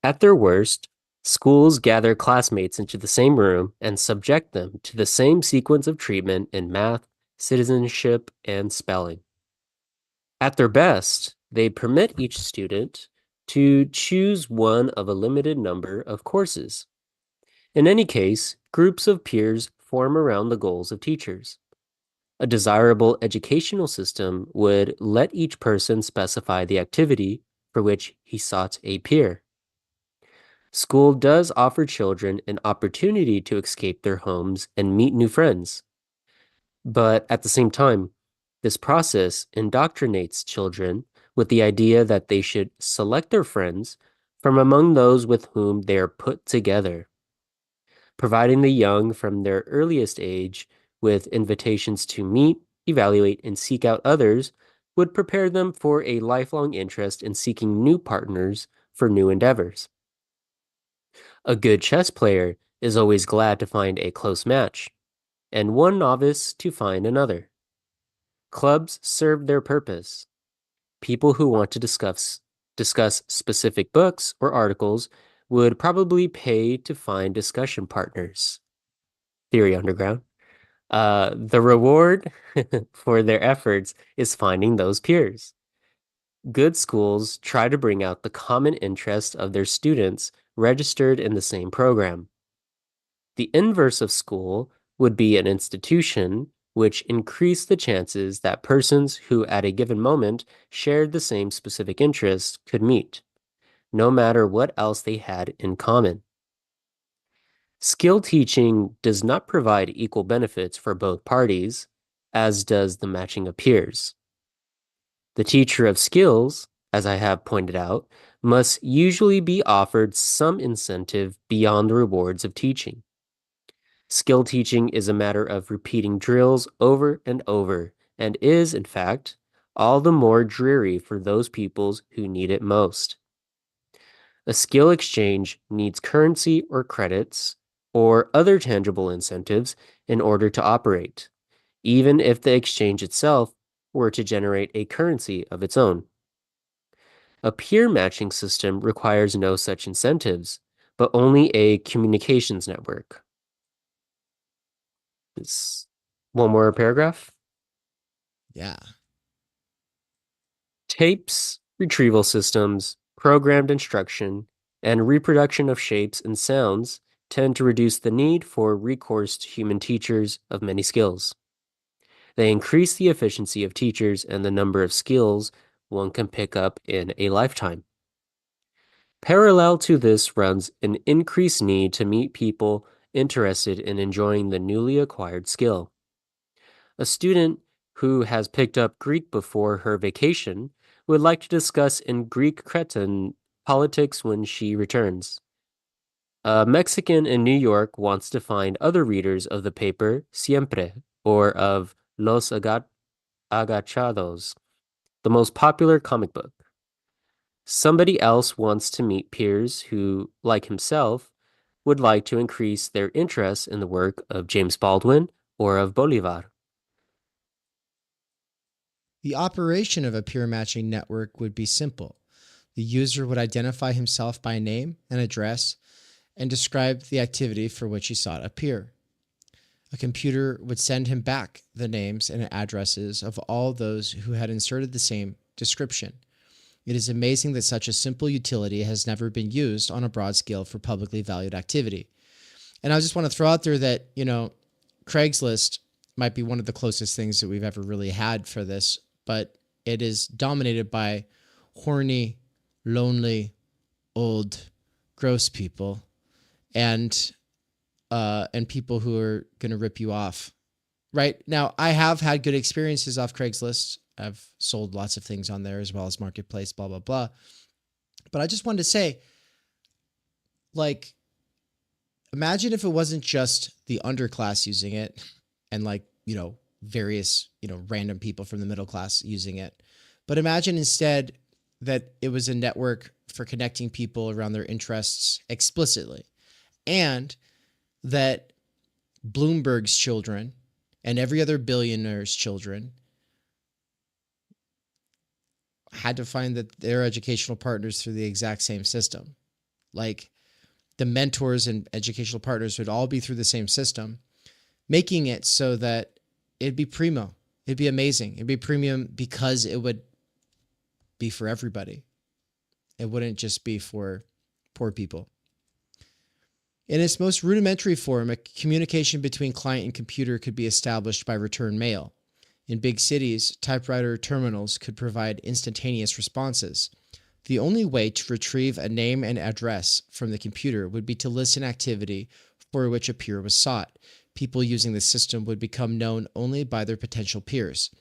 At their worst, schools gather classmates into the same room and subject them to the same sequence of treatment in math, citizenship, and spelling. At their best, they permit each student to choose one of a limited number of courses. In any case, groups of peers form around the goals of teachers. A desirable educational system would let each person specify the activity for which he sought a peer. School does offer children an opportunity to escape their homes and meet new friends. But at the same time, this process indoctrinates children with the idea that they should select their friends from among those with whom they are put together, providing the young from their earliest age with invitations to meet, evaluate, and seek out others would prepare them for a lifelong interest in seeking new partners for new endeavors. A good chess player is always glad to find a close match, and one novice to find another. Clubs serve their purpose. People who want to discuss specific books or articles would probably pay to find discussion partners. Theory Underground. The reward for their efforts is finding those peers. Good schools try to bring out the common interest of their students registered in the same program. The inverse of school would be an institution which increased the chances that persons who at a given moment shared the same specific interests could meet, no matter what else they had in common. Skill teaching does not provide equal benefits for both parties, as does the matching of peers. The teacher of skills, as I have pointed out, must usually be offered some incentive beyond the rewards of teaching. Skill teaching is a matter of repeating drills over and over, and is, in fact, all the more dreary for those peoples who need it most. A skill exchange needs currency or credits or other tangible incentives in order to operate, even if the exchange itself were to generate a currency of its own. A peer matching system requires no such incentives, but only a communications network. One more paragraph. Yeah. Tapes, retrieval systems, programmed instruction, and reproduction of shapes and sounds tend to reduce the need for recourse to human teachers of many skills. They increase the efficiency of teachers and the number of skills one can pick up in a lifetime. Parallel to this runs an increased need to meet people interested in enjoying the newly acquired skill. A student who has picked up Greek before her vacation would like to discuss in Greek Cretan politics when she returns. A Mexican in New York wants to find other readers of the paper Siempre or of Los Agachados, the most popular comic book. Somebody else wants to meet peers who, like himself, would like to increase their interest in the work of James Baldwin or of Bolivar. The operation of a peer matching network would be simple. The user would identify himself by name and address and describe the activity for which he sought a peer. A computer would send him back the names and addresses of all those who had inserted the same description. It is amazing that such a simple utility has never been used on a broad scale for publicly valued activity. And I just want to throw out there that, Craigslist might be one of the closest things that we've ever really had for this, but it is dominated by horny, lonely, old, gross people and people who are going to rip you off. Right now, I have had good experiences off Craigslist. I've sold lots of things on there as well as Marketplace, blah, blah, blah. But I just wanted to say, imagine if it wasn't just the underclass using it and various, random people from the middle class using it. But imagine instead that it was a network for connecting people around their interests explicitly, and that Bloomberg's children and every other billionaire's children had to find their educational partners through the exact same system. The mentors and educational partners would all be through the same system, making it so that it'd be primo. It'd be amazing. It'd be premium because it would be for everybody. It wouldn't just be for poor people. In its most rudimentary form, a communication between client and computer could be established by return mail. In big cities, typewriter terminals could provide instantaneous responses. The only way to retrieve a name and address from the computer would be to list an activity for which a peer was sought. People using the system would become known only by their potential peers.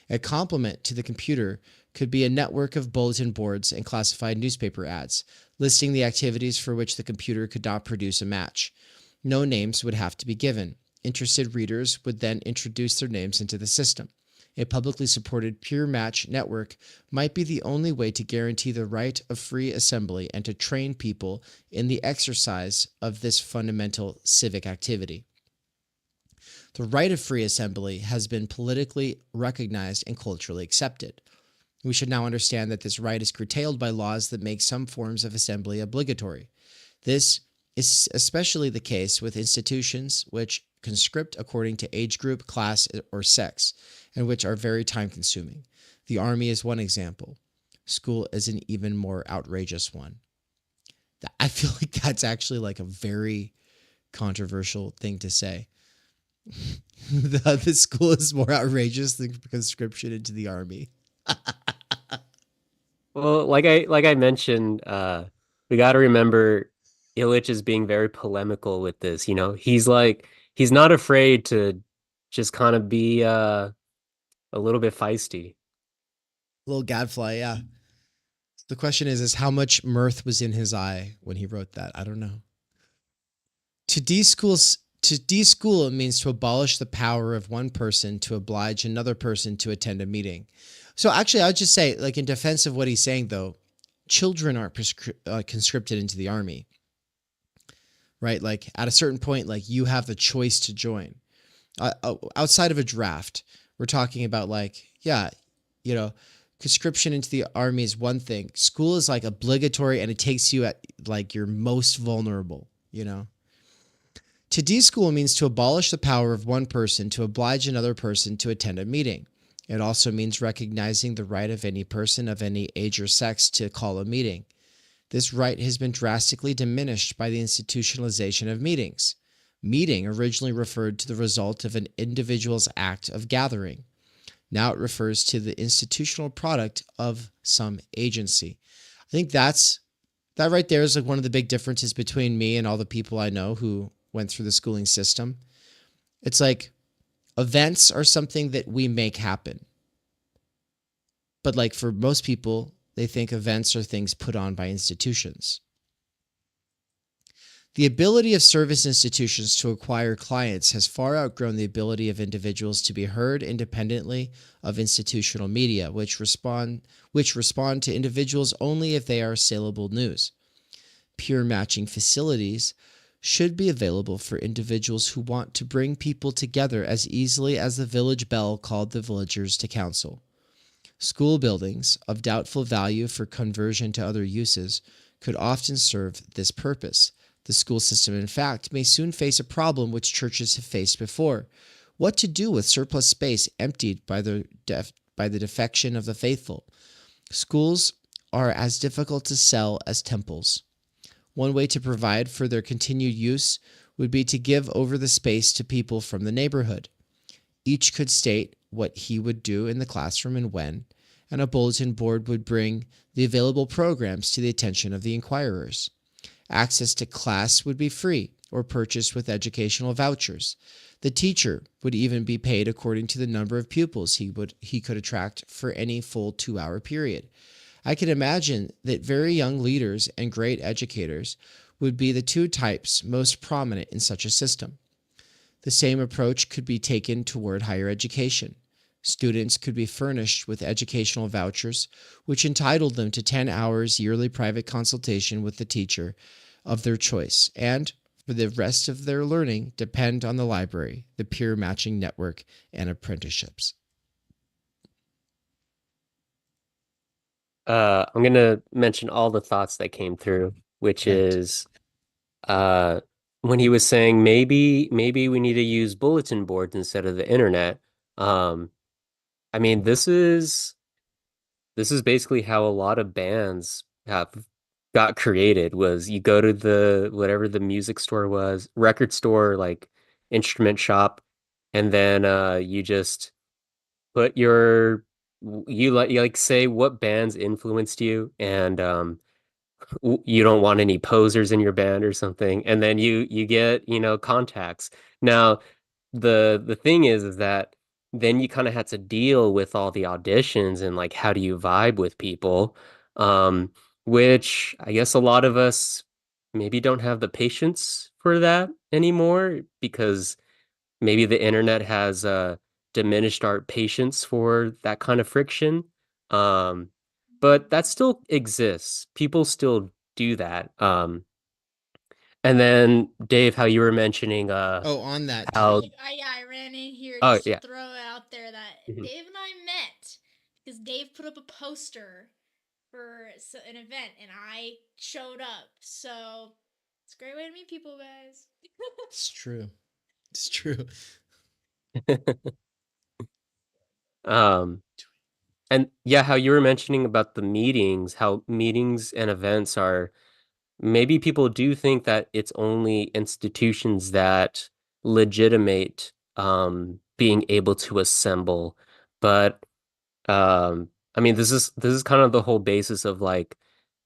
A complement to the computer could be a network of bulletin boards and classified newspaper ads, listing the activities for which the computer could not produce a match. No names would have to be given. Interested readers would then introduce their names into the system. A publicly supported peer match network might be the only way to guarantee the right of free assembly and to train people in the exercise of this fundamental civic activity. The right of free assembly has been politically recognized and culturally accepted. We should now understand that this right is curtailed by laws that make some forms of assembly obligatory. This is especially the case with institutions which conscript according to age group, class, or sex, and which are very time-consuming. The army is one example. School is an even more outrageous one. I feel like that's actually like a very controversial thing to say. The school is more outrageous than conscription into the army. Well, like I mentioned, we got to remember Illich is being very polemical with this. You know, he's not afraid to just kind of be a little bit feisty. Little gadfly, yeah. The question is how much mirth was in his eye when he wrote that? I don't know. To deschool means to abolish the power of one person to oblige another person to attend a meeting. So actually, I would just say, like in defense of what he's saying, though, children aren't conscripted into the army, right? Like at a certain point, like you have the choice to join. Outside of a draft, we're talking about like, yeah, you know, conscription into the army is one thing. School is like obligatory and it takes you at like your most vulnerable, you know? To deschool means to abolish the power of one person to oblige another person to attend a meeting. It also means recognizing the right of any person of any age or sex to call a meeting. This right has been drastically diminished by the institutionalization of meetings. Meeting originally referred to the result of an individual's act of gathering. Now it refers to the institutional product of some agency. I think that right there is like one of the big differences between me and all the people I know who went through the schooling system. It's like events are something that we make happen. But like for most people, they think events are things put on by institutions. The ability of service institutions to acquire clients has far outgrown the ability of individuals to be heard independently of institutional media, which respond to individuals only if they are saleable news. Peer matching facilities should be available for individuals who want to bring people together as easily as the village bell called the villagers to council. School buildings, of doubtful value for conversion to other uses, could often serve this purpose. The school system, in fact, may soon face a problem which churches have faced before: what to do with surplus space emptied by the defection of the faithful. Schools are as difficult to sell as temples. One way to provide for their continued use would be to give over the space to people from the neighborhood. Each could state what he would do in the classroom and when, and a bulletin board would bring the available programs to the attention of the inquirers. Access to class would be free or purchased with educational vouchers. The teacher would even be paid according to the number of pupils he could attract for any full 2-hour period. I can imagine that very young leaders and great educators would be the two types most prominent in such a system. The same approach could be taken toward higher education. Students could be furnished with educational vouchers, which entitled them to 10 hours yearly private consultation with the teacher of their choice, and for the rest of their learning depend on the library, the peer matching network, and apprenticeships. I'm going to mention all the thoughts that came through, which is when he was saying maybe we need to use bulletin boards instead of the internet. I mean, this is basically how a lot of bands got created. Was you go to the whatever the music store was, record store, like instrument shop, and then you just put you like say what bands influenced you, and you don't want any posers in your band or something, and then you get contacts. Now the thing is that then you kind of had to deal with all the auditions and like how do you vibe with people, which I guess a lot of us maybe don't have the patience for that anymore, because maybe the internet has diminished our patience for that kind of friction. But that still exists. People still do that. And then Dave, how you were mentioning on that how I ran in here oh just to yeah. throw it out there that Mhm. Dave and I met because Dave put up a poster for an event and I showed up. So it's a great way to meet people, guys. It's true. It's true. Um and yeah, how you were mentioning about the meetings, how meetings and events are maybe people do think that it's only institutions that legitimate being able to assemble, but I mean this is kind of the whole basis of like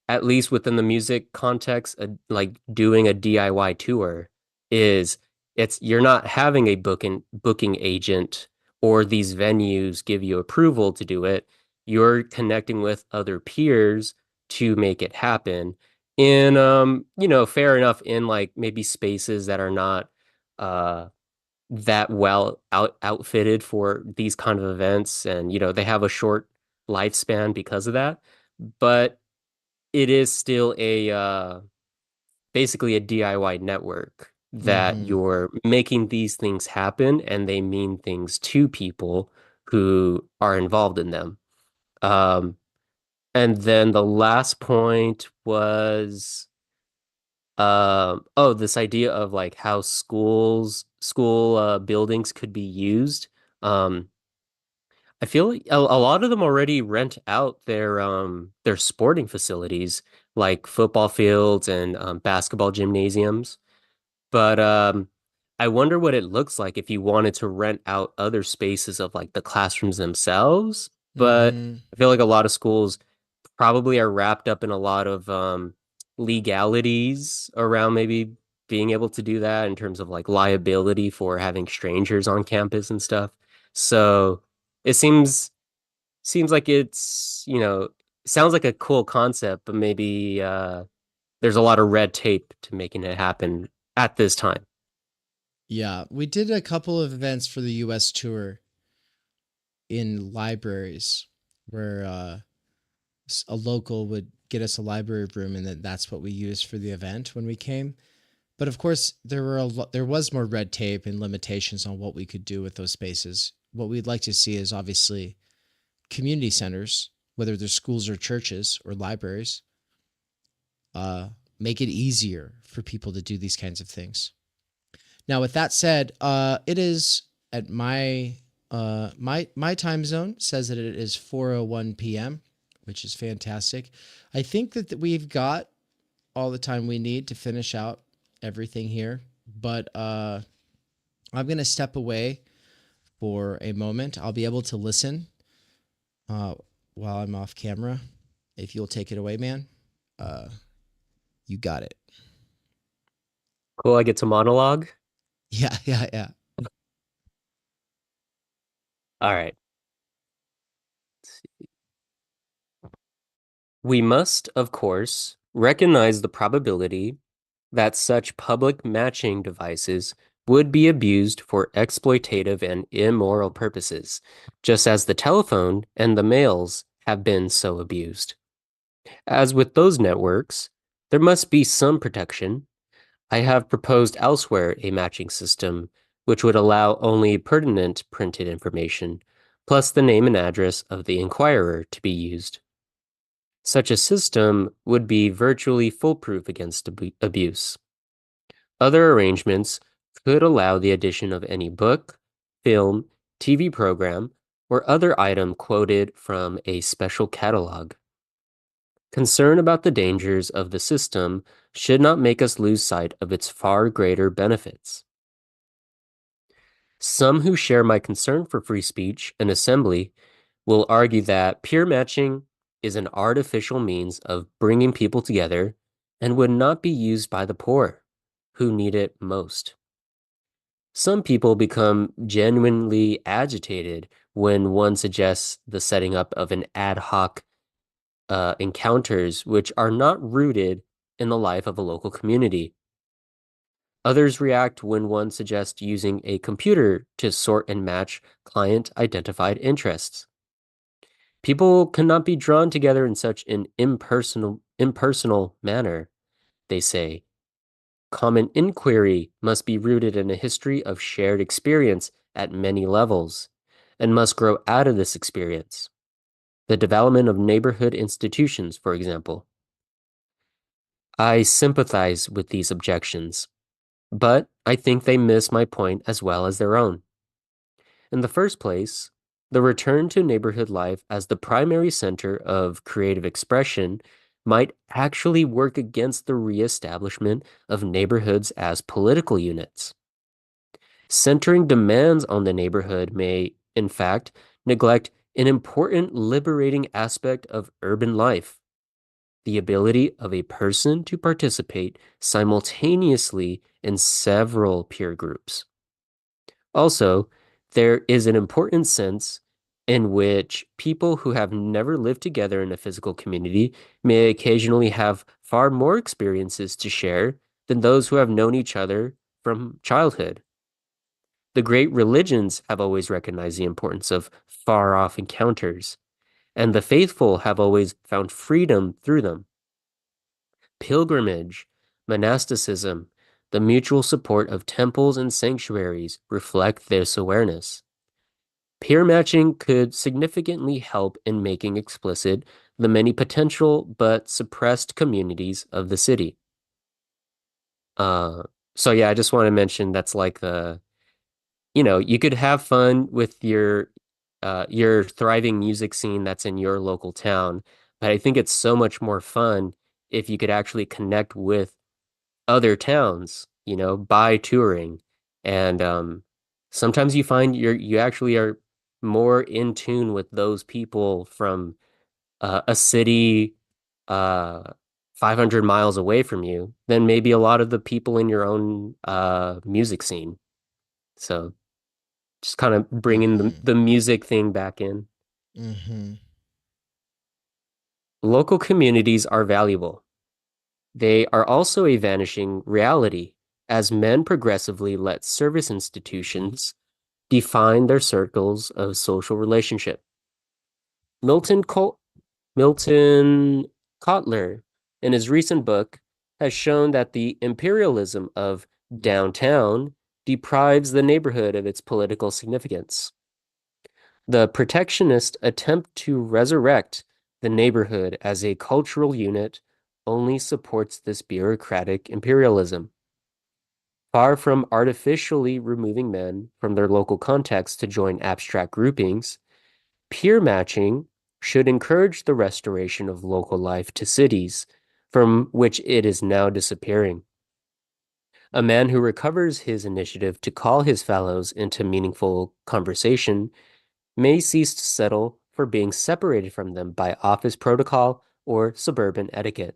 at least within the music context, like doing a DIY tour is it's you're not having a booking agent or these venues give you approval to do it. You're connecting with other peers to make it happen in fair enough in like maybe spaces that are not uh that well outfitted for these kind of events, and they have a short lifespan because of that. But it is still a basically a DIY network that Mm-hmm. you're making these things happen and they mean things to people who are involved in them. Um, and then the last point was this idea of like how school buildings could be used. Um, I feel like a lot of them already rent out their sporting facilities like football fields and basketball gymnasiums. But I wonder what it looks like if you wanted to rent out other spaces of like the classrooms themselves. But Mm-hmm. I feel like a lot of schools probably are wrapped up in a lot of legalities around maybe being able to do that in terms of like liability for having strangers on campus and stuff. So it seems like sounds like a cool concept, but maybe there's a lot of red tape to making it happen at this time. Yeah, we did a couple of events for the US tour in libraries where a local would get us a library room and then that's what we used for the event when we came. But of course, there was more red tape and limitations on what we could do with those spaces. What we'd like to see is obviously community centers, whether they're schools or churches or libraries, make it easier for people to do these kinds of things. Now, with that said, it is at my time zone says that it is 4:01 p.m., which is fantastic. I think that we've got all the time we need to finish out everything here, but I'm going to step away for a moment. I'll be able to listen while I'm off camera. If you'll take it away, man, you got it. Cool. I get to monologue. Yeah. All right. We must, of course, recognize the probability that such public matching devices would be abused for exploitative and immoral purposes, just as the telephone and the mails have been so abused. As with those networks, there must be some protection. I have proposed elsewhere a matching system which would allow only pertinent printed information, plus the name and address of the inquirer, to be used. Such a system would be virtually foolproof against abuse. Other arrangements could allow the addition of any book, film, TV program, or other item quoted from a special catalog. Concern about the dangers of the system should not make us lose sight of its far greater benefits. Some who share my concern for free speech and assembly will argue that peer matching is an artificial means of bringing people together and would not be used by the poor, who need it most. Some people become genuinely agitated when one suggests the setting up of an ad hoc encounters which are not rooted in the life of a local community. Others react when one suggests using a computer to sort and match client-identified interests. People cannot be drawn together in such an impersonal manner, they say. Common inquiry must be rooted in a history of shared experience at many levels and must grow out of this experience. The development of neighborhood institutions, for example. I sympathize with these objections, but I think they miss my point as well as their own. In the first place, the return to neighborhood life as the primary center of creative expression might actually work against the reestablishment of neighborhoods as political units. Centering demands on the neighborhood may, in fact, neglect an important liberating aspect of urban life, the ability of a person to participate simultaneously in several peer groups. Also, there is an important sense in which people who have never lived together in a physical community may occasionally have far more experiences to share than those who have known each other from childhood. The great religions have always recognized the importance of far-off encounters, and the faithful have always found freedom through them. Pilgrimage, monasticism, the mutual support of temples and sanctuaries reflect this awareness. Peer matching could significantly help in making explicit the many potential but suppressed communities of the city. So yeah, I just want to mention that's like you could have fun with your thriving music scene that's in your local town, but I think it's so much more fun if you could actually connect with other towns, by touring. And sometimes you find you actually are more in tune with those people from a city 500 miles away from you than maybe a lot of the people in your own music scene. So just kind of bringing the music thing back in. Local communities are valuable. They are also a vanishing reality as men progressively let service institutions define their circles of social relationship. Milton Kotler, in his recent book, has shown that the imperialism of downtown deprives the neighborhood of its political significance. The protectionist attempt to resurrect the neighborhood as a cultural unit only supports this bureaucratic imperialism. Far from artificially removing men from their local context to join abstract groupings, peer matching should encourage the restoration of local life to cities, from which it is now disappearing. A man who recovers his initiative to call his fellows into meaningful conversation may cease to settle for being separated from them by office protocol or suburban etiquette.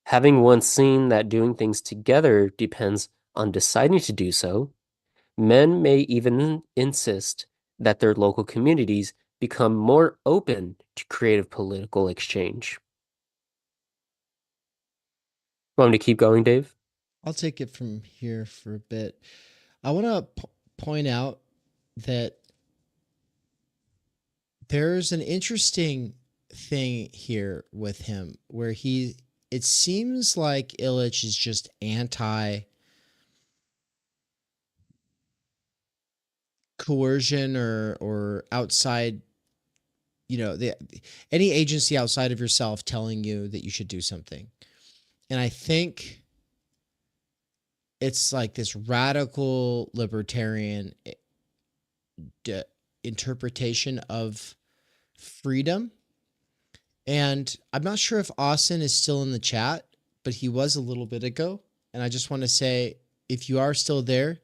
Having once seen that doing things together depends on deciding to do so, men may even insist that their local communities become more open to creative political exchange. Want me to keep going, Dave? I'll take it from here for a bit. I want to point out that there's an interesting thing here with him where it seems like Illich is just anti coercion or outside, any agency outside of yourself telling you that you should do something. And I think it's like this radical libertarian interpretation of freedom. And I'm not sure if Austin is still in the chat, but he was a little bit ago. And I just want to say, if you are still there,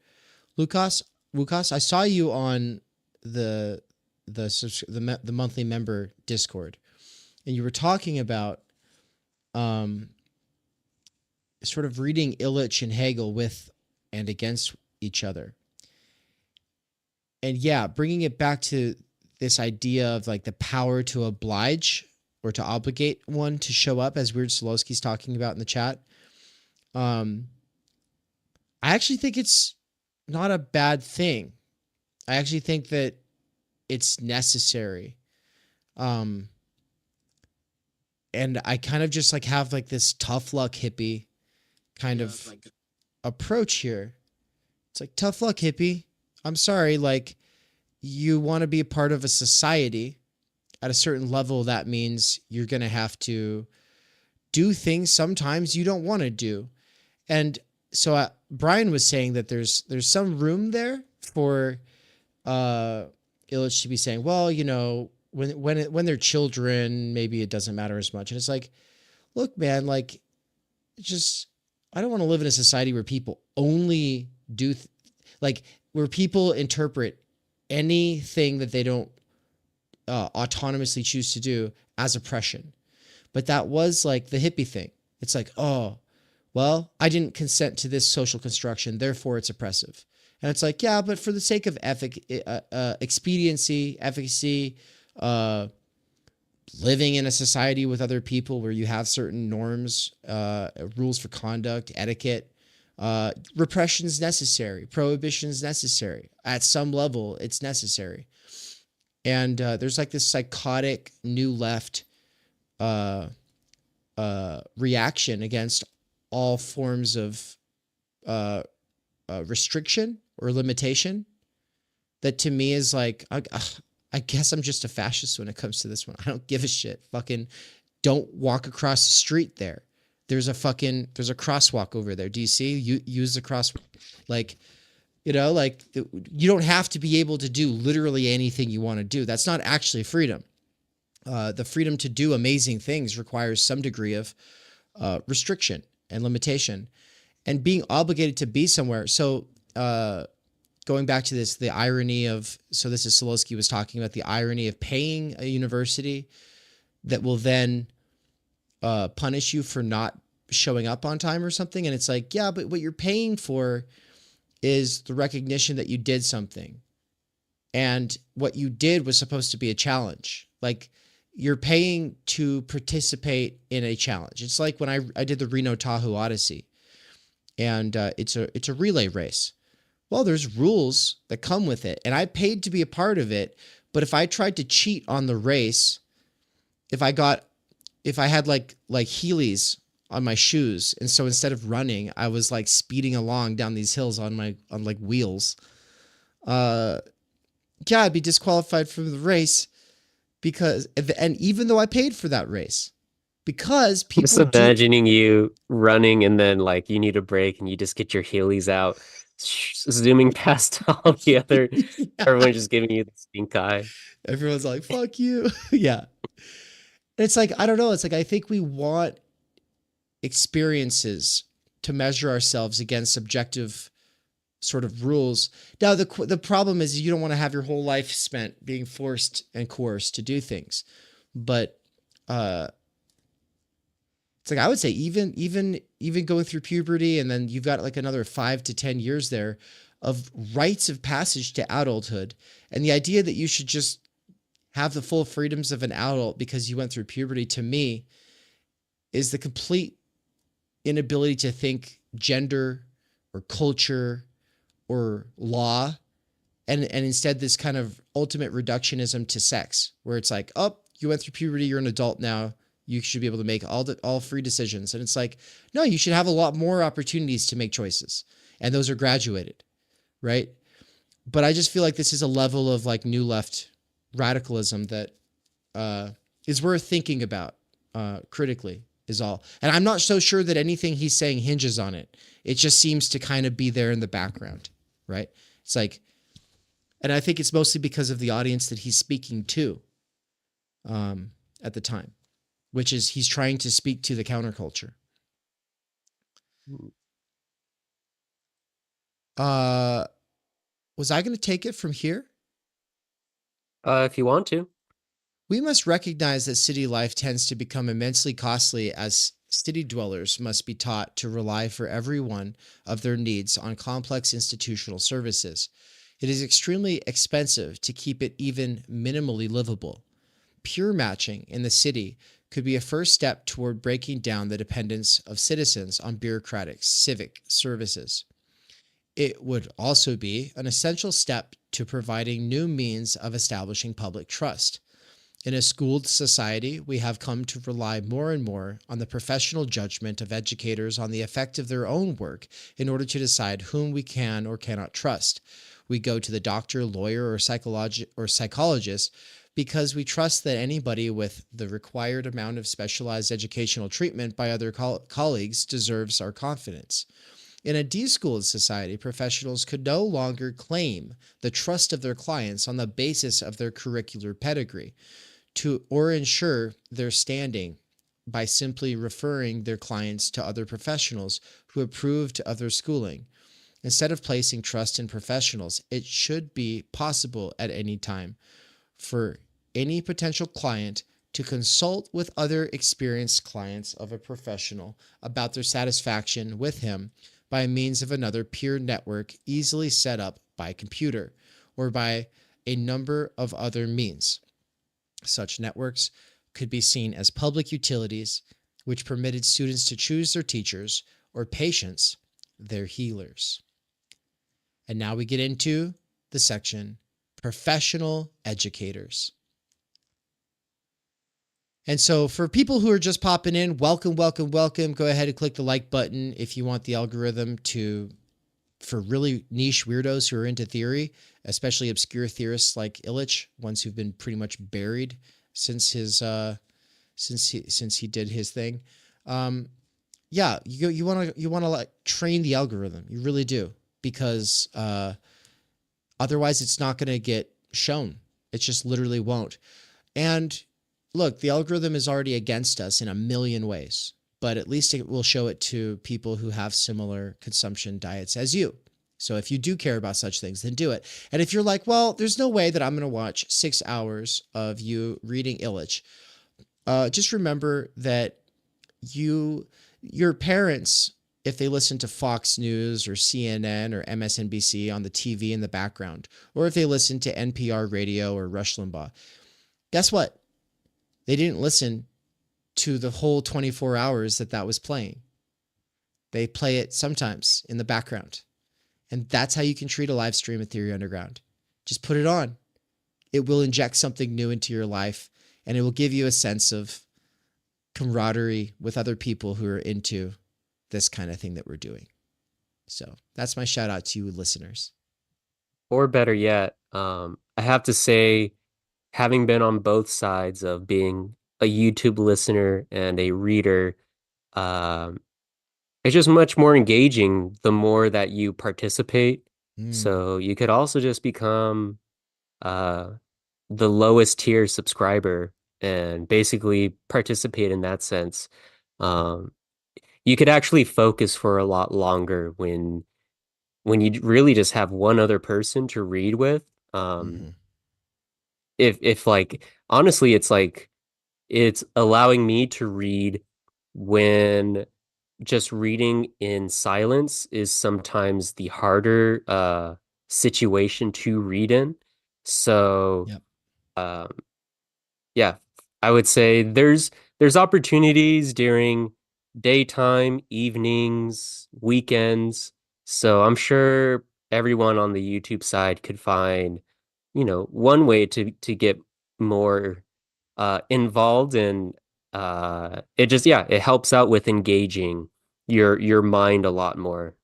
Lucas, I saw you on the monthly member Discord, and you were talking about sort of reading Illich and Hegel with and against each other. And yeah, bringing it back to this idea of like the power to oblige or to obligate one to show up, as Weird Solowski's talking about in the chat. I actually think it's not a bad thing. I actually think that it's necessary. And I kind of just like have like this tough luck hippie kind of approach here. It's like, tough luck, hippie. I'm sorry. Like, you want to be a part of a society at a certain level. That means you're going to have to do things sometimes you don't want to do. And so Brian was saying that there's some room there for Illich to be saying, well, you know, when they're children, maybe it doesn't matter as much. And it's like, look, man, like, just, I don't want to live in a society where people only do like where people interpret anything that they don't autonomously choose to do as oppression. But that was like the hippie thing. It's like, oh, well, I didn't consent to this social construction, therefore it's oppressive. And it's like, yeah, but for the sake of expediency, efficacy, living in a society with other people where you have certain norms, rules for conduct, etiquette, repression is necessary, prohibition is necessary. At some level, it's necessary. And there's like this psychotic new left reaction against all forms of restriction or limitation that to me is like, I guess I'm just a fascist when it comes to this one. I don't give a shit. Fucking don't walk across the street there. There's a crosswalk over there. Do you see? You use the crosswalk. Like, you know, like you don't have to be able to do literally anything you want to do. That's not actually freedom. The freedom to do amazing things requires some degree of restriction and limitation and being obligated to be somewhere. So going back to this, the irony of, so this is Solosky was talking about the irony of paying a university that will then punish you for not showing up on time or something. And it's like, yeah, but what you're paying for is the recognition that you did something. And what you did was supposed to be a challenge. Like, you're paying to participate in a challenge. It's like when I did the Reno Tahoe Odyssey, and it's a relay race. Well, there's rules that come with it, and I paid to be a part of it. But if I tried to cheat on the race, if I had like Heelys on my shoes, and so instead of running, I was like speeding along down these hills on like wheels, yeah, I'd be disqualified from the race. Because, and even though I paid for that race, because people just imagining you running and then like you need a break and you just get your Heelys out, zooming past all the other, yeah. Everyone just giving you the stink eye. Everyone's like, fuck you. Yeah. And it's like, I don't know. It's like, I think we want experiences to measure ourselves against subjective sort of rules. Now, the problem is you don't want to have your whole life spent being forced and coerced to do things. But it's like, I would say even going through puberty, and then you've got like another 5 to 10 years there of rites of passage to adulthood. And the idea that you should just have the full freedoms of an adult because you went through puberty, to me, is the complete inability to think gender or culture or law, and instead this kind of ultimate reductionism to sex, where it's like, oh, you went through puberty, you're an adult now, you should be able to make all free decisions. And it's like, no, you should have a lot more opportunities to make choices, and those are graduated, right? But I just feel like this is a level of like new left radicalism that is worth thinking about critically, is all. And I'm not so sure that anything he's saying hinges on it. It just seems to kind of be there in the background, right? It's like, and I think it's mostly because of the audience that he's speaking to at the time, which is he's trying to speak to the counterculture. Was I going to take it from here? If you want to. We must recognize that city life tends to become immensely costly, as city dwellers must be taught to rely for every one of their needs on complex institutional services. It is extremely expensive to keep it even minimally livable. Pure matching in the city could be a first step toward breaking down the dependence of citizens on bureaucratic civic services. It would also be an essential step to providing new means of establishing public trust. In a schooled society, we have come to rely more and more on the professional judgment of educators on the effect of their own work in order to decide whom we can or cannot trust. We go to the doctor, lawyer, or psychologist because we trust that anybody with the required amount of specialized educational treatment by other colleagues deserves our confidence. In a deschooled society, professionals could no longer claim the trust of their clients on the basis of their curricular pedigree or ensure their standing by simply referring their clients to other professionals who approved of their schooling. Instead of placing trust in professionals, it should be possible at any time for any potential client to consult with other experienced clients of a professional about their satisfaction with him by means of another peer network easily set up by computer or by a number of other means. Such networks could be seen as public utilities, which permitted students to choose their teachers or patients, their healers. And now we get into the section, professional educators. And so for people who are just popping in, welcome, welcome, welcome. Go ahead and click the like button if you want the algorithm for really niche weirdos who are into theory, especially obscure theorists like Illich, ones who've been pretty much buried since he did his thing. Yeah, you want to like train the algorithm. You really do, because otherwise it's not going to get shown. It just literally won't. And look, the algorithm is already against us in a million ways, but at least it will show it to people who have similar consumption diets as you. So if you do care about such things, then do it. And if you're like, well, there's no way that I'm going to watch 6 hours of you reading Illich, just remember that your parents, if they listen to Fox News or CNN or MSNBC on the TV in the background, or if they listen to NPR radio or Rush Limbaugh, guess what? They didn't listen to the whole 24 hours that was playing. They play it sometimes in the background. And that's how you can treat a live stream of Theory Underground. Just put it on. It will inject something new into your life, and it will give you a sense of camaraderie with other people who are into this kind of thing that we're doing. So that's my shout out to you listeners. Or better yet, I have to say, having been on both sides of being a YouTube listener and a reader, it's just much more engaging the more that you participate. So you could also just become the lowest tier subscriber and basically participate in that sense. You could actually focus for a lot longer when you really just have one other person to read with. If like, honestly, it's like, it's allowing me to read when just reading in silence is sometimes the harder situation to read in. So, yeah, I would say there's opportunities during daytime, evenings, weekends. So I'm sure everyone on the YouTube side could find, one way to get more involved, and it helps out with engaging your mind a lot more.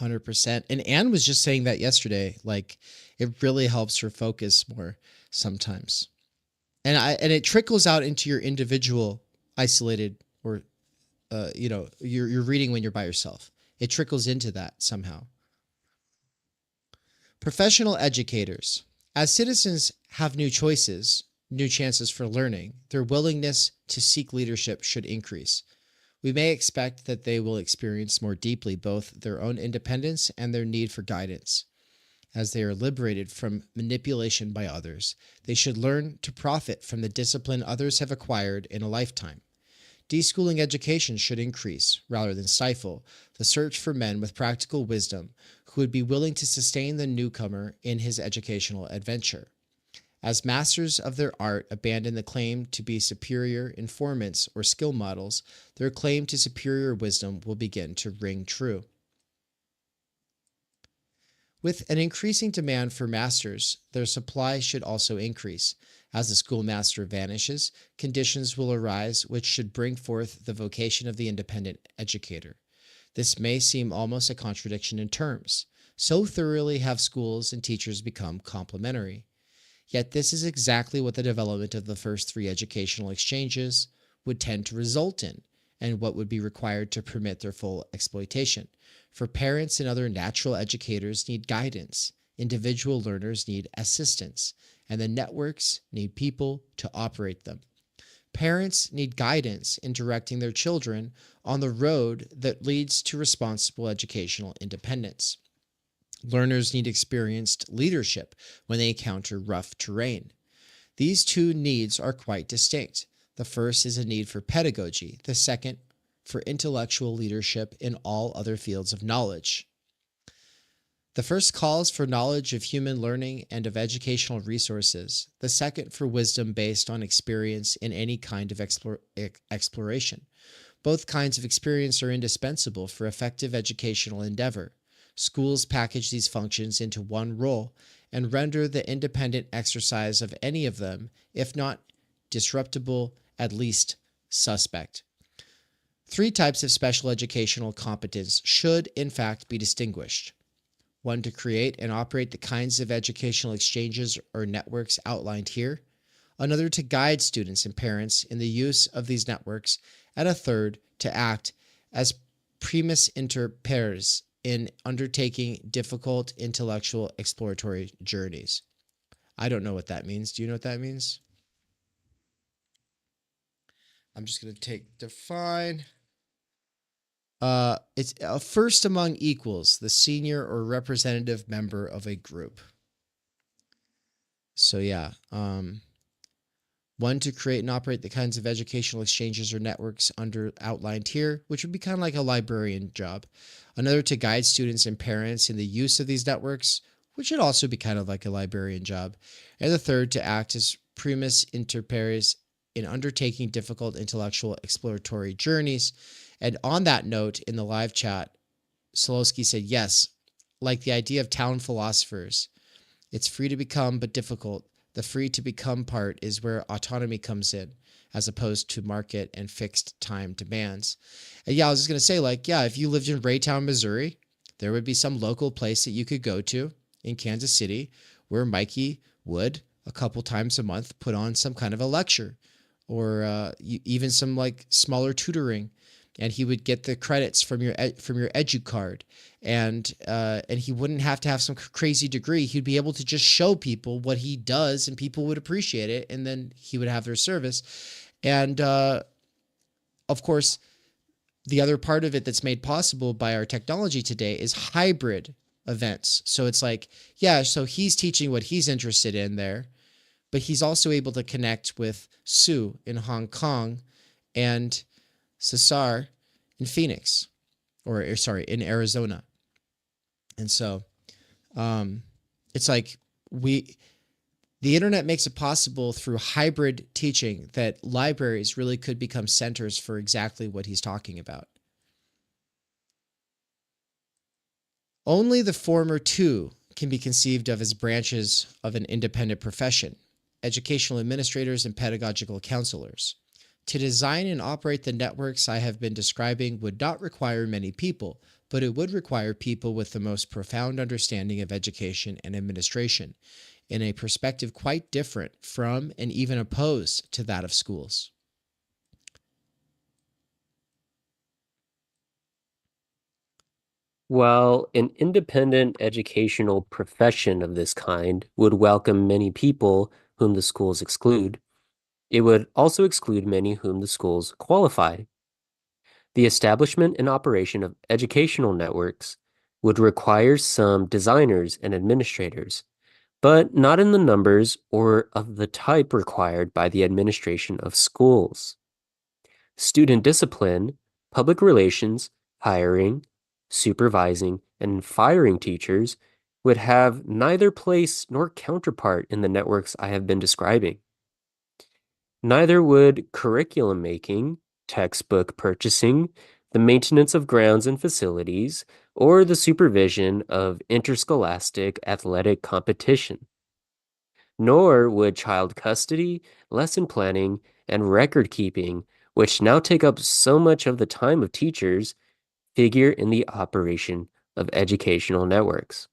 100%. And Anne was just saying that yesterday, like it really helps her focus more sometimes. And it trickles out into your individual isolated or you're reading when you're by yourself. It trickles into that somehow. Professional educators. As citizens have new choices, new chances for learning, their willingness to seek leadership should increase. We may expect that they will experience more deeply both their own independence and their need for guidance. As they are liberated from manipulation by others, they should learn to profit from the discipline others have acquired in a lifetime. Deschooling education should increase, rather than stifle, the search for men with practical wisdom who would be willing to sustain the newcomer in his educational adventure. As masters of their art abandon the claim to be superior informants or skill models, their claim to superior wisdom will begin to ring true. With an increasing demand for masters, their supply should also increase. As the schoolmaster vanishes, conditions will arise which should bring forth the vocation of the independent educator. This may seem almost a contradiction in terms. So thoroughly have schools and teachers become complementary. Yet this is exactly what the development of the first three educational exchanges would tend to result in, and what would be required to permit their full exploitation. For parents and other natural educators need guidance, individual learners need assistance, and the networks need people to operate them. Parents need guidance in directing their children on the road that leads to responsible educational independence. Learners need experienced leadership when they encounter rough terrain. These two needs are quite distinct. The first is a need for pedagogy, the second for intellectual leadership in all other fields of knowledge. The first calls for knowledge of human learning and of educational resources, the second for wisdom based on experience in any kind of exploration. Both kinds of experience are indispensable for effective educational endeavor. Schools package these functions into one role and render the independent exercise of any of them, if not disruptible, at least suspect. Three types of special educational competence should, in fact, be distinguished. One, to create and operate the kinds of educational exchanges or networks outlined here. Another, to guide students and parents in the use of these networks. And a third, to act as primus inter pares in undertaking difficult intellectual exploratory journeys. I don't know what that means. Do you know what that means? I'm just going to define. It's first among equals, the senior or representative member of a group. So yeah, one, to create and operate the kinds of educational exchanges or networks outlined here, which would be kind of like a librarian job. Another, to guide students and parents in the use of these networks, which would also be kind of like a librarian job. And the third, to act as primus inter pares in undertaking difficult intellectual exploratory journeys. And on that note, in the live chat, Solowski said, yes, like the idea of town philosophers. It's free to become, but difficult. The free to become part is where autonomy comes in, as opposed to market and fixed time demands. And yeah, I was just going to say, like, yeah, if you lived in Raytown, Missouri, there would be some local place that you could go to in Kansas City where Mikey would, a couple times a month, put on some kind of a lecture or even some like smaller tutoring. And he would get the credits from your edu card, and he wouldn't have to have some crazy degree. He'd be able to just show people what he does, and people would appreciate it, and then he would have their service. And of course, the other part of it that's made possible by our technology today is hybrid events. So it's like, yeah, so he's teaching what he's interested in there, but he's also able to connect with Sue in Hong Kong and Cesar in Phoenix, or sorry, in Arizona. And so it's like the internet makes it possible through hybrid teaching that libraries really could become centers for exactly what he's talking about. Only the former two can be conceived of as branches of an independent profession: educational administrators and pedagogical counselors. To design and operate the networks I have been describing would not require many people, but it would require people with the most profound understanding of education and administration, in a perspective quite different from and even opposed to that of schools. While an independent educational profession of this kind would welcome many people whom the schools exclude, it would also exclude many whom the schools qualify. The establishment and operation of educational networks would require some designers and administrators, but not in the numbers or of the type required by the administration of schools. Student discipline, public relations, hiring, supervising, and firing teachers would have neither place nor counterpart in the networks I have been describing. Neither would curriculum making, textbook purchasing, the maintenance of grounds and facilities, or the supervision of interscholastic athletic competition. Nor would child custody, lesson planning, and record keeping, which now take up so much of the time of teachers, figure in the operation of educational networks.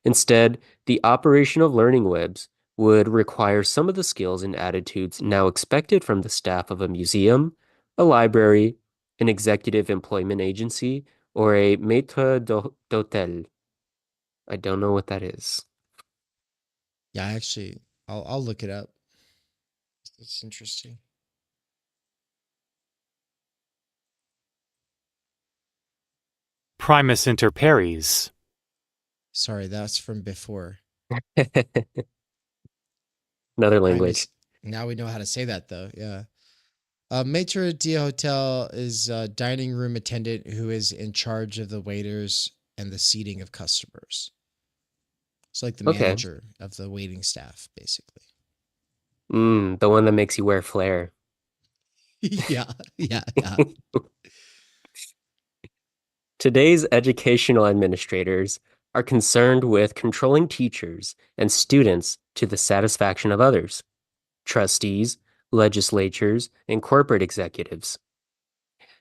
Instead, the operation of learning webs would require some of the skills and attitudes now expected from the staff of a museum, a library, an executive employment agency, or a maître d'hôtel. I don't know what that is. Yeah, actually, I'll look it up. It's interesting. Primus inter pares. Sorry, that's from before. Another language. Primus. Now we know how to say that, though. Yeah. Maitre d'hotel is a dining room attendant who is in charge of the waiters and the seating of customers. It's like the manager of the waiting staff, basically. The one that makes you wear flair. Yeah. Today's educational administrators are concerned with controlling teachers and students to the satisfaction of others, trustees, legislatures, and corporate executives.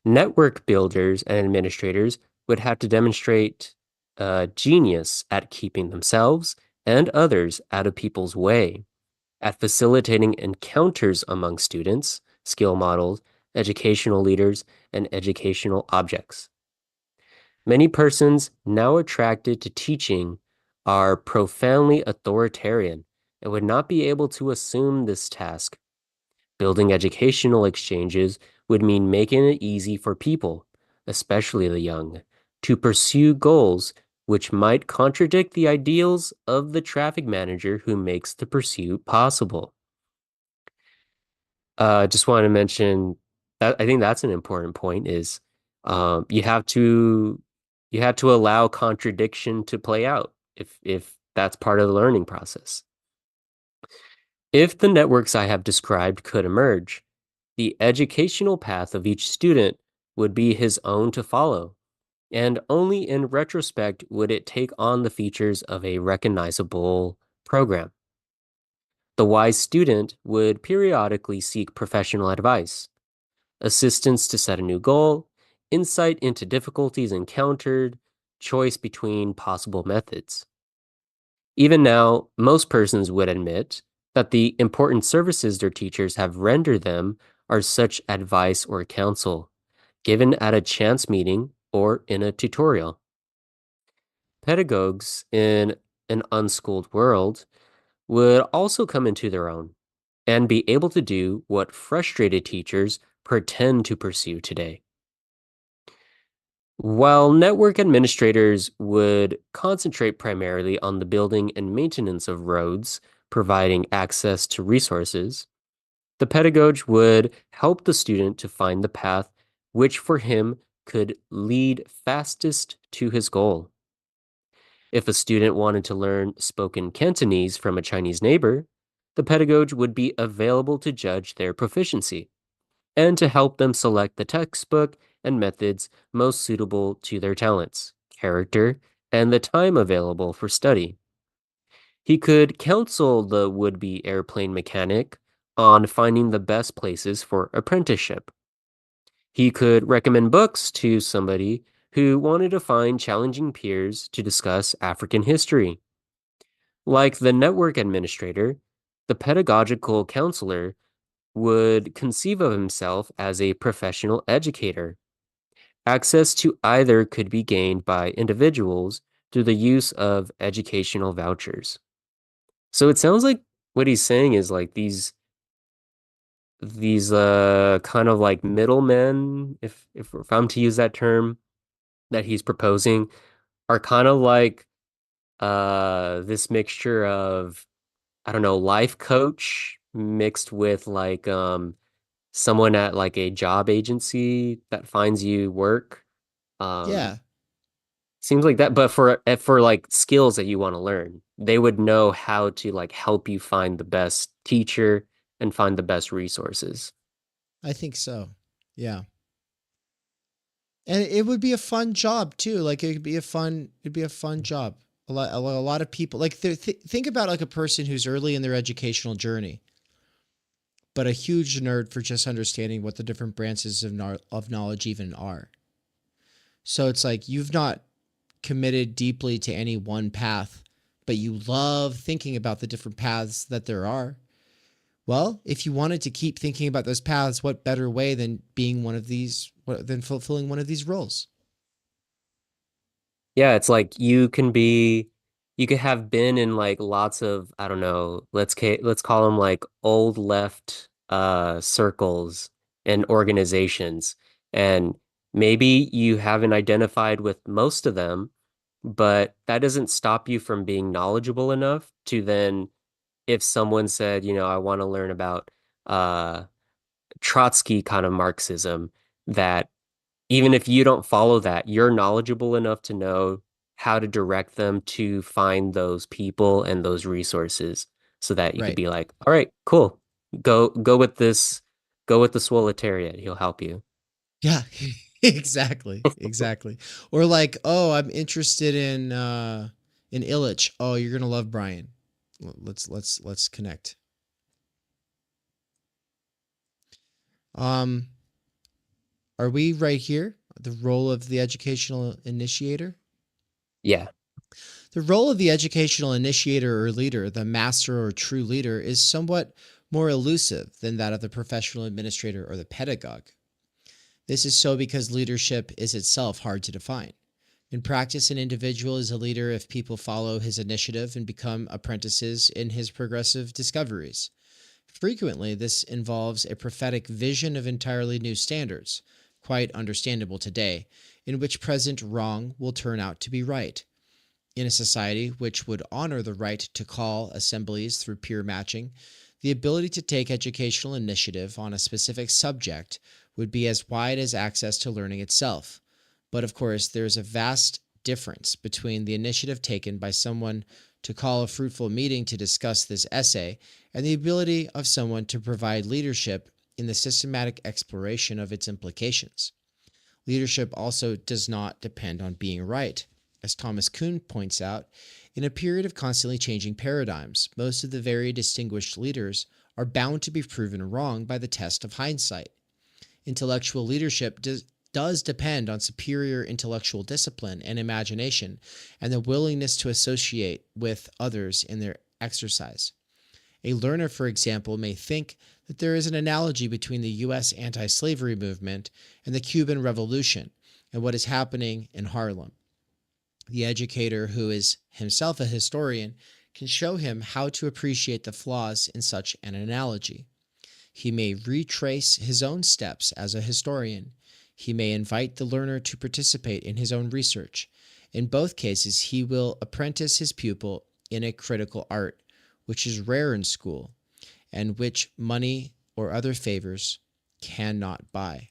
Network builders and administrators would have to demonstrate genius at keeping themselves and others out of people's way, at facilitating encounters among students, skill models, educational leaders, and educational objects. Many persons now attracted to teaching are profoundly authoritarian and would not be able to assume this task. Building educational exchanges would mean making it easy for people, especially the young, to pursue goals which might contradict the ideals of the traffic manager who makes the pursuit possible. Just want to mention that I think that's an important point is you have to allow contradiction to play out if that's part of the learning process. If the networks I have described could emerge, the educational path of each student would be his own to follow, and only in retrospect would it take on the features of a recognizable program. The wise student would periodically seek professional advice, assistance to set a new goal, insight into difficulties encountered, choice between possible methods. Even now, most persons would admit that the important services their teachers have rendered them are such advice or counsel, given at a chance meeting or in a tutorial. Pedagogues in an unschooled world would also come into their own and be able to do what frustrated teachers pretend to pursue today. While network administrators would concentrate primarily on the building and maintenance of roads, providing access to resources, the pedagogue would help the student to find the path which for him could lead fastest to his goal. If a student wanted to learn spoken Cantonese from a Chinese neighbor, the pedagogue would be available to judge their proficiency and to help them select the textbook and methods most suitable to their talents, character, and the time available for study. He could counsel the would-be airplane mechanic on finding the best places for apprenticeship. He could recommend books to somebody who wanted to find challenging peers to discuss African history. Like the network administrator, the pedagogical counselor would conceive of himself as a professional educator. Access to either could be gained by individuals through the use of educational vouchers. So it sounds like what he's saying is like these kind of like middlemen, if I'm to use that term that he's proposing, are kind of like this mixture of, I don't know, life coach mixed with like someone at like a job agency that finds you work. Yeah. Seems like that, but for like skills that you want to learn, they would know how to like help you find the best teacher and find the best resources. I think so. Yeah. And it would be a fun job too. Like it'd be a fun job. A lot of people like think about like a person who's early in their educational journey, but a huge nerd for just understanding what the different branches of knowledge even are. So it's like you've not committed deeply to any one path, but you love thinking about the different paths that there are. Well, if you wanted to keep thinking about those paths, what better way than being one of these, than fulfilling one of these roles? Yeah, it's like you could have been in like lots of, I don't know, let's call them like old left circles and organizations. And maybe you haven't identified with most of them, but that doesn't stop you from being knowledgeable enough to then, if someone said, I want to learn about uh Trotsky kind of Marxism, that even if you don't follow that, you're knowledgeable enough to know how to direct them to find those people and those resources so that you could Right. be like, all right, cool. Go with this, go with the Swoletariat. He'll help you. Yeah, exactly. Exactly. Or like, oh, I'm interested in Illich. Oh, you're going to love Brian. Let's connect. Are we right here? The role of the educational initiator? Yeah. The role of the educational initiator or leader, the master or true leader, is somewhat more elusive than that of the professional administrator or the pedagogue. This is so because leadership is itself hard to define. In practice, an individual is a leader if people follow his initiative and become apprentices in his progressive discoveries. Frequently, this involves a prophetic vision of entirely new standards, quite understandable today, in which present wrong will turn out to be right. In a society which would honor the right to call assemblies through peer matching, the ability to take educational initiative on a specific subject would be as wide as access to learning itself. But of course, there is a vast difference between the initiative taken by someone to call a fruitful meeting to discuss this essay and the ability of someone to provide leadership in the systematic exploration of its implications. Leadership also does not depend on being right. As Thomas Kuhn points out, in a period of constantly changing paradigms, most of the very distinguished leaders are bound to be proven wrong by the test of hindsight. Intellectual leadership does depend on superior intellectual discipline and imagination and the willingness to associate with others in their exercise. A learner, for example, may think that there is an analogy between the U.S. anti-slavery movement and the Cuban Revolution and what is happening in Harlem. The educator, who is himself a historian, can show him how to appreciate the flaws in such an analogy. He may retrace his own steps as a historian. He may invite the learner to participate in his own research. In both cases, he will apprentice his pupil in a critical art, which is rare in school, and which money or other favors cannot buy.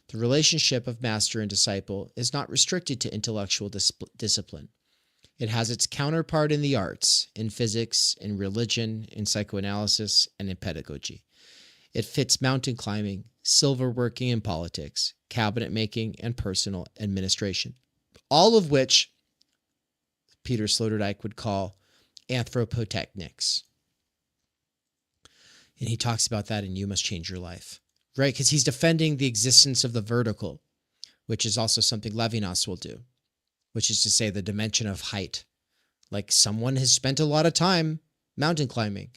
The relationship of master and disciple is not restricted to intellectual discipline. It has its counterpart in the arts, in physics, in religion, in psychoanalysis, and in pedagogy. It fits mountain climbing, silver working and politics, cabinet making, and personal administration, all of which Peter Sloterdijk would call anthropotechnics. And he talks about that in You Must Change Your Life, right? Because he's defending the existence of the vertical, which is also something Levinas will do, which is to say the dimension of height. Like someone has spent a lot of time mountain climbing.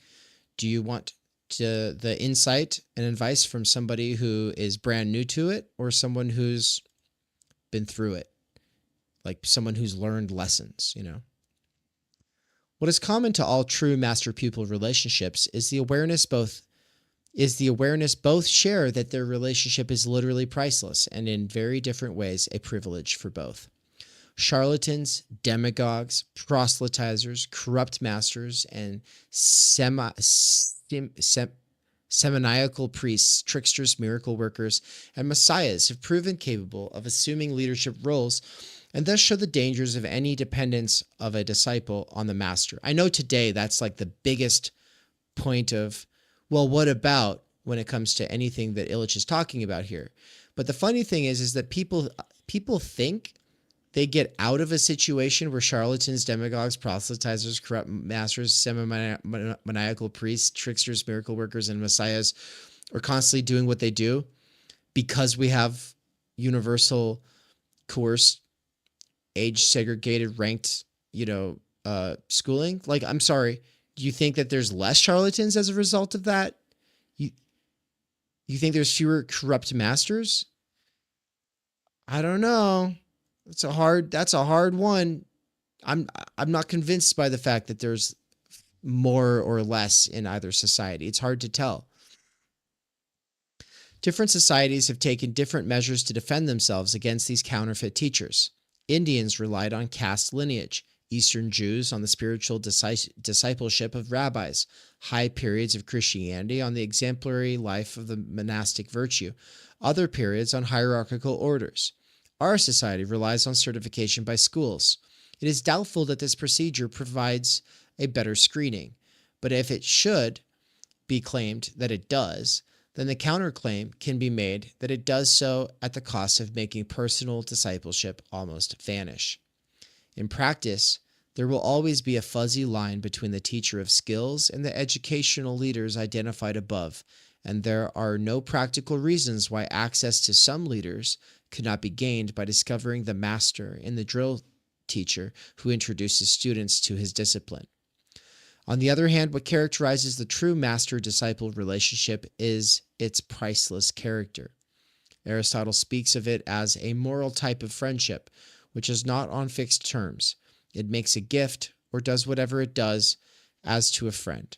Do you want the insight and advice from somebody who is brand new to it or someone who's been through it? Like someone who's learned lessons, What is common to all true master-pupil relationships is the awareness both share that their relationship is literally priceless and in very different ways a privilege for both. Charlatans, demagogues, proselytizers, corrupt masters, and semaniacal priests, tricksters, miracle workers, and messiahs have proven capable of assuming leadership roles and thus show the dangers of any dependence of a disciple on the master. I know today that's like the biggest point of, well, what about when it comes to anything that Illich is talking about here? But the funny thing is that people think they get out of a situation where charlatans, demagogues, proselytizers, corrupt masters, semi-maniacal priests, tricksters, miracle workers, and messiahs are constantly doing what they do because we have universal, coerced, age-segregated, ranked, schooling. Like, I'm sorry, do you think that there's less charlatans as a result of that? You think there's fewer corrupt masters? I don't know. That's a hard one. I'm not convinced by the fact that there's more or less in either society. It's hard to tell. Different societies have taken different measures to defend themselves against these counterfeit teachers. Indians relied on caste lineage, Eastern Jews on the spiritual discipleship of rabbis, high periods of Christianity on the exemplary life of the monastic virtue, other periods on hierarchical orders. Our society relies on certification by schools. It is doubtful that this procedure provides a better screening, but if it should be claimed that it does, then the counterclaim can be made that it does so at the cost of making personal discipleship almost vanish. In practice, there will always be a fuzzy line between the teacher of skills and the educational leaders identified above, and there are no practical reasons why access to some leaders could not be gained by discovering the master in the drill teacher who introduces students to his discipline. On the other hand, what characterizes the true master-disciple relationship is its priceless character. Aristotle speaks of it as a moral type of friendship, which is not on fixed terms. It makes a gift or does whatever it does as to a friend.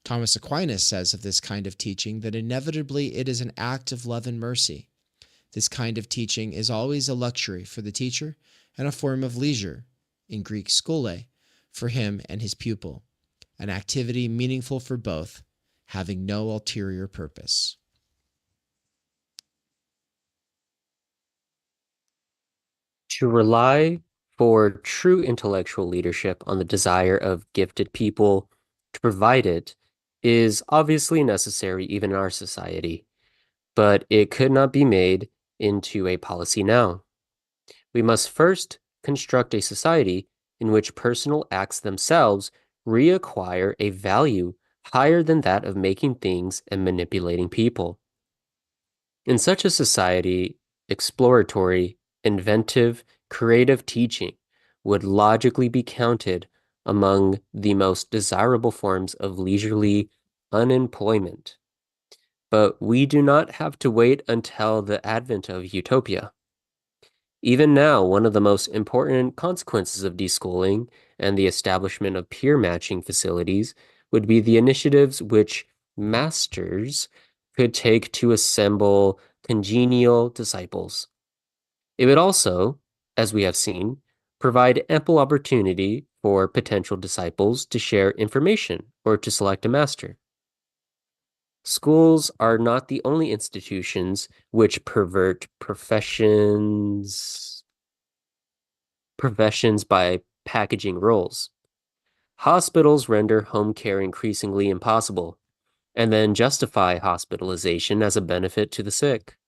Thomas Aquinas says of this kind of teaching that inevitably it is an act of love and mercy. This kind of teaching is always a luxury for the teacher and a form of leisure, in Greek skole, for him and his pupil, an activity meaningful for both, having no ulterior purpose. To rely for true intellectual leadership on the desire of gifted people to provide it is obviously necessary even in our society, but it could not be made into a policy now. We must first construct a society in which personal acts themselves reacquire a value higher than that of making things and manipulating people. In such a society, exploratory, inventive, creative teaching would logically be counted among the most desirable forms of leisurely unemployment. But we do not have to wait until the advent of utopia. Even now, one of the most important consequences of deschooling and the establishment of peer matching facilities would be the initiatives which masters could take to assemble congenial disciples. It would also, as we have seen, provide ample opportunity for potential disciples to share information or to select a master. Schools are not the only institutions which pervert professions by packaging roles. Hospitals render home care increasingly impossible, and then justify hospitalization as a benefit to the sick.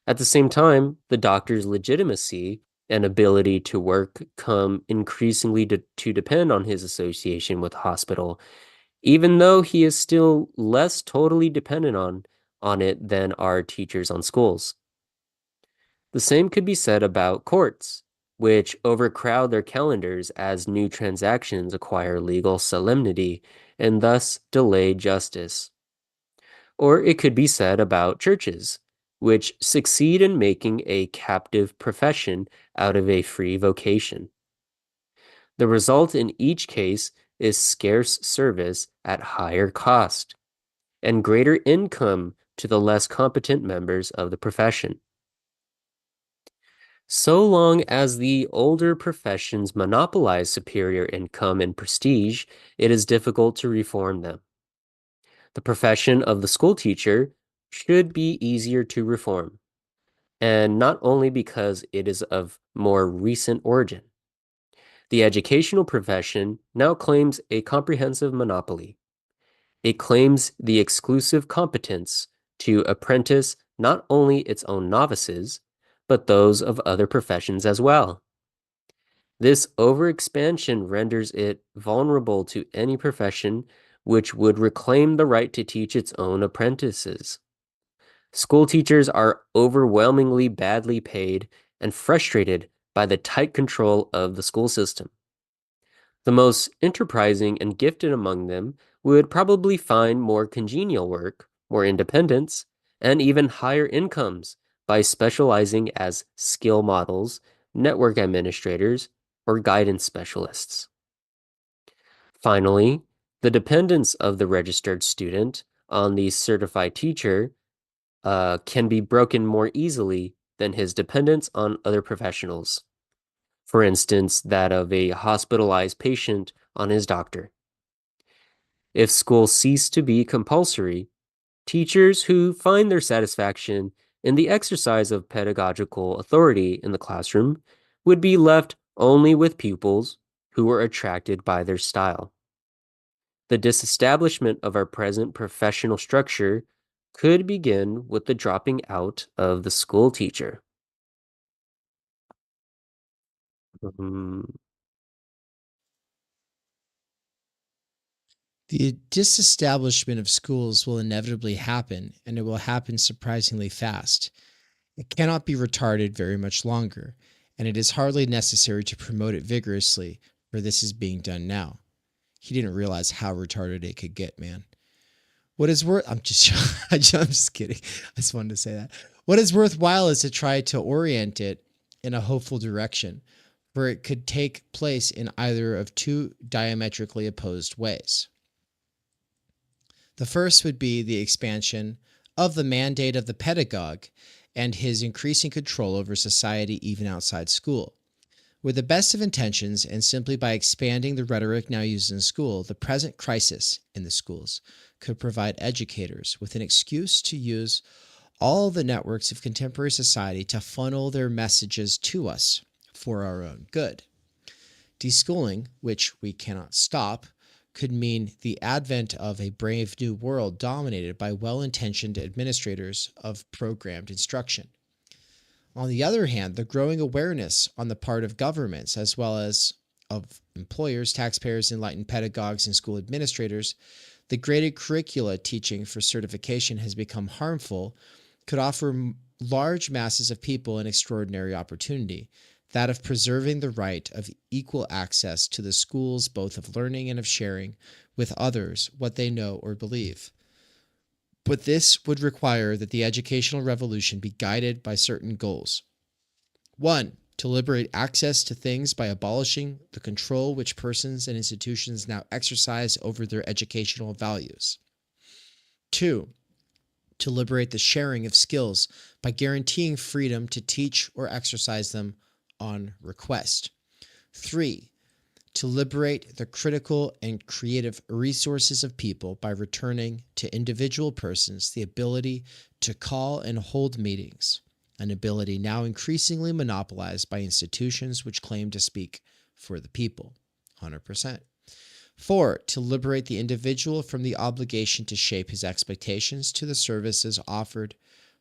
At the same time, the doctor's legitimacy and ability to work come increasingly to depend on his association with the hospital, even though he is still less totally dependent on it than are teachers on schools. The same could be said about courts, which overcrowd their calendars as new transactions acquire legal solemnity and thus delay justice. Or it could be said about churches, which succeed in making a captive profession out of a free vocation. The result in each case is scarce service at higher cost, and greater income to the less competent members of the profession. So long as the older professions monopolize superior income and prestige, it is difficult to reform them. The profession of the school teacher should be easier to reform, and not only because it is of more recent origin. The educational profession now claims a comprehensive monopoly. It claims the exclusive competence to apprentice not only its own novices, but those of other professions as well. This overexpansion renders it vulnerable to any profession which would reclaim the right to teach its own apprentices. School teachers are overwhelmingly badly paid and frustrated by the tight control of the school system. The most enterprising and gifted among them would probably find more congenial work, more independence, and even higher incomes by specializing as skill models, network administrators, or guidance specialists. Finally, the dependence of the registered student on the certified teacher can be broken more easily than his dependence on other professionals. For instance, that of a hospitalized patient on his doctor. If school ceased to be compulsory, teachers who find their satisfaction in the exercise of pedagogical authority in the classroom would be left only with pupils who were attracted by their style. The disestablishment of our present professional structure could begin with the dropping out of the school teacher. The disestablishment of schools will inevitably happen, and it will happen surprisingly fast. It cannot be retarded very much longer, and it is hardly necessary to promote it vigorously, for this is being done now. He didn't realize how retarded it could get, man. What is worth? I'm just kidding. I just wanted to say that. What is worthwhile is to try to orient it in a hopeful direction, for it could take place in either of two diametrically opposed ways. The first would be the expansion of the mandate of the pedagogue and his increasing control over society even outside school. With the best of intentions and simply by expanding the rhetoric now used in school, the present crisis in the schools could provide educators with an excuse to use all the networks of contemporary society to funnel their messages to us for our own good. Deschooling, which we cannot stop, could mean the advent of a brave new world dominated by well-intentioned administrators of programmed instruction. On the other hand, the growing awareness on the part of governments, as well as of employers, taxpayers, enlightened pedagogues, and school administrators, the graded curricula teaching for certification has become harmful, could offer large masses of people an extraordinary opportunity, that of preserving the right of equal access to the schools, both of learning and of sharing with others what they know or believe. But this would require that the educational revolution be guided by certain goals. 1. To liberate access to things by abolishing the control which persons and institutions now exercise over their educational values. 2. To liberate the sharing of skills by guaranteeing freedom to teach or exercise them on request. 3. To liberate the critical and creative resources of people by returning to individual persons the ability to call and hold meetings, an ability now increasingly monopolized by institutions which claim to speak for the people, 100%. 4. To liberate the individual from the obligation to shape his expectations to the services offered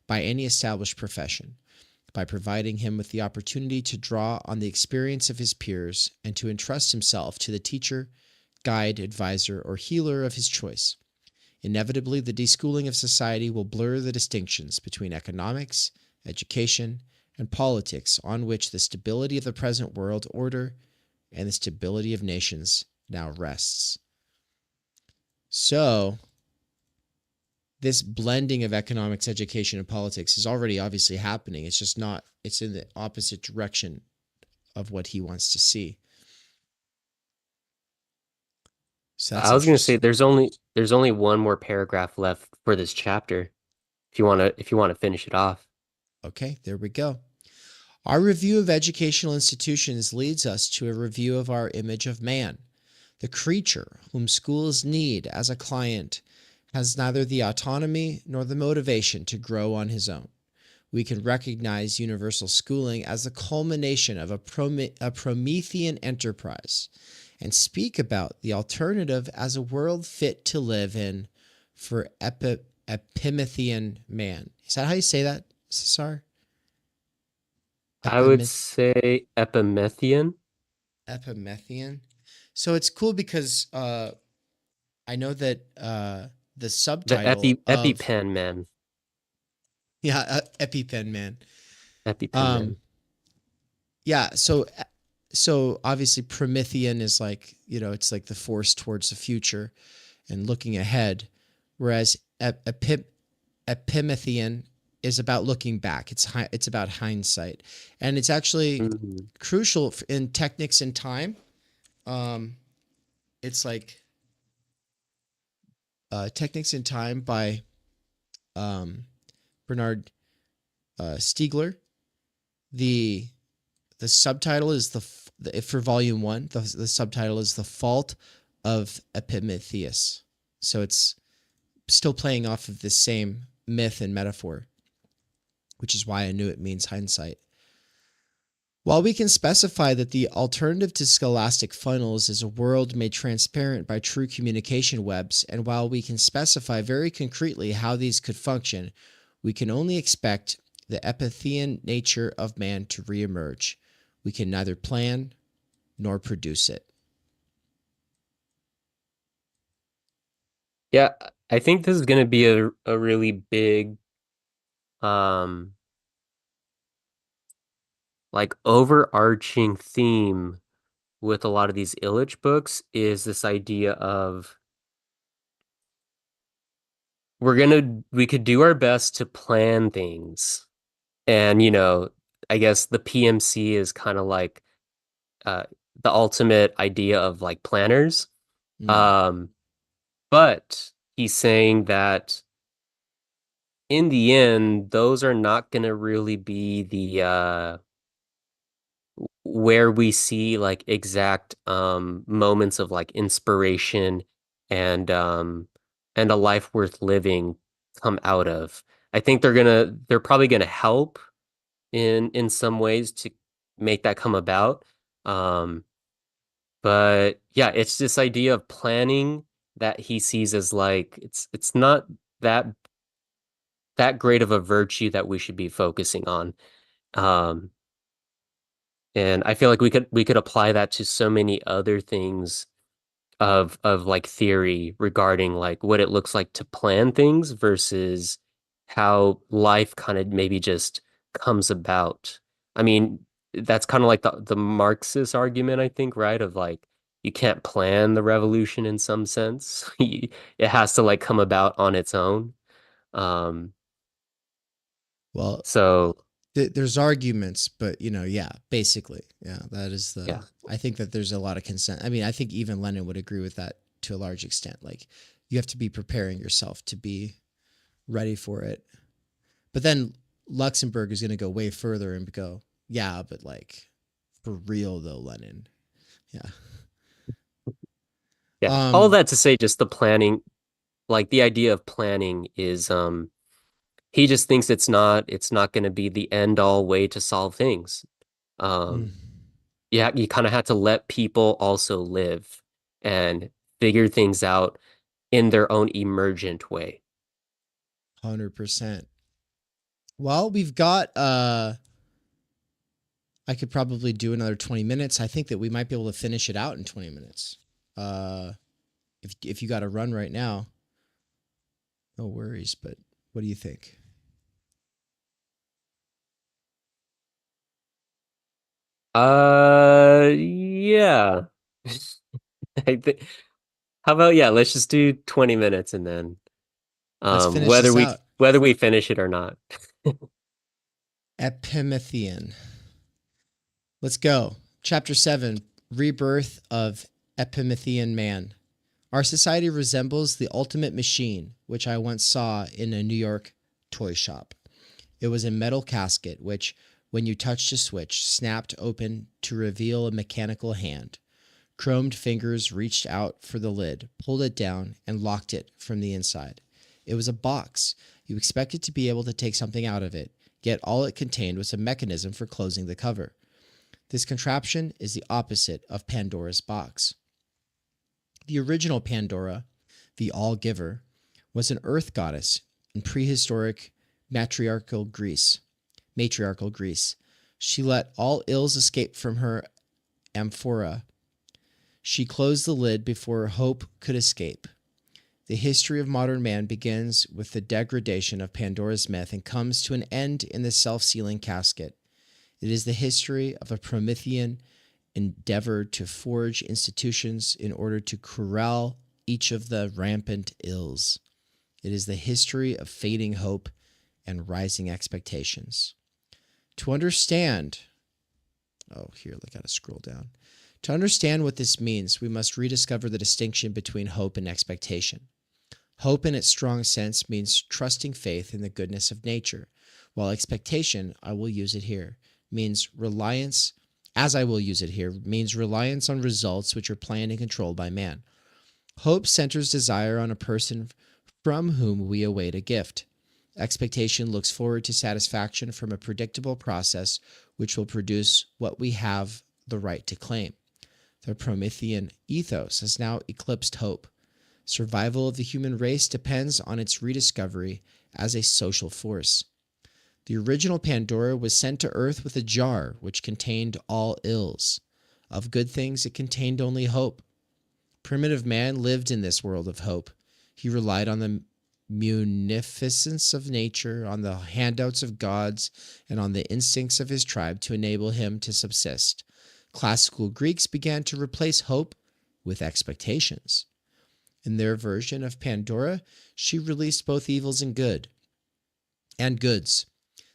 by any established profession, by providing him with the opportunity to draw on the experience of his peers and to entrust himself to the teacher, guide, advisor, or healer of his choice. Inevitably, the deschooling of society will blur the distinctions between economics, education, and politics on which the stability of the present world order and the stability of nations now rests. So, this blending of economics, education, and politics is already obviously happening. It's just not, it's in the opposite direction of what he wants to see. So I was going to say there's only one more paragraph left for this chapter. If you want to finish it off. Okay, there we go. Our review of educational institutions leads us to a review of our image of man, the creature whom schools need as a client has neither the autonomy nor the motivation to grow on his own. We can recognize universal schooling as the culmination of a Promethean enterprise and speak about the alternative as a world fit to live in for Epimethean man. Is that how you say that, Cesar? I would say epimethian. Epimethian. So it's cool because I know that the subtitle The EpiPen man. Yeah, EpiPen man. EpiPen man. Yeah, so obviously Promethean is like, it's like the force towards the future and looking ahead, whereas Epimethian is about looking back. It's about hindsight, and it's actually crucial in techniques in time. It's like Techniques in Time by Bernard Stiegler. The subtitle is for volume 1. The subtitle is The Fault of Epimetheus. So it's still playing off of this same myth and metaphor, which is why I knew it means hindsight. While we can specify that the alternative to scholastic funnels is a world made transparent by true communication webs, and while we can specify very concretely how these could function, we can only expect the Epimethean nature of man to reemerge. We can neither plan nor produce it. Yeah, I think this is going to be a really big like overarching theme with a lot of these Illich books is this idea of we could do our best to plan things. And, I guess the PMC is kind of like the ultimate idea of like planners. But he's saying that in the end, those are not going to really be the where we see like exact moments of like inspiration and a life worth living come out of. I think they're probably gonna help in some ways to make that come about. But yeah, it's this idea of planning that he sees as like it's not that great of a virtue that we should be focusing on. And I feel like we could apply that to so many other things of like theory regarding like what it looks like to plan things versus how life kind of maybe just comes about. I mean, that's kind of like the Marxist argument, I think, right? Of like you can't plan the revolution in some sense. It has to like come about on its own. Well, so there's arguments, but basically, that is Yeah. I think that there's a lot of consent. I mean, I think even Lenin would agree with that to a large extent. Like, you have to be preparing yourself to be ready for it. But then Luxemburg is going to go way further and go, yeah, but like for real though, Lenin. Yeah. Yeah. All that to say, just the planning, like the idea of planning is, he just thinks it's not going to be the end all way to solve things. Yeah, you kind of have to let people also live and figure things out in their own emergent way. 100%. Well, we've got, I could probably do another 20 minutes. I think that we might be able to finish it out in 20 minutes. If you got to run right now, no worries, but what do you think? Yeah. How about, let's just do 20 minutes and then Let's finish this out. whether we finish it or not. Epimethean. Let's go. Chapter 7, Rebirth of Epimethean Man. Our society resembles the ultimate machine, which I once saw in a New York toy shop. It was a metal casket, which, when you touched a switch, snapped open to reveal a mechanical hand. Chromed fingers reached out for the lid, pulled it down, and locked it from the inside. It was a box. You expected to be able to take something out of it, yet all it contained was a mechanism for closing the cover. This contraption is the opposite of Pandora's box. The original Pandora, the All-Giver, was an earth goddess in prehistoric matriarchal Greece. She let all ills escape from her amphora. She closed the lid before hope could escape. The history of modern man begins with the degradation of Pandora's myth and comes to an end in the self-sealing casket. It is the history of a Promethean endeavor to forge institutions in order to corral each of the rampant ills. It is the history of fading hope and rising expectations. To understand, I gotta scroll down. To understand what this means, we must rediscover the distinction between hope and expectation. Hope in its strong sense means trusting faith in the goodness of nature, while expectation, means reliance on results which are planned and controlled by man. Hope centers desire on a person from whom we await a gift. Expectation looks forward to satisfaction from a predictable process which will produce what we have the right to claim. The Promethean ethos has now eclipsed hope. Survival of the human race depends on its rediscovery as a social force. The original Pandora was sent to Earth with a jar which contained all ills. Of good things, it contained only hope. Primitive man lived in this world of hope. He relied on the munificence of nature, on the handouts of gods, and on the instincts of his tribe to enable him to subsist. Classical Greeks began to replace hope with expectations. In their version of Pandora, she released both evils and goods.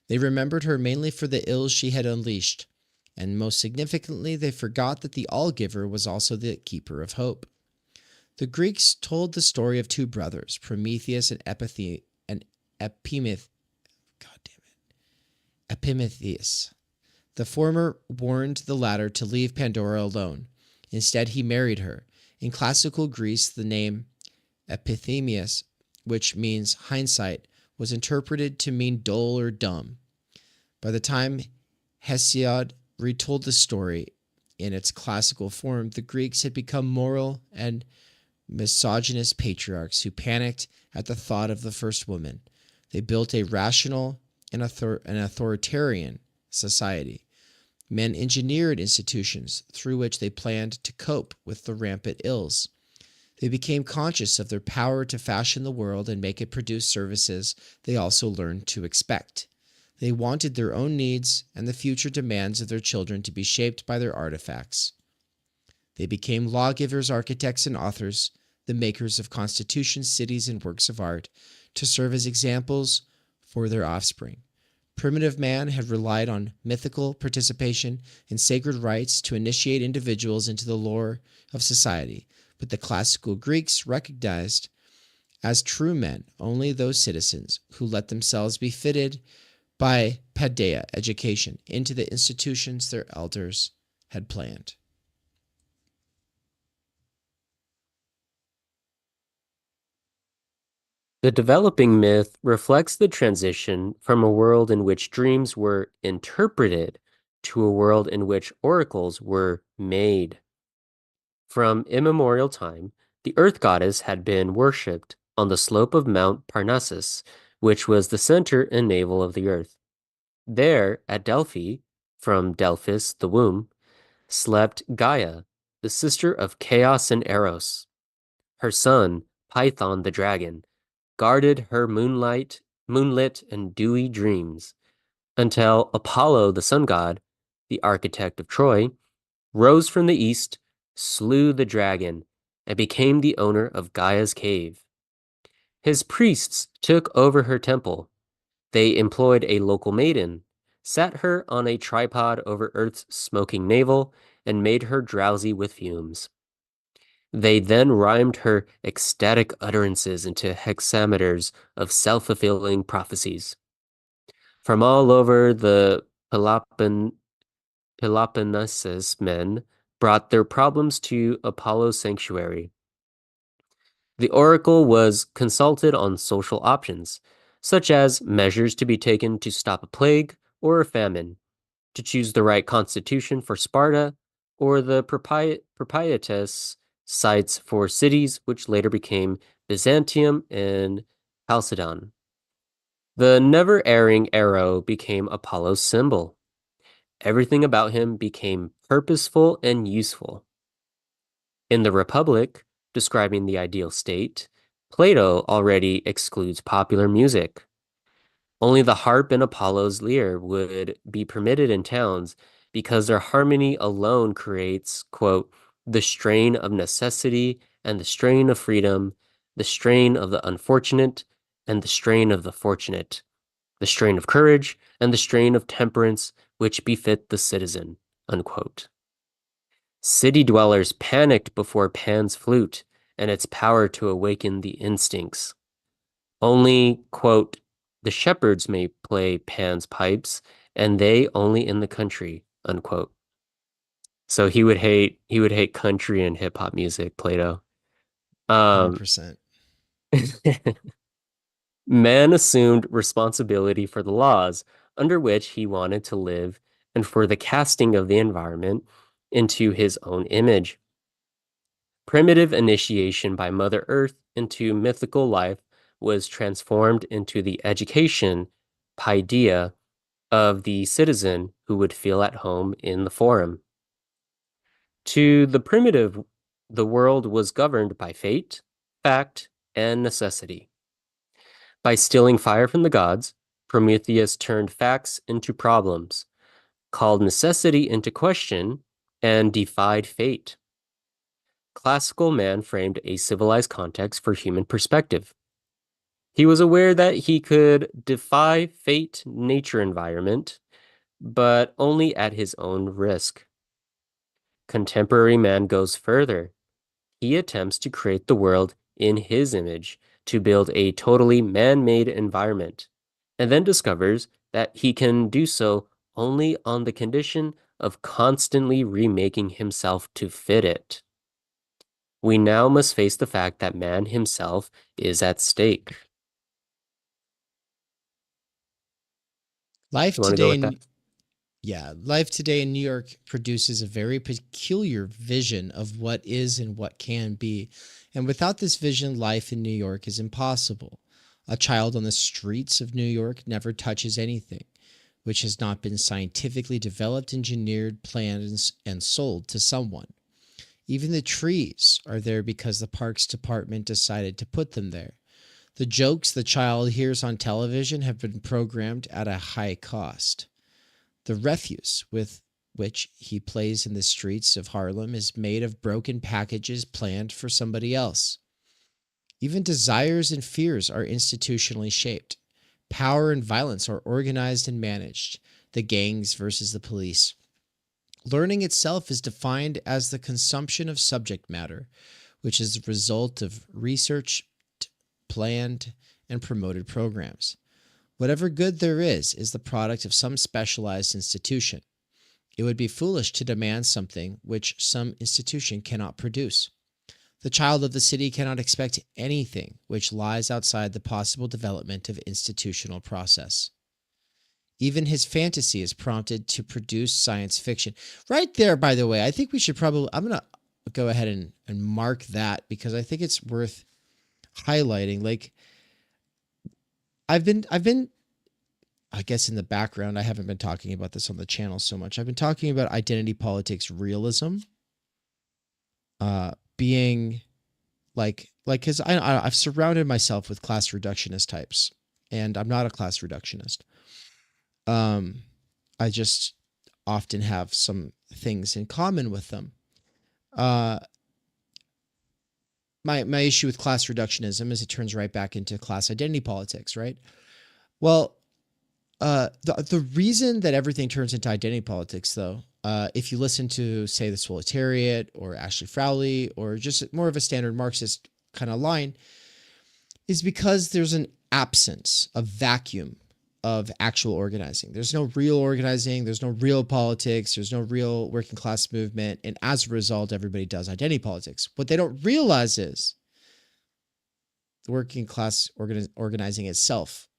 They remembered her mainly for the ills she had unleashed, and most significantly, they forgot that the All-Giver was also the keeper of hope. The Greeks told the story of two brothers, Prometheus and Epimetheus. The former warned the latter to leave Pandora alone. Instead, he married her. In classical Greece, the name Epithemius, which means hindsight, was interpreted to mean dull or dumb. By the time Hesiod retold the story in its classical form, the Greeks had become moral and misogynist patriarchs who panicked at the thought of the first woman. They built a rational and authoritarian society. Men engineered institutions through which they planned to cope with the rampant ills. They became conscious of their power to fashion the world and make it produce services they also learned to expect. They wanted their own needs and the future demands of their children to be shaped by their artifacts. They became lawgivers, architects, and authors, the makers of constitutions, cities, and works of art, to serve as examples for their offspring. Primitive man had relied on mythical participation in sacred rites to initiate individuals into the lore of society, but the classical Greeks recognized as true men only those citizens who let themselves be fitted by paideia, education, into the institutions their elders had planned. The developing myth reflects the transition from a world in which dreams were interpreted to a world in which oracles were made. From immemorial time, the earth goddess had been worshipped on the slope of Mount Parnassus, which was the center and navel of the earth. There, at Delphi, from Delphis, the womb, slept Gaia, the sister of Chaos and Eros. Her son, Python the dragon, guarded her moonlit and dewy dreams, until Apollo the sun god, the architect of Troy, rose from the east, slew the dragon, and became the owner of Gaia's cave. His priests took over her temple. They employed a local maiden, sat her on a tripod over Earth's smoking navel, and made her drowsy with fumes. They then rhymed her ecstatic utterances into hexameters of self-fulfilling prophecies. From all over, the Peloponnesus men brought their problems to Apollo's sanctuary. The oracle was consulted on social options, such as measures to be taken to stop a plague or a famine, to choose the right constitution for Sparta, or the propitious sites for cities which later became Byzantium and Chalcedon. The never-erring arrow became Apollo's symbol. Everything about him became purposeful and useful. In the Republic, describing the ideal state, Plato already excludes popular music. Only the harp and Apollo's lyre would be permitted in towns because their harmony alone creates, quote, the strain of necessity and the strain of freedom, the strain of the unfortunate and the strain of the fortunate, the strain of courage and the strain of temperance which befit the citizen, unquote. City dwellers panicked before Pan's flute and its power to awaken the instincts. Only, quote, the shepherds may play Pan's pipes, and they only in the country, unquote. So he would hate country and hip hop music, Plato. 100%. Man assumed responsibility for the laws under which he wanted to live and for the casting of the environment into his own image. Primitive initiation by Mother Earth into mythical life was transformed into the education, paideia, of the citizen who would feel at home in the forum. To the primitive, the world was governed by fate, fact, and necessity. By stealing fire from the gods, Prometheus turned facts into problems, called necessity into question, and defied fate. Classical man framed a civilized context for human perspective. He was aware that he could defy fate, nature, environment, but only at his own risk. Contemporary man goes further. He attempts to create the world in his image, to build a totally man-made environment, and then discovers that he can do so only on the condition of constantly remaking himself to fit it. We now must face the fact that man himself is at stake. Life You want to go with today, that? yeah, life today in New York produces a very peculiar vision of what is and what can be. And without this vision, life in New York is impossible. A child on the streets of New York never touches anything which has not been scientifically developed, engineered, planned, and sold to someone. Even the trees are there because the Parks Department decided to put them there. The jokes the child hears on television have been programmed at a high cost. The refuse with which he plays in the streets of Harlem is made of broken packages planned for somebody else. Even desires and fears are institutionally shaped. Power and violence are organized and managed, the gangs versus the police. Learning itself is defined as the consumption of subject matter, which is the result of researched, planned, and promoted programs. Whatever good there is the product of some specialized institution. It would be foolish to demand something which some institution cannot produce. The child of the city cannot expect anything which lies outside the possible development of institutional process. Even his fantasy is prompted to produce science fiction. Right there, by the way, I think we should probably, I'm going to go ahead and mark that because I think it's worth highlighting. Like, I've been, I guess in the background, I haven't been talking about this on the channel so much. I've been talking about identity politics realism, being because I've surrounded myself with class reductionist types, and I'm not a class reductionist. I just often have some things in common with them. My issue with class reductionism is it turns right back into class identity politics, right? Well, the reason that everything turns into identity politics, though, if you listen to, say, the Swolitariat or Ashley Frowley or just more of a standard Marxist kind of line, is because there's an absence, a vacuum of actual organizing. There's no real organizing. There's no real politics. There's no real working class movement. And as a result, everybody does identity politics. What they don't realize is the working class organizing itself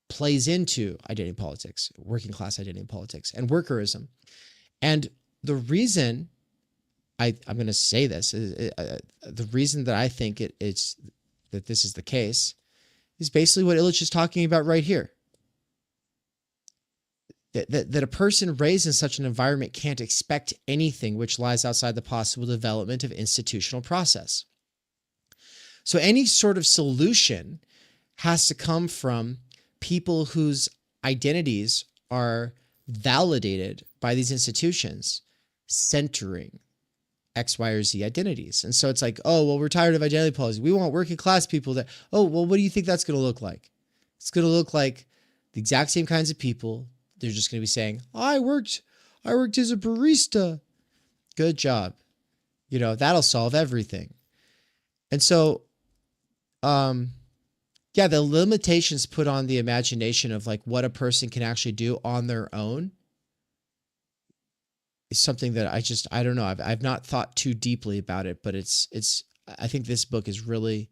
plays into identity politics, working class identity politics, and workerism. And the reason I'm going to say this is the reason that I think it's that this is the case is basically what Illich is talking about right here. That a person raised in such an environment can't expect anything which lies outside the possible development of institutional process. So any sort of solution has to come from people whose identities are validated by these institutions, centering X, Y, or Z identities. And so it's like, oh, well, we're tired of identity politics. We want working class people that, oh, well, what do you think that's going to look like? It's going to look like the exact same kinds of people. They're just going to be saying, I worked as a barista. Good job. You know, that'll solve everything. And so, yeah, the limitations put on the imagination of like what a person can actually do on their own is something that I don't know. I've not thought too deeply about it, but I think this book is really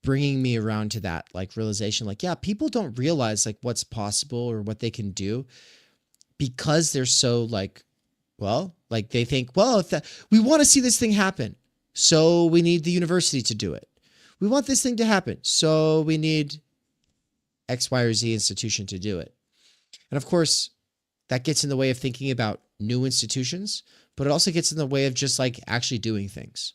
bringing me around to that like realization, like, yeah, people don't realize like what's possible or what they can do because they're so like, well, like they think, well, if that, we want to see this thing happen, so we need the university to do it. We want this thing to happen, so we need X, Y, or Z institution to do it. And of course, that gets in the way of thinking about new institutions, but it also gets in the way of just like actually doing things.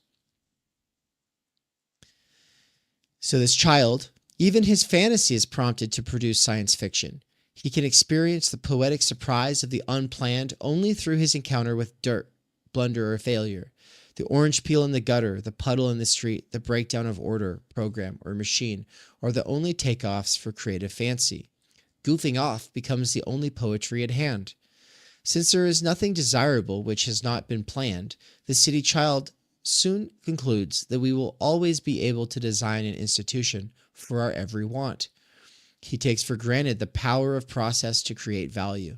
So this child, even his fantasy is prompted to produce science fiction. He can experience the poetic surprise of the unplanned only through his encounter with dirt, blunder, or failure. The orange peel in the gutter, the puddle in the street, the breakdown of order, program, or machine are the only takeoffs for creative fancy. Goofing off becomes the only poetry at hand. Since there is nothing desirable which has not been planned, the city child soon concludes that we will always be able to design an institution for our every want. He takes for granted the power of process to create value.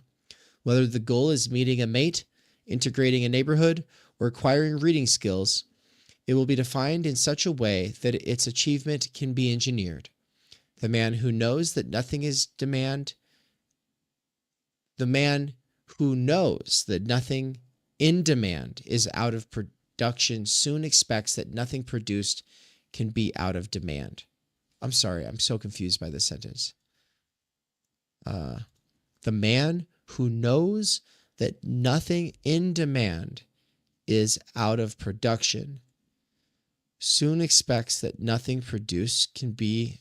Whether the goal is meeting a mate, integrating a neighborhood, or acquiring reading skills, it will be defined in such a way that its achievement can be engineered. The man who knows that nothing is demand, the man who knows that nothing in demand is out of production soon expects that nothing produced can be out of demand. I'm sorry, I'm so confused by this sentence. The man who knows that nothing in demand is out of production soon expects that nothing produced can be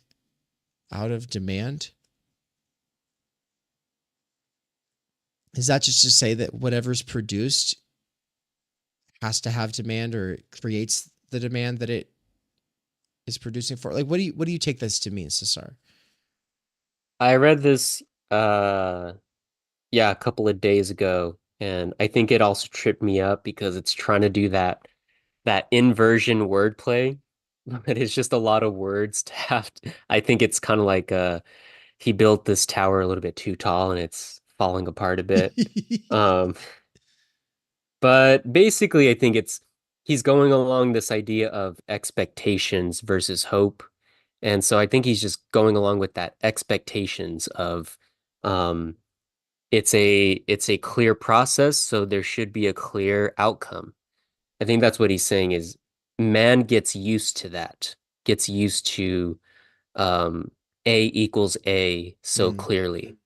out of demand. Is that just to say that whatever's produced has to have demand or creates the demand that it is producing for? Like, what do you take this to mean, Cesar? I read this, a couple of days ago, and I think it also tripped me up because it's trying to do that inversion wordplay, but it's just a lot of words to have to, I think it's kind of like he built this tower a little bit too tall and it's falling apart a bit. But basically I think he's going along this idea of expectations versus hope. And so I think he's just going along with that expectations of it's a clear process, so there should be a clear outcome. I think that's what he's saying is man gets used to that, gets used to A equals A so clearly.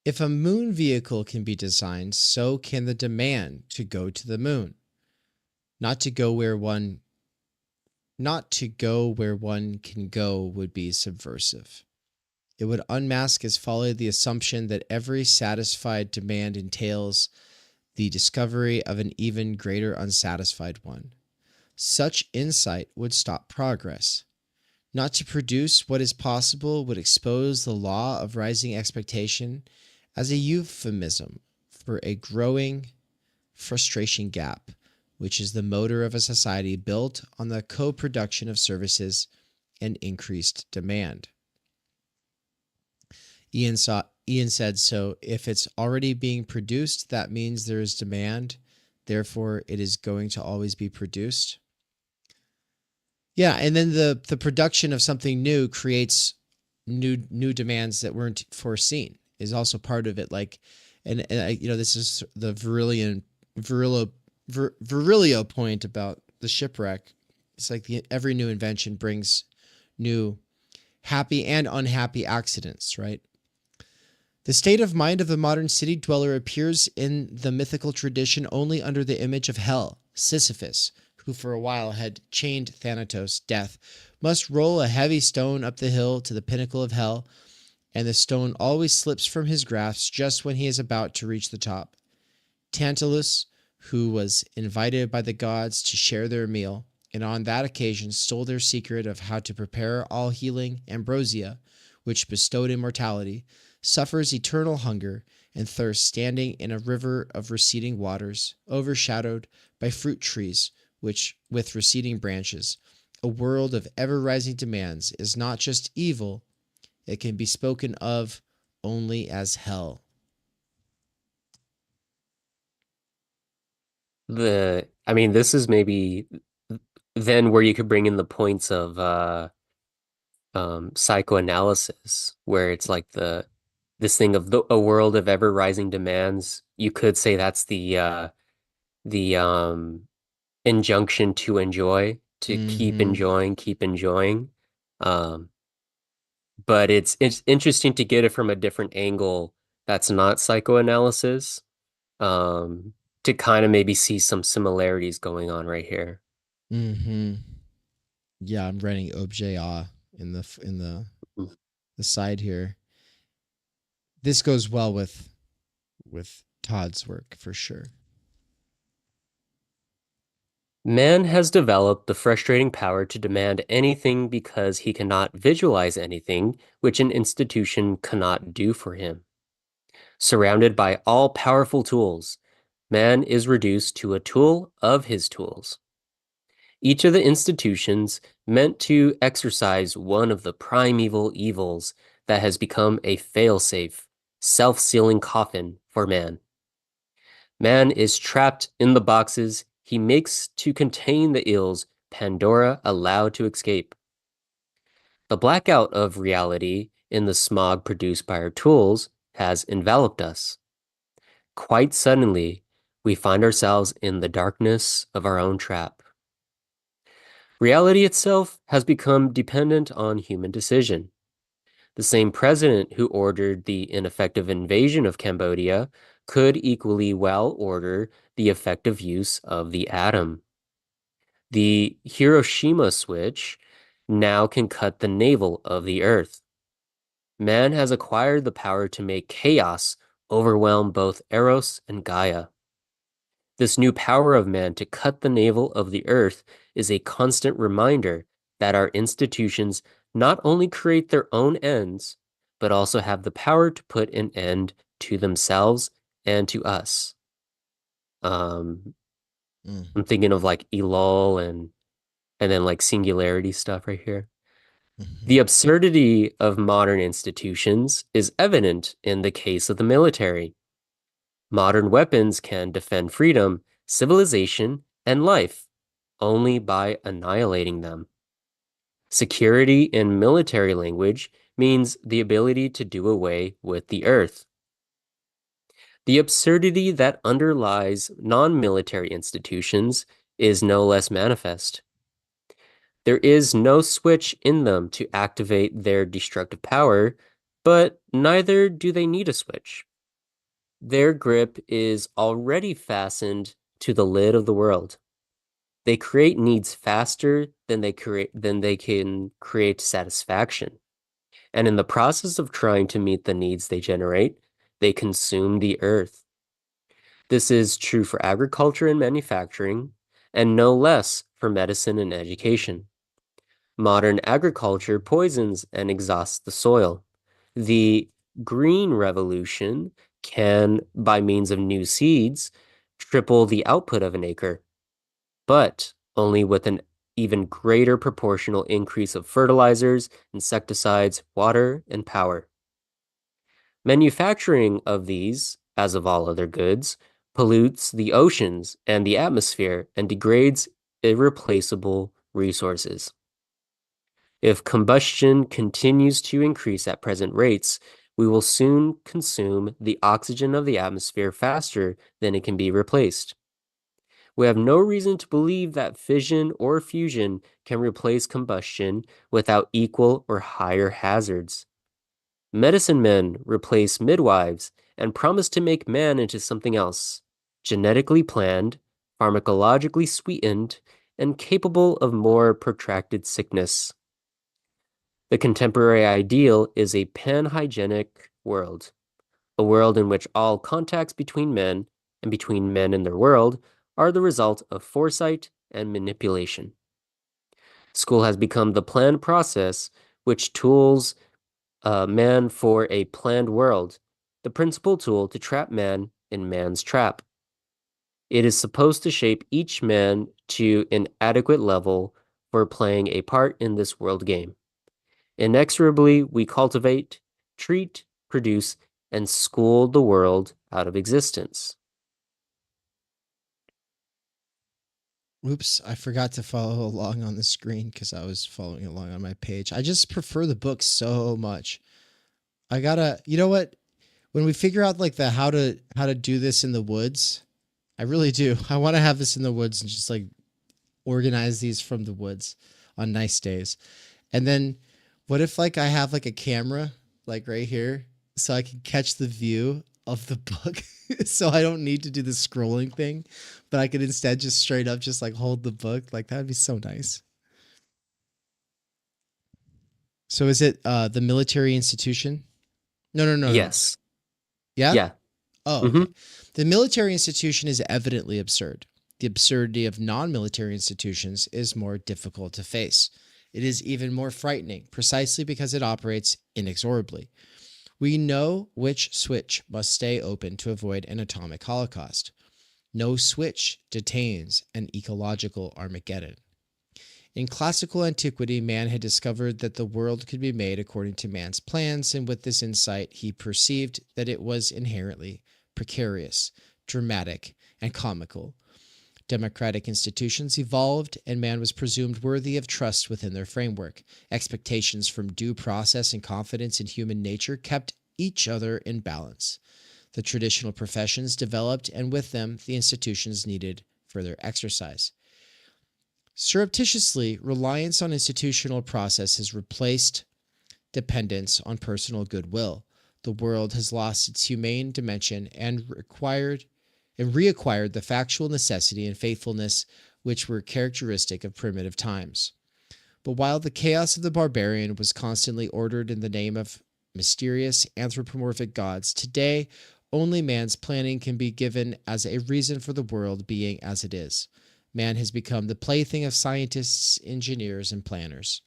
If a moon vehicle can be designed, so can the demand to go to the moon. Not to go where one can go would be subversive. It would unmask as folly the assumption that every satisfied demand entails the discovery of an even greater unsatisfied one. Such insight would stop progress. Not to produce what is possible would expose the law of rising expectation as a euphemism for a growing frustration gap, which is the motor of a society built on the co-production of services and increased demand. Ian said, so if it's already being produced, that means there is demand, therefore it is going to always be produced. Yeah, and then the production of something new creates new demands that weren't foreseen is also part of it. Like, and this is the Virilio point about the shipwreck. It's like every new invention brings new happy and unhappy accidents, right? The state of mind of the modern city dweller appears in the mythical tradition only under the image of hell. Sisyphus, who for a while had chained Thanatos, death, must roll a heavy stone up the hill to the pinnacle of hell, and the stone always slips from his grasp just when he is about to reach the top. Tantalus, who was invited by the gods to share their meal, and on that occasion stole their secret of how to prepare all-healing ambrosia, which bestowed immortality, suffers eternal hunger and thirst standing in a river of receding waters, overshadowed by fruit trees, which, with receding branches, a world of ever-rising demands, is not just evil, it can be spoken of only as hell. This is maybe then where you could bring in the points of psychoanalysis, where it's like this thing of a world of ever rising demands. You could say that's the injunction to enjoy, to keep enjoying. But it's interesting to get it from a different angle that's not psychoanalysis, to kind of maybe see some similarities going on right here. Yeah, I'm writing objet in the side here. This goes well with Todd's work for sure. Man has developed the frustrating power to demand anything because he cannot visualize anything which an institution cannot do for him. Surrounded by all-powerful tools, man is reduced to a tool of his tools. Each of the institutions meant to exercise one of the primeval evils that has become a fail-safe, self-sealing coffin for man. Man is trapped in the boxes he makes to contain the ills Pandora allowed to escape. The blackout of reality in the smog produced by our tools has enveloped us. Quite suddenly, we find ourselves in the darkness of our own trap. Reality itself has become dependent on human decision. The same president who ordered the ineffective invasion of Cambodia could equally well order the effective use of the atom. The Hiroshima switch now can cut the navel of the earth. Man has acquired the power to make chaos overwhelm both Eros and Gaia. This new power of man to cut the navel of the earth is a constant reminder that our institutions not only create their own ends, but also have the power to put an end to themselves and to us. I'm thinking of like Illich and then like singularity stuff right here. The absurdity of modern institutions is evident in the case of the military. Modern weapons can defend freedom, civilization, and life only by annihilating them. Security in military language means the ability to do away with the earth. The absurdity that underlies non-military institutions is no less manifest. There is no switch in them to activate their destructive power, but neither do they need a switch. Their grip is already fastened to the lid of the world. They create needs faster than they can create satisfaction. And in the process of trying to meet the needs they generate, they consume the earth. This is true for agriculture and manufacturing, and no less for medicine and education. Modern agriculture poisons and exhausts the soil. The green revolution can, by means of new seeds, triple the output of an acre, but only with an even greater proportional increase of fertilizers, insecticides, water, and power. Manufacturing of these, as of all other goods, pollutes the oceans and the atmosphere and degrades irreplaceable resources. If combustion continues to increase at present rates, we will soon consume the oxygen of the atmosphere faster than it can be replaced. We have no reason to believe that fission or fusion can replace combustion without equal or higher hazards. Medicine men replace midwives and promise to make man into something else, genetically planned, pharmacologically sweetened, and capable of more protracted sickness. The contemporary ideal is a pan-hygienic world, a world in which all contacts between men and between men and their world are the result of foresight and manipulation. School has become the planned process which tools man for a planned world, the principal tool to trap man in man's trap. It is supposed to shape each man to an adequate level for playing a part in this world game. Inexorably, we cultivate, treat, produce, and school the world out of existence. Oops, I forgot to follow along on the screen because I was following along on my page. I just prefer the book so much. I gotta, you know what? When we figure out like the how to do this in the woods, I really do. I want to have this in the woods and just like organize these from the woods on nice days. And then what if like I have like a camera like right here so I can catch the view of the book so I don't need to do the scrolling thing, but I could instead just straight up just like hold the book. Like that'd be so nice. So is it the military institution? No. Yes. Yeah? Yeah. Oh, okay. The military institution is evidently absurd. The absurdity of non-military institutions is more difficult to face. It is even more frightening, precisely because it operates inexorably. We know which switch must stay open to avoid an atomic holocaust. No switch detains an ecological Armageddon. In classical antiquity, man had discovered that the world could be made according to man's plans, and with this insight, he perceived that it was inherently precarious, dramatic, and comical. Democratic institutions evolved, and man was presumed worthy of trust within their framework. Expectations from due process and confidence in human nature kept each other in balance. The traditional professions developed, and with them, the institutions needed further exercise. Surreptitiously, reliance on institutional process has replaced dependence on personal goodwill. The world has lost its humane dimension and reacquired the factual necessity and faithfulness which were characteristic of primitive times. But while the chaos of the barbarian was constantly ordered in the name of mysterious anthropomorphic gods, today only man's planning can be given as a reason for the world being as it is. Man has become the plaything of scientists, engineers, and planners.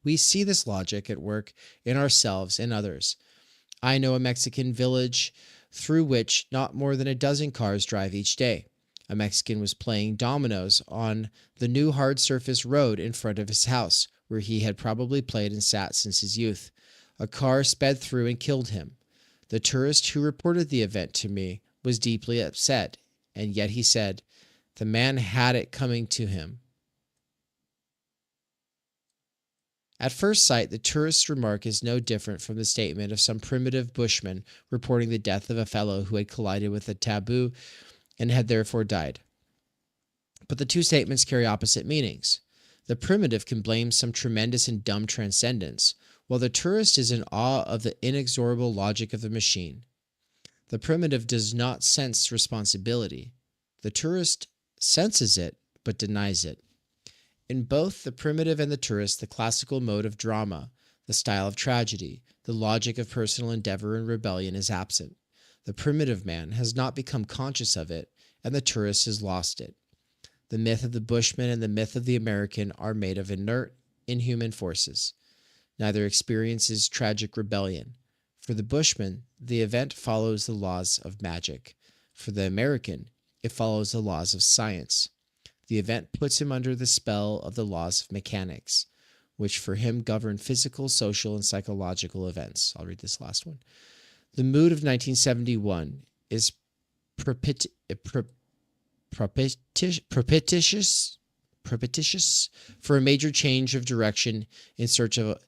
We see this logic at work in ourselves and others. I know a Mexican village through which not more than a dozen cars drive each day. A Mexican was playing dominoes on the new hard surface road in front of his house, where he had probably played and sat since his youth. A car sped through and killed him. The tourist who reported the event to me was deeply upset, and yet he said, "The man had it coming to him." At first sight, the tourist's remark is no different from the statement of some primitive bushman reporting the death of a fellow who had collided with a taboo and had therefore died. But the two statements carry opposite meanings. The primitive can blame some tremendous and dumb transcendence, while the tourist is in awe of the inexorable logic of the machine. The primitive does not sense responsibility. The tourist senses it, but denies it. In both the primitive and the tourist, the classical mode of drama, the style of tragedy, the logic of personal endeavor and rebellion is absent. The primitive man has not become conscious of it, and the tourist has lost it. The myth of the Bushman and the myth of the American are made of inert, inhuman forces. Neither experiences tragic rebellion. For the Bushman, the event follows the laws of magic. For the American, it follows the laws of science. The event puts him under the spell of the laws of mechanics, which for him govern physical, social, and psychological events. I'll read this last one. The mood of 1971 is propitious for a major change of direction in search of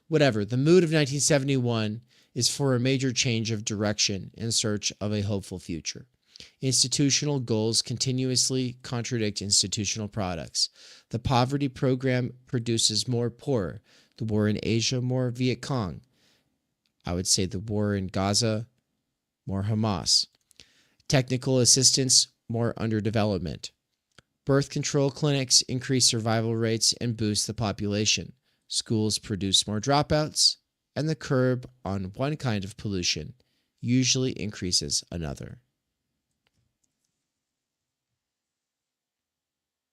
whatever. The mood of 1971 is for a major change of direction in search of a hopeful future. Institutional goals continuously contradict institutional products. The poverty program produces more poor. The war in Asia, more Viet Cong. I would say the war in Gaza, more Hamas. Technical assistance, more underdevelopment. Birth control clinics increase survival rates and boost the population. Schools produce more dropouts, and the curb on one kind of pollution usually increases another.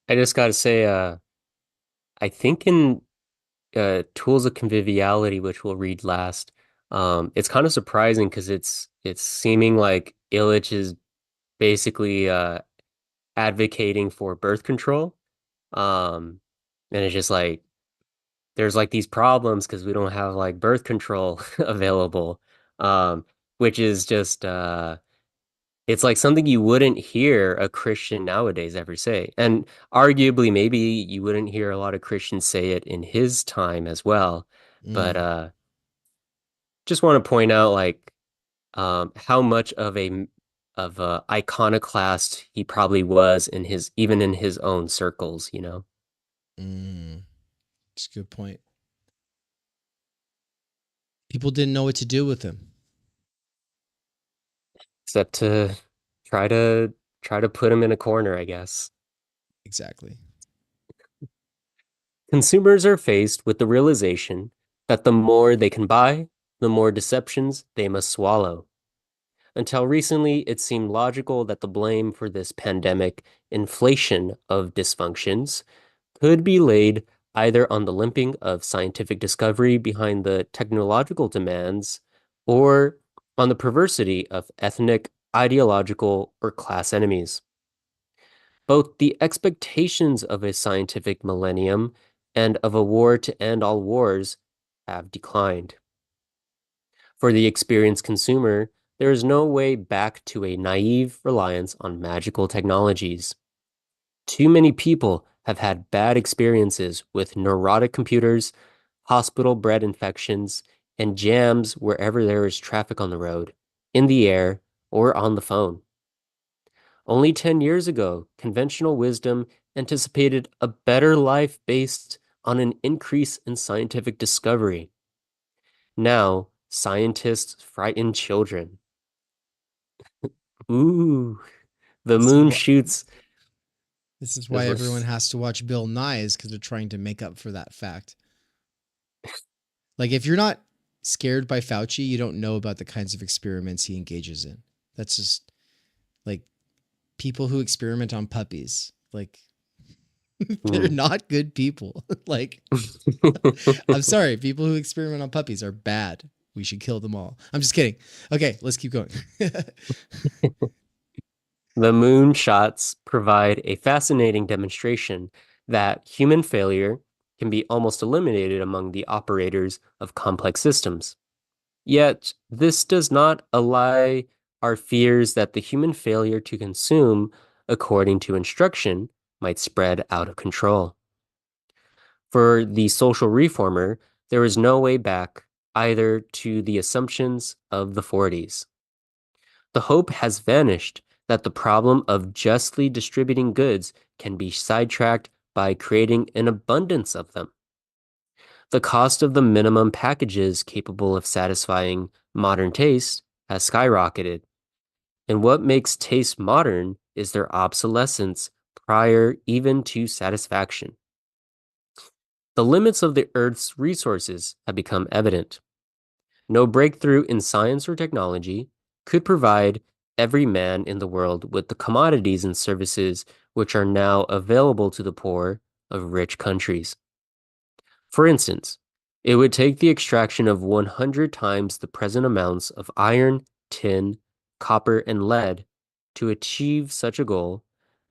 I just got to say, I think in Tools of Conviviality, which we'll read last, it's kind of surprising because it's seeming like Illich is basically advocating for birth control. And it's just like there's like these problems because we don't have like birth control available. Which is just it's like something you wouldn't hear a Christian nowadays ever say. And arguably maybe you wouldn't hear a lot of Christians say it in his time as well. But just want to point out like how much of a iconoclast he probably was in his even in his own circles, you know. That's a good point. People didn't know what to do with him. Except to try to put him in a corner, I guess. Exactly. Consumers are faced with the realization that the more they can buy, the more deceptions they must swallow. Until recently, it seemed logical that the blame for this pandemic inflation of dysfunctions could be laid either on the limping of scientific discovery behind the technological demands or on the perversity of ethnic, ideological, or class enemies. Both the expectations of a scientific millennium and of a war to end all wars have declined. For the experienced consumer, there is no way back to a naive reliance on magical technologies. Too many people have had bad experiences with neurotic computers, hospital-bred infections, and jams wherever there is traffic on the road, in the air, or on the phone. Only 10 years ago, conventional wisdom anticipated a better life based on an increase in scientific discovery. Now, scientists frighten children. Ooh, the moon shoots. This is why everyone has to watch Bill Nye, is because they're trying to make up for that fact. Like, if you're not scared by Fauci, you don't know about the kinds of experiments he engages in. That's just like people who experiment on puppies. Like, they're not good people. Like, I'm sorry. People who experiment on puppies are bad. We should kill them all. I'm just kidding. Okay, let's keep going. The moon shots provide a fascinating demonstration that human failure can be almost eliminated among the operators of complex systems. Yet, this does not allay our fears that the human failure to consume according to instruction might spread out of control. For the social reformer, there is no way back either to the assumptions of the 40s. The hope has vanished that the problem of justly distributing goods can be sidetracked by creating an abundance of them. The cost of the minimum packages capable of satisfying modern taste has skyrocketed, and what makes taste modern is their obsolescence prior even to satisfaction. The limits of the Earth's resources have become evident. No breakthrough in science or technology could provide every man in the world with the commodities and services which are now available to the poor of rich countries. For instance, it would take the extraction of 100 times the present amounts of iron, tin, copper, and lead to achieve such a goal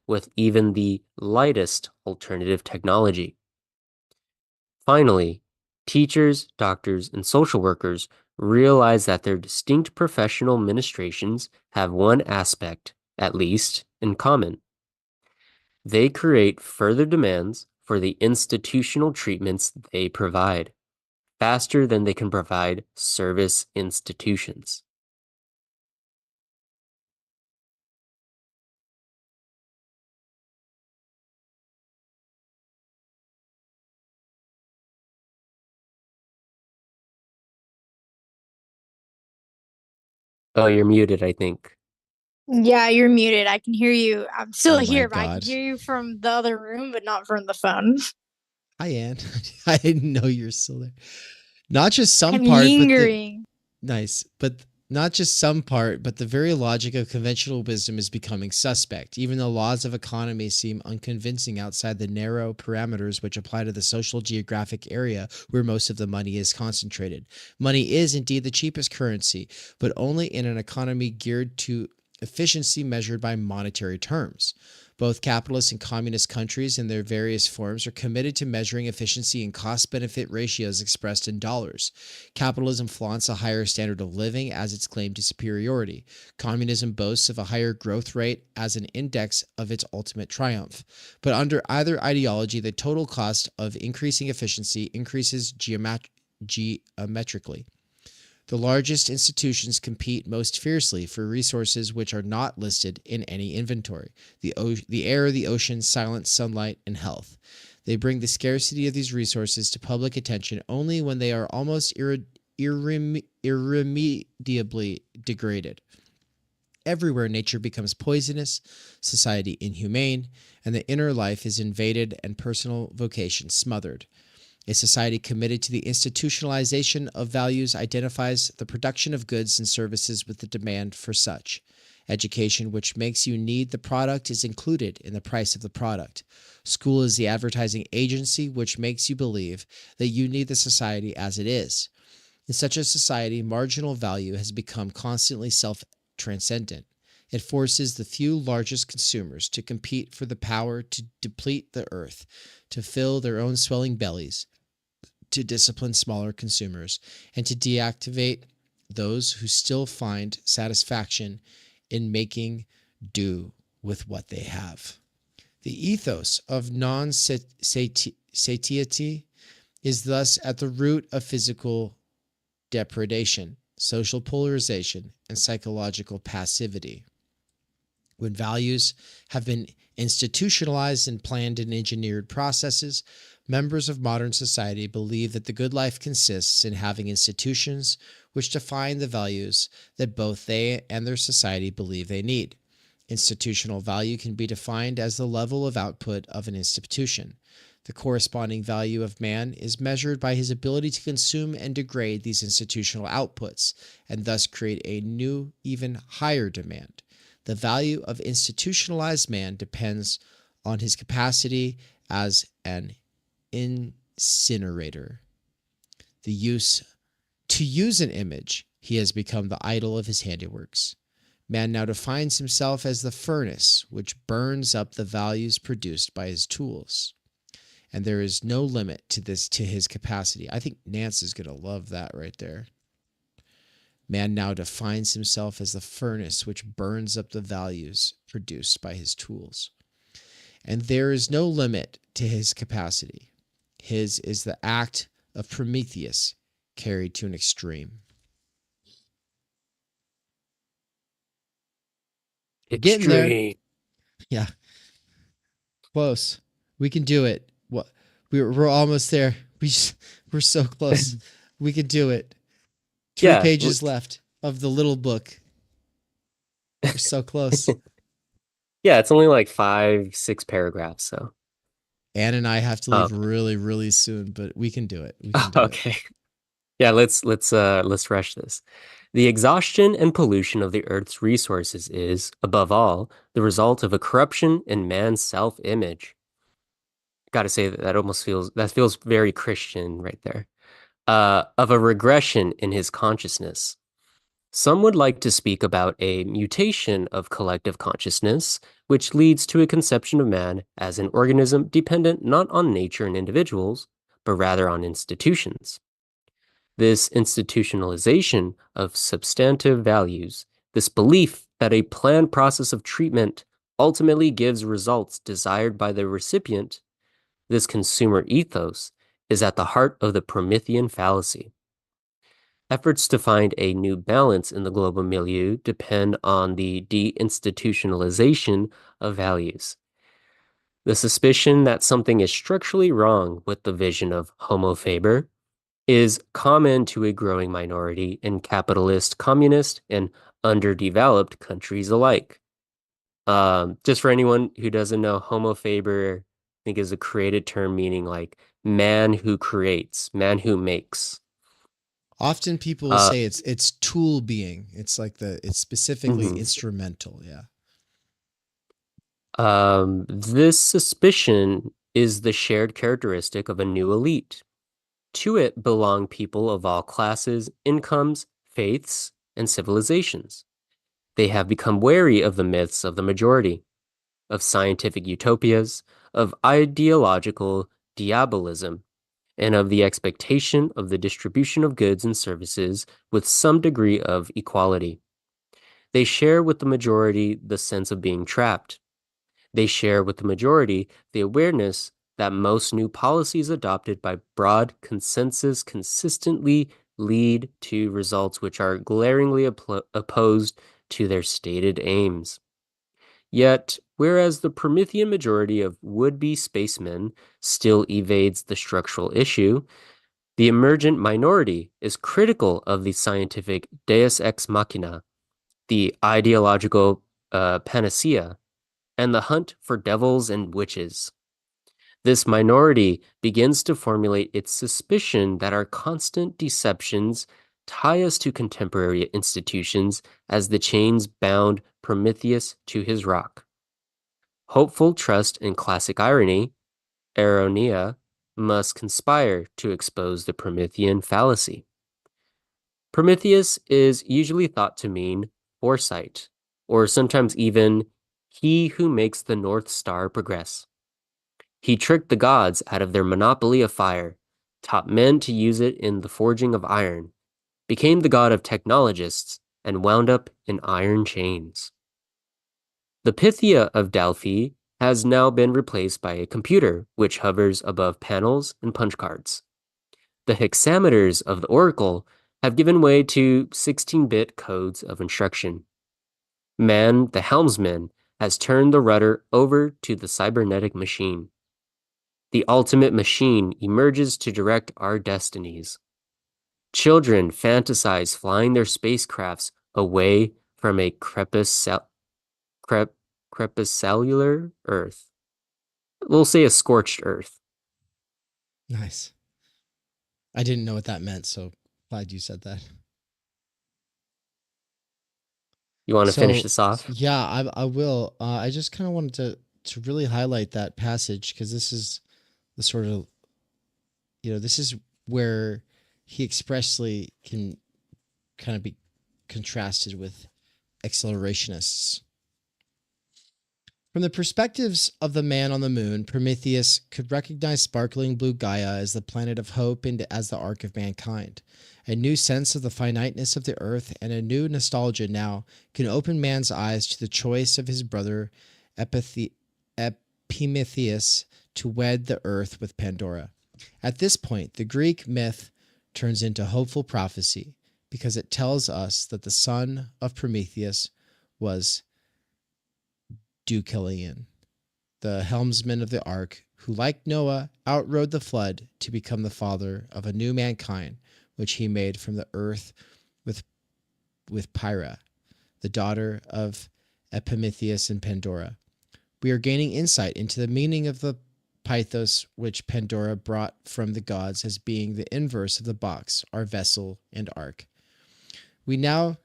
with even the lightest alternative technology. Finally, teachers, doctors, and social workers realize that their distinct professional ministrations have one aspect, at least, in common. They create further demands for the institutional treatments they provide, faster than they can provide service institutions. Oh, you're muted, I think. Yeah, you're muted. I can hear you. I'm still Oh my here, but I can God. hear you from the other room, but not from the phone. Hi, Anne. I didn't know you're still there. Not just some I'm part, but lingering. nice, but not just some part, but the very logic of conventional wisdom is becoming suspect. Even the laws of economy seem unconvincing outside the narrow parameters which apply to the social geographic area where most of the money is concentrated. Money is indeed the cheapest currency, but only in an economy geared to efficiency measured by monetary terms. Both capitalist and communist countries in their various forms are committed to measuring efficiency in cost-benefit ratios expressed in dollars. Capitalism flaunts a higher standard of living as its claim to superiority. Communism boasts of a higher growth rate as an index of its ultimate triumph. But under either ideology, the total cost of increasing efficiency increases geometrically. The largest institutions compete most fiercely for resources which are not listed in any inventory: the air, the ocean, silence, sunlight, and health. They bring the scarcity of these resources to public attention only when they are almost irremediably degraded. Everywhere nature becomes poisonous, society inhumane, and the inner life is invaded and personal vocation smothered. A society committed to the institutionalization of values identifies the production of goods and services with the demand for such. Education, which makes you need the product, is included in the price of the product. School is the advertising agency which makes you believe that you need the society as it is. In such a society, marginal value has become constantly self-transcendent. It forces the few largest consumers to compete for the power to deplete the earth, to fill their own swelling bellies, to discipline smaller consumers, and to deactivate those who still find satisfaction in making do with what they have. The ethos of non-satiety is thus at the root of physical depredation, social polarization, and psychological passivity. When values have been institutionalized in planned and engineered processes, members of modern society believe that the good life consists in having institutions which define the values that both they and their society believe they need. Institutional value can be defined as the level of output of an institution. The corresponding value of man is measured by his ability to consume and degrade these institutional outputs, and thus create a new, even higher demand. The value of institutionalized man depends on his capacity as an incinerator. To use an image, he has become the idol of his handiworks. Man now defines himself as the furnace which burns up the values produced by his tools. And there is no limit to his capacity. I think Nance is going to love that right there. Man now defines himself as the furnace which burns up the values produced by his tools. And there is no limit to his capacity. His is the act of Prometheus carried to an extreme. Getting there. Yeah. Close. We can do it. What? We're almost there. We're so close. We can do it. 3 pages left of the little book. We're so close. Yeah, it's only like 5-6 paragraphs. So Anne and I have to leave really, really soon, but we can do it. Okay. Yeah, let's rush this. The exhaustion and pollution of the Earth's resources is, above all, the result of a corruption in man's self-image. Gotta say that feels very Christian right there. Of a regression in his consciousness. Some would like to speak about a mutation of collective consciousness, which leads to a conception of man as an organism dependent not on nature and individuals, but rather on institutions. This institutionalization of substantive values, this belief that a planned process of treatment ultimately gives results desired by the recipient, this consumer ethos is at the heart of the Promethean fallacy. Efforts to find a new balance in the global milieu depend on the deinstitutionalization of values. The suspicion that something is structurally wrong with the vision of Homo faber is common to a growing minority in capitalist, communist, and underdeveloped countries alike. Just for anyone who doesn't know, homo faber, I think, is a created term meaning like man who creates, man who makes. Often people will say it's tool being. It's like it's specifically instrumental. Yeah. This suspicion is the shared characteristic of a new elite. To it belong people of all classes, incomes, faiths, and civilizations. They have become wary of the myths of the majority, of scientific utopias, of ideological diabolism, and of the expectation of the distribution of goods and services with some degree of equality. They share with the majority the sense of being trapped. They share with the majority the awareness that most new policies adopted by broad consensus consistently lead to results which are glaringly opposed to their stated aims. Yet, whereas the Promethean majority of would-be spacemen still evades the structural issue, the emergent minority is critical of the scientific deus ex machina, the ideological panacea, and the hunt for devils and witches. This minority begins to formulate its suspicion that our constant deceptions tie us to contemporary institutions as the chains bound Prometheus to his rock. Hopeful trust and classic irony, ironia, must conspire to expose the Promethean fallacy. Prometheus is usually thought to mean foresight, or sometimes even he who makes the North Star progress. He tricked the gods out of their monopoly of fire, taught men to use it in the forging of iron, became the god of technologists, and wound up in iron chains. The Pythia of Delphi has now been replaced by a computer which hovers above panels and punch cards. The hexameters of the Oracle have given way to 16-bit codes of instruction. Man, the helmsman, has turned the rudder over to the cybernetic machine. The ultimate machine emerges to direct our destinies. Children fantasize flying their spacecrafts away from a crepuscular Earth. We'll say a scorched Earth. Nice. I didn't know what that meant, so glad you said that. You want to finish this off? Yeah, I will. I just kind of wanted to really highlight that passage because this is the sort of, this is where he expressly can kind of be contrasted with accelerationists. From the perspectives of the man on the moon, Prometheus could recognize sparkling blue Gaia as the planet of hope and as the ark of mankind. A new sense of the finiteness of the earth and a new nostalgia now can open man's eyes to the choice of his brother Epimetheus to wed the earth with Pandora. At this point, the Greek myth turns into hopeful prophecy because it tells us that the son of Prometheus was Deschooling, the helmsman of the ark, who, like Noah, outrode the flood to become the father of a new mankind, which he made from the earth with Pyra, the daughter of Epimetheus and Pandora. We are gaining insight into the meaning of the Pythos which Pandora brought from the gods as being the inverse of the box, our vessel and ark. We now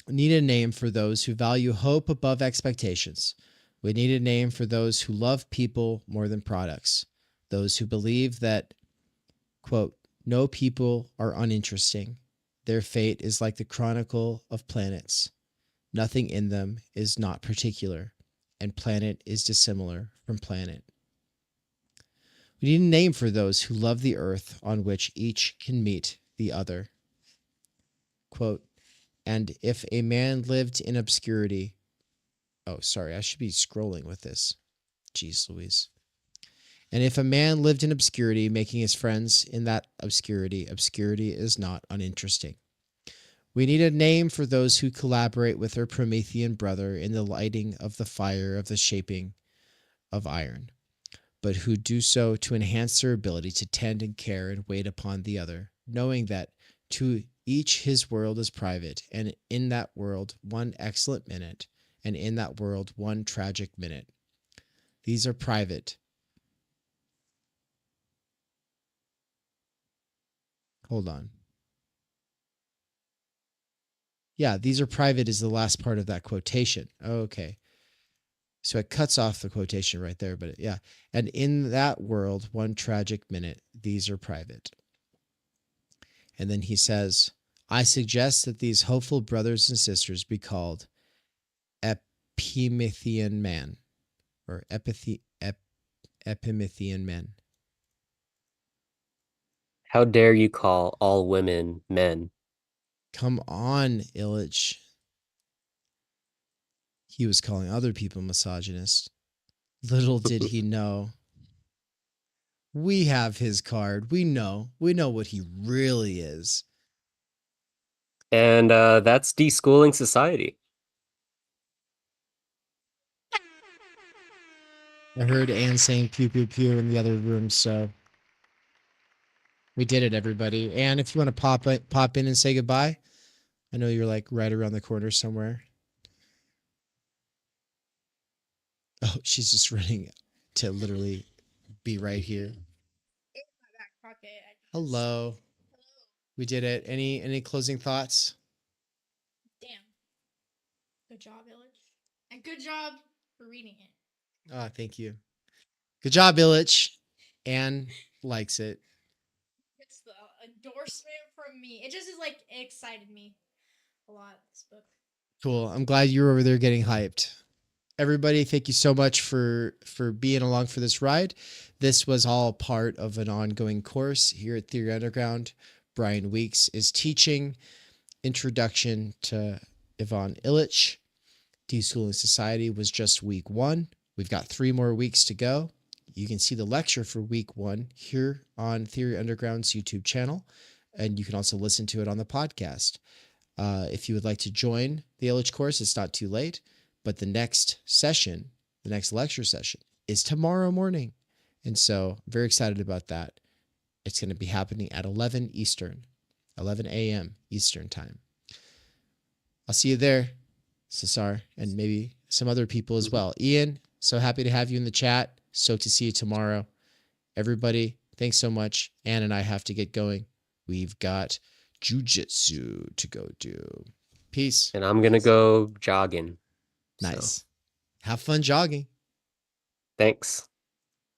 need a name for those who value hope above expectations. We need a name for those who love people more than products. Those who believe that, quote, no people are uninteresting. Their fate is like the chronicle of planets. Nothing in them is not particular, and planet is dissimilar from planet. We need a name for those who love the earth on which each can meet the other. Quote, and if a man lived in obscurity, oh, sorry, I should be scrolling with this. Jeez Louise. And if a man lived in obscurity, making his friends in that obscurity, obscurity is not uninteresting. We need a name for those who collaborate with their Promethean brother in the lighting of the fire of the shaping of iron, but who do so to enhance their ability to tend and care and wait upon the other, knowing that to Each his world is private, and in that world, one excellent minute, and in that world, one tragic minute. These are private. Hold on. Yeah, these are private is the last part of that quotation. Okay. So it cuts off the quotation right there, but yeah. And in that world, one tragic minute, these are private. And then he says, I suggest that these hopeful brothers and sisters be called Epimethian man, or Epimethian men. How dare you call all women men? Come on, Illich. He was calling other people misogynist. Little did he know. We have his card. We know what he really is. And that's Deschooling Society. I heard Anne saying pew pew pew in the other room, so we did it, everybody. Anne, if you want to pop in and say goodbye. I know you're like right around the corner somewhere. Oh, she's just running to literally be right here. In my back pocket. Hello. We did it. Any closing thoughts? Damn. Good job, Illich. And good job for reading it. Oh, thank you. Good job, Illich. Anne likes it. It's the endorsement from me. It just is like, it excited me a lot, this book. Cool. I'm glad you were over there getting hyped. Everybody, thank you so much for being along for this ride. This was all part of an ongoing course here at Theory Underground. Brian Weeks is teaching Introduction to Ivan Illich. Deschooling Society was just week 1. We've got 3 more weeks to go. You can see the lecture for week 1 here on Theory Underground's YouTube channel, and you can also listen to it on the podcast. If you would like to join the Illich course, it's not too late, but the next session, the next lecture session is tomorrow morning. And so I'm very excited about that. It's going to be happening at 11 a.m. Eastern time. I'll see you there, Cesar, and maybe some other people as well. Ian, so happy to have you in the chat. Stoked to see you tomorrow. Everybody, thanks so much. Anne and I have to get going. We've got Jiu Jitsu to go do. Peace. And I'm going to go jogging. Nice. So. Have fun jogging. Thanks.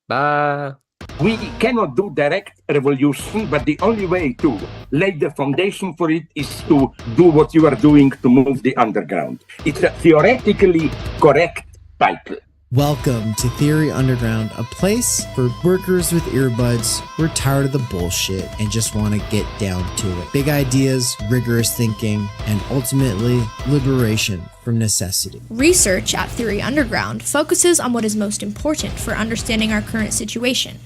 Bye. We cannot do direct revolution, but the only way to lay the foundation for it is to do what you are doing to move the underground. It's a theoretically correct title. Welcome to Theory Underground, a place for workers with earbuds who are tired of the bullshit and just want to get down to it. Big ideas, rigorous thinking, and ultimately liberation from necessity. Research at Theory Underground focuses on what is most important for understanding our current situation.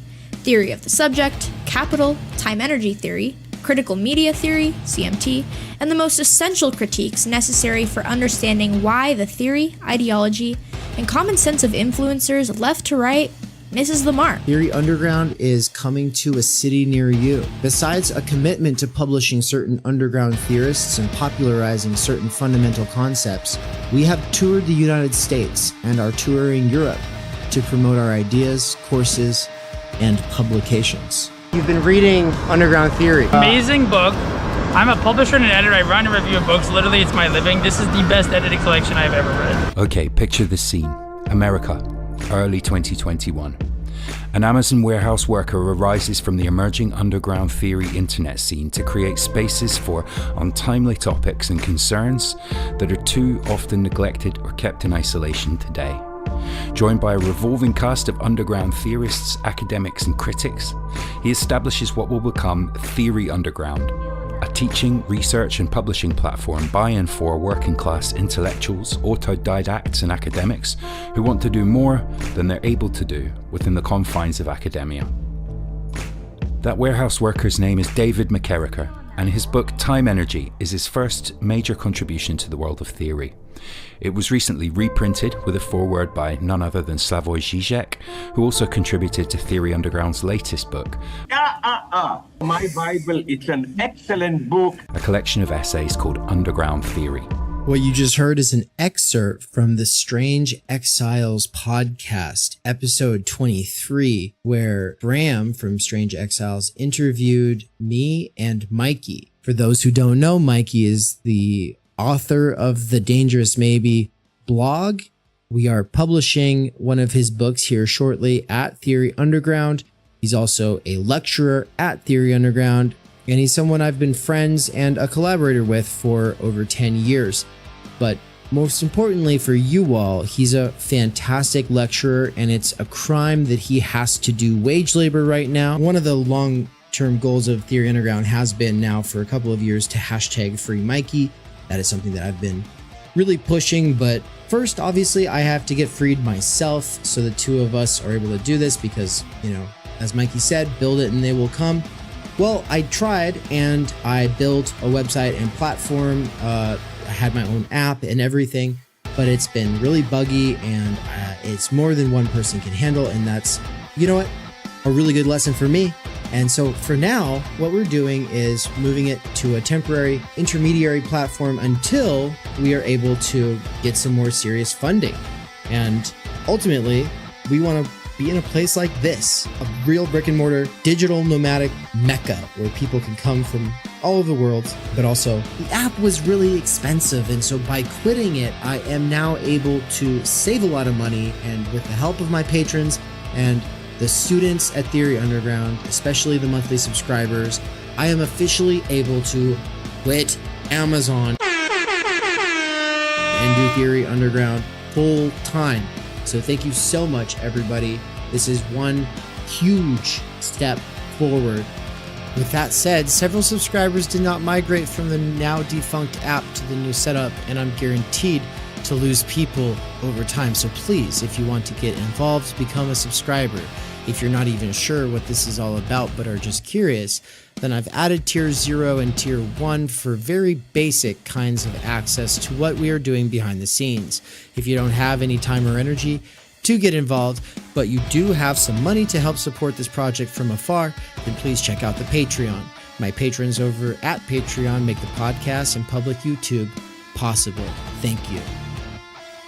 Theory of the subject, capital, time-energy theory, critical media theory, CMT, and the most essential critiques necessary for understanding why the theory, ideology, and common sense of influencers left to right misses the mark. Theory Underground is coming to a city near you. Besides a commitment to publishing certain underground theorists and popularizing certain fundamental concepts, we have toured the United States and are touring Europe to promote our ideas, courses, and publications. You've been reading Underground Theory. Amazing book. I'm a publisher and an editor. I run a review of books. Literally, it's my living. This is the best edited collection I've ever read. Okay, picture this scene. America, early 2021. An Amazon warehouse worker arises from the emerging underground theory internet scene to create spaces for untimely topics and concerns that are too often neglected or kept in isolation today. Joined by a revolving cast of underground theorists, academics, and critics, he establishes what will become Theory Underground, a teaching, research, and publishing platform by and for working-class intellectuals, autodidacts, and academics who want to do more than they're able to do within the confines of academia. That warehouse worker's name is David McKerracher, and his book Time Energy is his first major contribution to the world of theory. It was recently reprinted with a foreword by none other than Slavoj Žižek, who also contributed to Theory Underground's latest book. My Bible, it's an excellent book. A collection of essays called Underground Theory. What you just heard is an excerpt from the Strange Exiles podcast, episode 23, where Bram from Strange Exiles interviewed me and Mikey. For those who don't know, Mikey is the author of the Dangerous Maybe blog. We are publishing one of his books here shortly at Theory Underground. He's also a lecturer at Theory Underground, and he's someone I've been friends and a collaborator with for over 10 years. But most importantly for you all, he's a fantastic lecturer, and it's a crime that he has to do wage labor right now. One of the long-term goals of Theory Underground has been now for a couple of years to hashtag free Mikey. That is something that I've been really pushing, but first, obviously, I have to get freed myself, so the two of us are able to do this because, as Mikey said, build it and they will come. Well, I tried and I built a website and platform. I had my own app and everything, but it's been really buggy and it's more than one person can handle. And that's, a really good lesson for me. And so for now, what we're doing is moving it to a temporary intermediary platform until we are able to get some more serious funding. And ultimately, we want to be in a place like this, a real brick and mortar digital nomadic mecca where people can come from all over the world. But also, the app was really expensive, and so by quitting it, I am now able to save a lot of money, and with the help of my patrons and the students at Theory Underground, especially the monthly subscribers, I am officially able to quit Amazon and do Theory Underground full time. So thank you so much, everybody. This is one huge step forward. With that said, several subscribers did not migrate from the now defunct app to the new setup, and I'm guaranteed to lose people over time. So please, if you want to get involved, become a subscriber. If you're not even sure what this is all about but are just curious, then I've added tier 0 and tier 1 for very basic kinds of access to what we are doing behind the scenes. If you don't have any time or energy to get involved, but you do have some money to help support this project from afar, then please check out the Patreon. My patrons over at Patreon make the podcast and public YouTube possible. Thank you.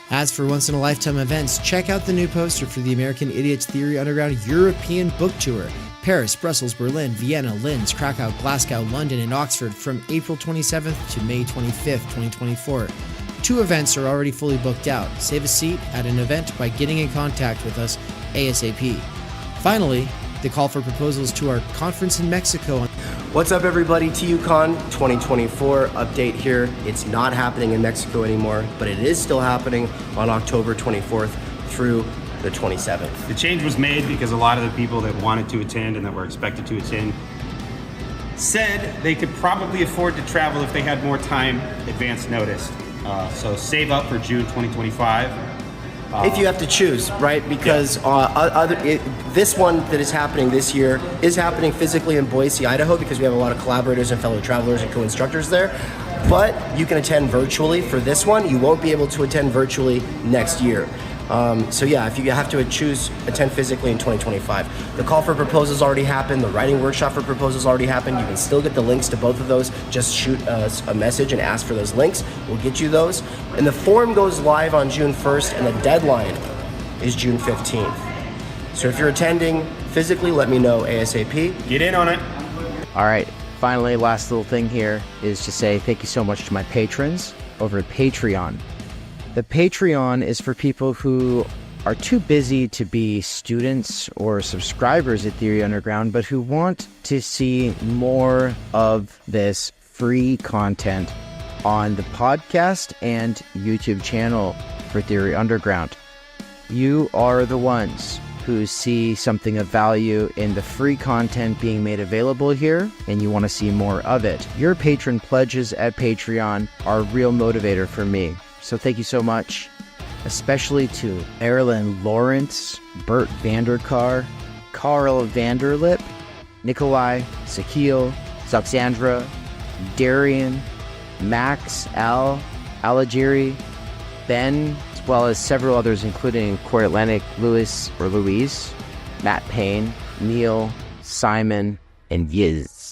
As for once-in-a-lifetime events, check out the new poster for the American Idiots Theory Underground European Book Tour. Paris, Brussels, Berlin, Vienna, Linz, Krakow, Glasgow, London, and Oxford from April 27th to May 25th, 2024. 2 events are already fully booked out. Save a seat at an event by getting in contact with us ASAP. Finally, the call for proposals to our conference in Mexico. What's up, everybody? TUCon 2024 update here. It's not happening in Mexico anymore, but it is still happening on October 24th through the 27th. The change was made because a lot of the people that wanted to attend and that were expected to attend said they could probably afford to travel if they had more time advance notice. So save up for June 2025. If you have to choose, right? Because this one that is happening this year is happening physically in Boise, Idaho, because we have a lot of collaborators and fellow travelers and co-instructors there. But you can attend virtually for this one. You won't be able to attend virtually next year. So yeah, if you have to choose, attend physically in 2025. The call for proposals already happened. The writing workshop for proposals already happened. You can still get the links to both of those. Just shoot us a message and ask for those links. We'll get you those. And the form goes live on June 1st, and the deadline is June 15th. So if you're attending physically, let me know ASAP. Get in on it. All right. Finally, last little thing here is to say thank you so much to my patrons over at Patreon. The Patreon is for people who are too busy to be students or subscribers at Theory Underground, but who want to see more of this free content on the podcast and YouTube channel for Theory Underground. You are the ones who see something of value in the free content being made available here, and you want to see more of it. Your patron pledges at Patreon are a real motivator for me. So thank you so much, especially to Erilyn Lawrence, Bert Vanderkar, Carl Vanderlip, Nikolai, Sakil, Zoxandra, Darian, Max, Al, Alagiri, Ben, as well as several others including Core Atlantic, Louise, Matt Payne, Neil, Simon, and Yiz.